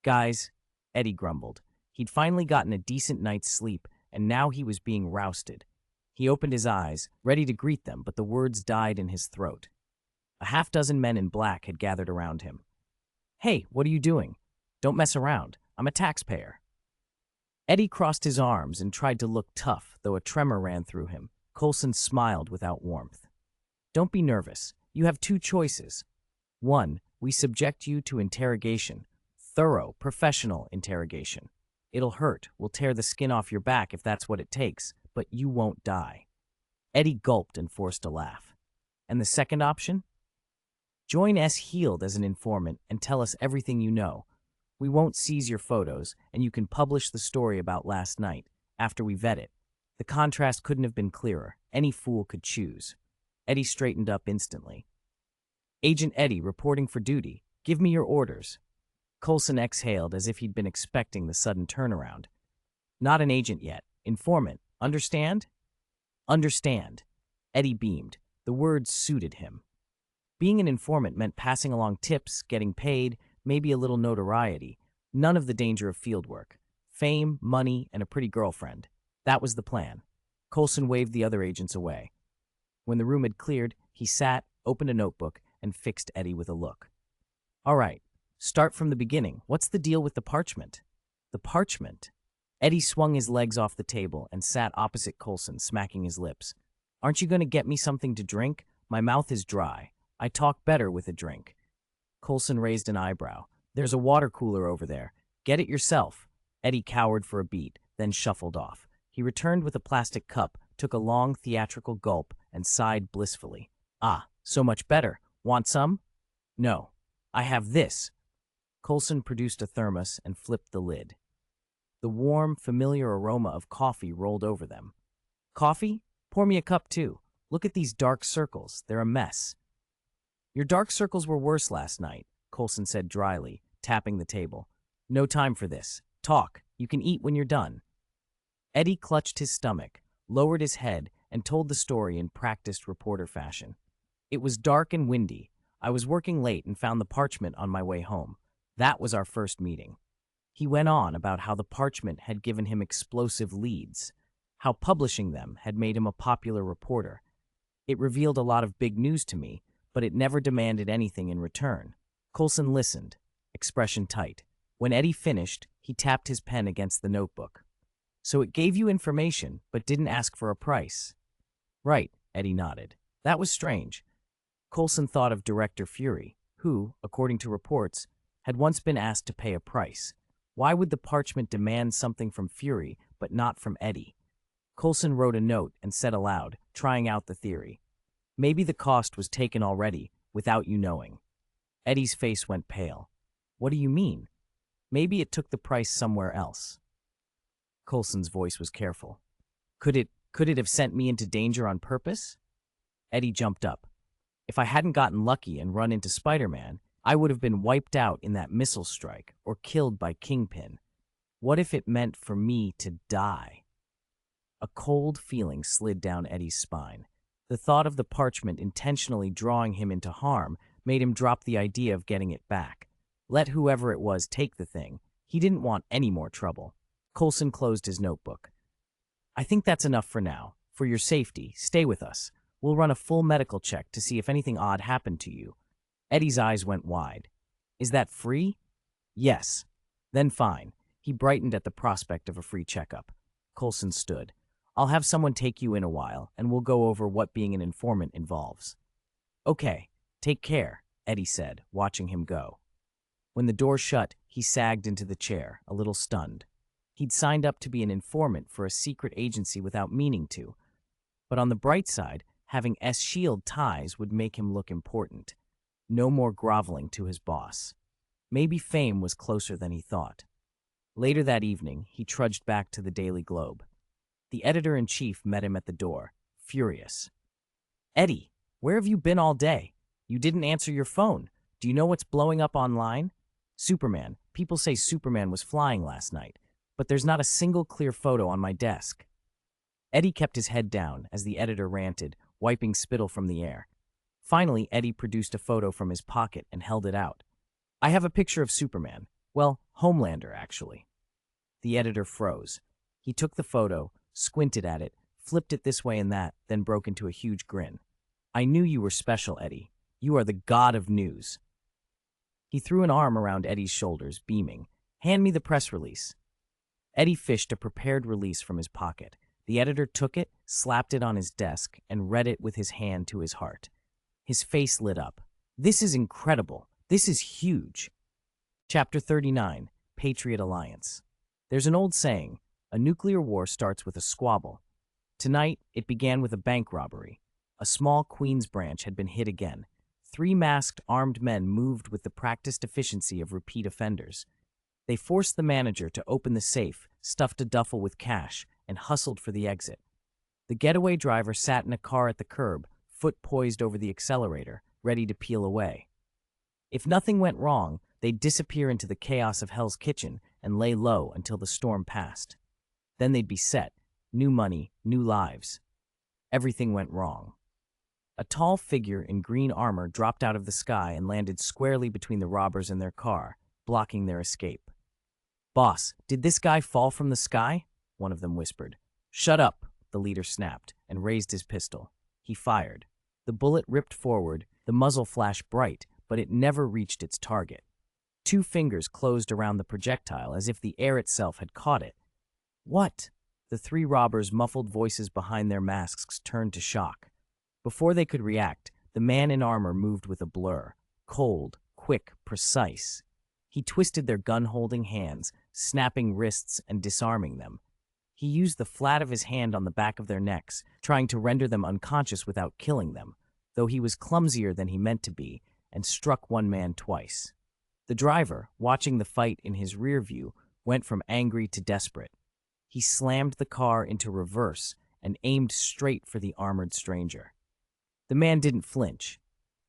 Guys, Eddie grumbled. He'd finally gotten a decent night's sleep, and now he was being rousted. He opened his eyes, ready to greet them, but the words died in his throat. A half-dozen men in black had gathered around him. Hey, what are you doing? Don't mess around. I'm a taxpayer. Eddie crossed his arms and tried to look tough, though a tremor ran through him. Coulson smiled without warmth. Don't be nervous. You have two choices. 1, we subject you to interrogation. Thorough, professional interrogation. It'll hurt. We'll tear the skin off your back if that's what it takes, but you won't die. Eddie gulped and forced a laugh. And the second option? Join S. Healed as an informant and tell us everything you know. We won't seize your photos, and you can publish the story about last night, after we vet it. The contrast couldn't have been clearer. Any fool could choose. Eddie straightened up instantly. Agent Eddie, reporting for duty. Give me your orders. Coulson exhaled as if he'd been expecting the sudden turnaround. Not an agent yet. Informant. Understand? Understand. Eddie beamed. The words suited him. Being an informant meant passing along tips, getting paid, maybe a little notoriety. None of the danger of fieldwork. Fame, money, and a pretty girlfriend. That was the plan. Coulson waved the other agents away. When the room had cleared, he sat, opened a notebook, and fixed Eddie with a look. All right, start from the beginning. What's the deal with the parchment? The parchment? Eddie swung his legs off the table and sat opposite Coulson, smacking his lips. Aren't you going to get me something to drink? My mouth is dry. I talk better with a drink. Coulson raised an eyebrow. There's a water cooler over there. Get it yourself. Eddie cowered for a beat, then shuffled off. He returned with a plastic cup, took a long theatrical gulp, and sighed blissfully. Ah, so much better. Want some? No. I have this. Coulson produced a thermos and flipped the lid. The warm, familiar aroma of coffee rolled over them. Coffee? Pour me a cup, too. Look at these dark circles. They're a mess. Your dark circles were worse last night, Coulson said dryly, tapping the table. No time for this. Talk. You can eat when you're done. Eddie clutched his stomach, lowered his head, and told the story in practiced reporter fashion. It was dark and windy. I was working late and found the parchment on my way home. That was our first meeting. He went on about how the parchment had given him explosive leads, how publishing them had made him a popular reporter. It revealed a lot of big news to me, but it never demanded anything in return. Coulson listened, expression tight. When Eddie finished, he tapped his pen against the notebook. So it gave you information, but didn't ask for a price. Right, Eddie nodded. That was strange. Coulson thought of Director Fury, who, according to reports, had once been asked to pay a price. Why would the parchment demand something from Fury, but not from Eddie? Coulson wrote a note and said aloud, trying out the theory. Maybe the cost was taken already, without you knowing. Eddie's face went pale. What do you mean? Maybe it took the price somewhere else. Coulson's voice was careful. Could it have sent me into danger on purpose? Eddie jumped up. If I hadn't gotten lucky and run into Spider-Man, I would have been wiped out in that missile strike or killed by Kingpin. What if it meant for me to die? A cold feeling slid down Eddie's spine. The thought of the parchment intentionally drawing him into harm made him drop the idea of getting it back. Let whoever it was take the thing. He didn't want any more trouble. Coulson closed his notebook. I think that's enough for now. For your safety, stay with us. We'll run a full medical check to see if anything odd happened to you. Eddie's eyes went wide. Is that free? Yes. Then fine. He brightened at the prospect of a free checkup. Coulson stood. I'll have someone take you in a while, and we'll go over what being an informant involves. Okay, take care, Eddie said, watching him go. When the door shut, he sagged into the chair, a little stunned. He'd signed up to be an informant for a secret agency without meaning to. But on the bright side, having S-Shield ties would make him look important. No more groveling to his boss. Maybe fame was closer than he thought. Later that evening, he trudged back to the Daily Globe. The editor-in-chief met him at the door, furious. "Eddie, where have you been all day? You didn't answer your phone. Do you know what's blowing up online? Superman. People say Superman was flying last night, but there's not a single clear photo on my desk." Eddie kept his head down as the editor ranted, wiping spittle from the air. Finally, Eddie produced a photo from his pocket and held it out. "I have a picture of Superman. Well, Homelander, actually." The editor froze. He took the photo, squinted at it, flipped it this way and that, then broke into a huge grin. "I knew you were special, Eddie. You are the god of news." He threw an arm around Eddie's shoulders, beaming. "Hand me the press release." Eddie fished a prepared release from his pocket. The editor took it, slapped it on his desk, and read it with his hand to his heart. His face lit up. "This is incredible. This is huge." Chapter 39, Patriot Alliance. There's an old saying, a nuclear war starts with a squabble. Tonight, it began with a bank robbery. A small Queens branch had been hit again. 3 masked, armed men moved with the practiced efficiency of repeat offenders. They forced the manager to open the safe, stuffed a duffel with cash, and hustled for the exit. The getaway driver sat in a car at the curb, foot poised over the accelerator, ready to peel away. If nothing went wrong, they'd disappear into the chaos of Hell's Kitchen and lay low until the storm passed. Then they'd be set. New money, new lives. Everything went wrong. A tall figure in green armor dropped out of the sky and landed squarely between the robbers and their car, blocking their escape. "Boss, did this guy fall from the sky?" one of them whispered. "Shut up," the leader snapped, and raised his pistol. He fired. The bullet ripped forward, the muzzle flashed bright, but it never reached its target. 2 fingers closed around the projectile as if the air itself had caught it. "What?" The 3 robbers' muffled voices behind their masks turned to shock. Before they could react, the man in armor moved with a blur, cold, quick, precise. He twisted their gun-holding hands, snapping wrists and disarming them. He used the flat of his hand on the back of their necks, trying to render them unconscious without killing them, though he was clumsier than he meant to be, and struck one man twice. The driver, watching the fight in his rear view, went from angry to desperate. He slammed the car into reverse and aimed straight for the armored stranger. The man didn't flinch.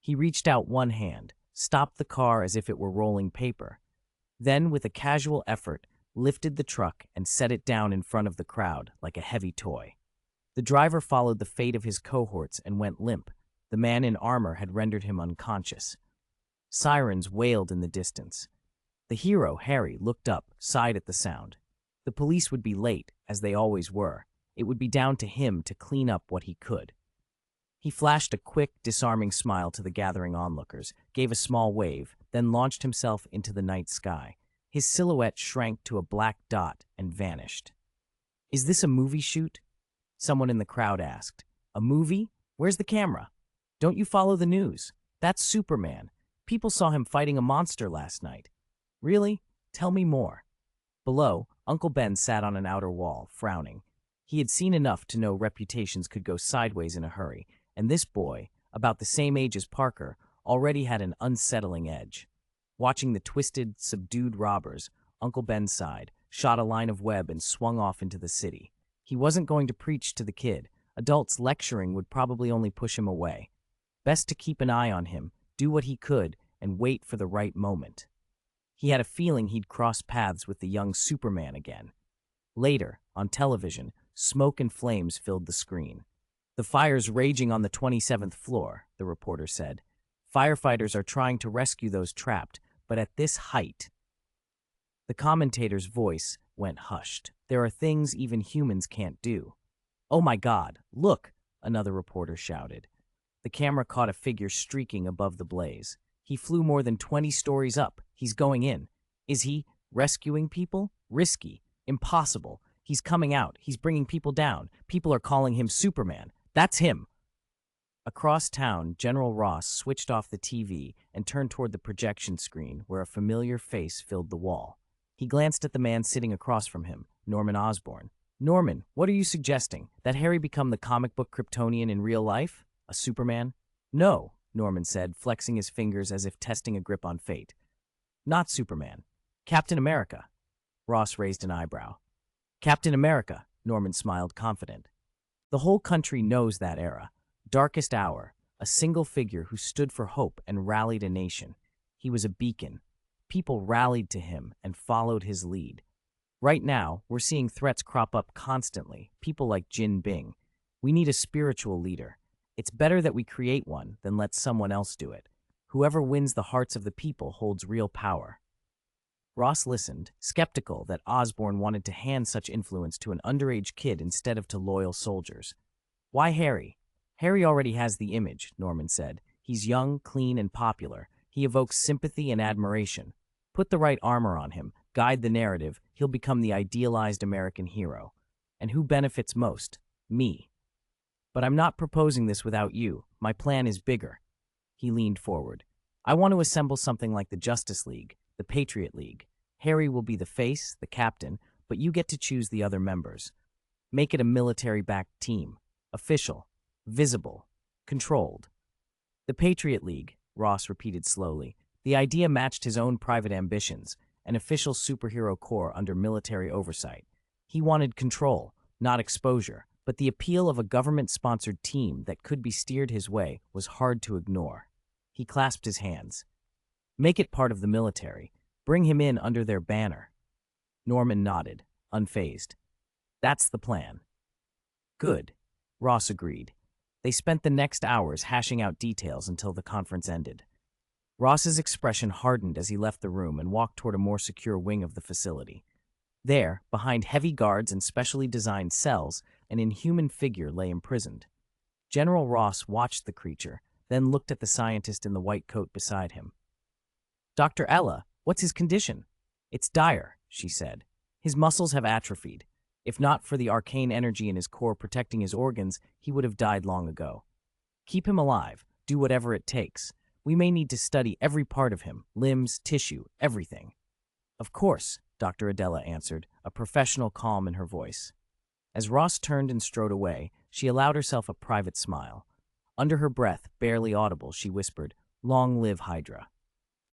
He reached out one hand, stopped the car as if it were rolling paper. Then, with a casual effort, lifted the truck and set it down in front of the crowd like a heavy toy. The driver followed the fate of his cohorts and went limp. The man in armor had rendered him unconscious. Sirens wailed in the distance. The hero, Harry, looked up, sighed at the sound. The police would be late, as they always were. It would be down to him to clean up what he could. He flashed a quick, disarming smile to the gathering onlookers, gave a small wave, then launched himself into the night sky. His silhouette shrank to a black dot and vanished. "Is this a movie shoot?" someone in the crowd asked. "A movie? Where's the camera? Don't you follow the news? That's Superman. People saw him fighting a monster last night." "Really? Tell me more." Below, Uncle Ben sat on an outer wall, frowning. He had seen enough to know reputations could go sideways in a hurry, and this boy, about the same age as Parker, already had an unsettling edge. Watching the twisted, subdued robbers, Uncle Ben sighed, shot a line of web, and swung off into the city. He wasn't going to preach to the kid. Adults lecturing would probably only push him away. Best to keep an eye on him, do what he could, and wait for the right moment. He had a feeling he'd cross paths with the young Superman again. Later, on television, smoke and flames filled the screen. "The fire's raging on the 27th floor, the reporter said. "Firefighters are trying to rescue those trapped, but at this height." The commentator's voice went hushed. "There are things even humans can't do." "Oh my God, look!" another reporter shouted. The camera caught a figure streaking above the blaze. "He flew more than 20 stories up. He's going in." "Is he rescuing people? Risky. Impossible. He's coming out. He's bringing people down. People are calling him Superman. That's him." Across town, General Ross switched off the TV and turned toward the projection screen where a familiar face filled the wall. He glanced at the man sitting across from him, Norman Osborn. "Norman, what are you suggesting? That Harry become the comic book Kryptonian in real life? A Superman?" "No," Norman said, flexing his fingers as if testing a grip on fate. Not Superman. Captain America. Ross raised an eyebrow. Captain America, Norman smiled, confident. The whole country knows that era. Darkest hour, a single figure who stood for hope and rallied a nation. He was a beacon. People rallied to him and followed his lead. Right now, we're seeing threats crop up constantly, people like Jin Bing. We need a spiritual leader. It's better that we create one than let someone else do it. Whoever wins the hearts of the people holds real power. Ross listened, skeptical that Osborn wanted to hand such influence to an underage kid instead of to loyal soldiers. Why Harry? Harry already has the image, Norman said. He's young, clean, and popular. He evokes sympathy and admiration. Put the right armor on him, guide the narrative, he'll become the idealized American hero. And who benefits most? Me. But I'm not proposing this without you. My plan is bigger. He leaned forward. I want to assemble something like the Justice League, the Patriot League. Harry will be the face, the captain, but you get to choose the other members. Make it a military-backed team. Official. Visible. Controlled. The Patriot League, Ross repeated slowly. The idea matched his own private ambitions, an official superhero corps under military oversight. He wanted control, not exposure, but the appeal of a government-sponsored team that could be steered his way was hard to ignore. He clasped his hands. Make it part of the military. Bring him in under their banner. Norman nodded, unfazed. That's the plan. Good, Ross agreed. They spent the next hours hashing out details until the conference ended. Ross's expression hardened as he left the room and walked toward a more secure wing of the facility. There, behind heavy guards and specially designed cells, an inhuman figure lay imprisoned. General Ross watched the creature, then looked at the scientist in the white coat beside him. Dr. Ella, what's his condition? It's dire, she said. His muscles have atrophied. If not for the arcane energy in his core protecting his organs, he would have died long ago. Keep him alive. Do whatever it takes. We may need to study every part of him, limbs, tissue, everything. Of course, Dr. Adela answered, a professional calm in her voice. As Ross turned and strode away, she allowed herself a private smile. Under her breath, barely audible, she whispered, "Long live Hydra."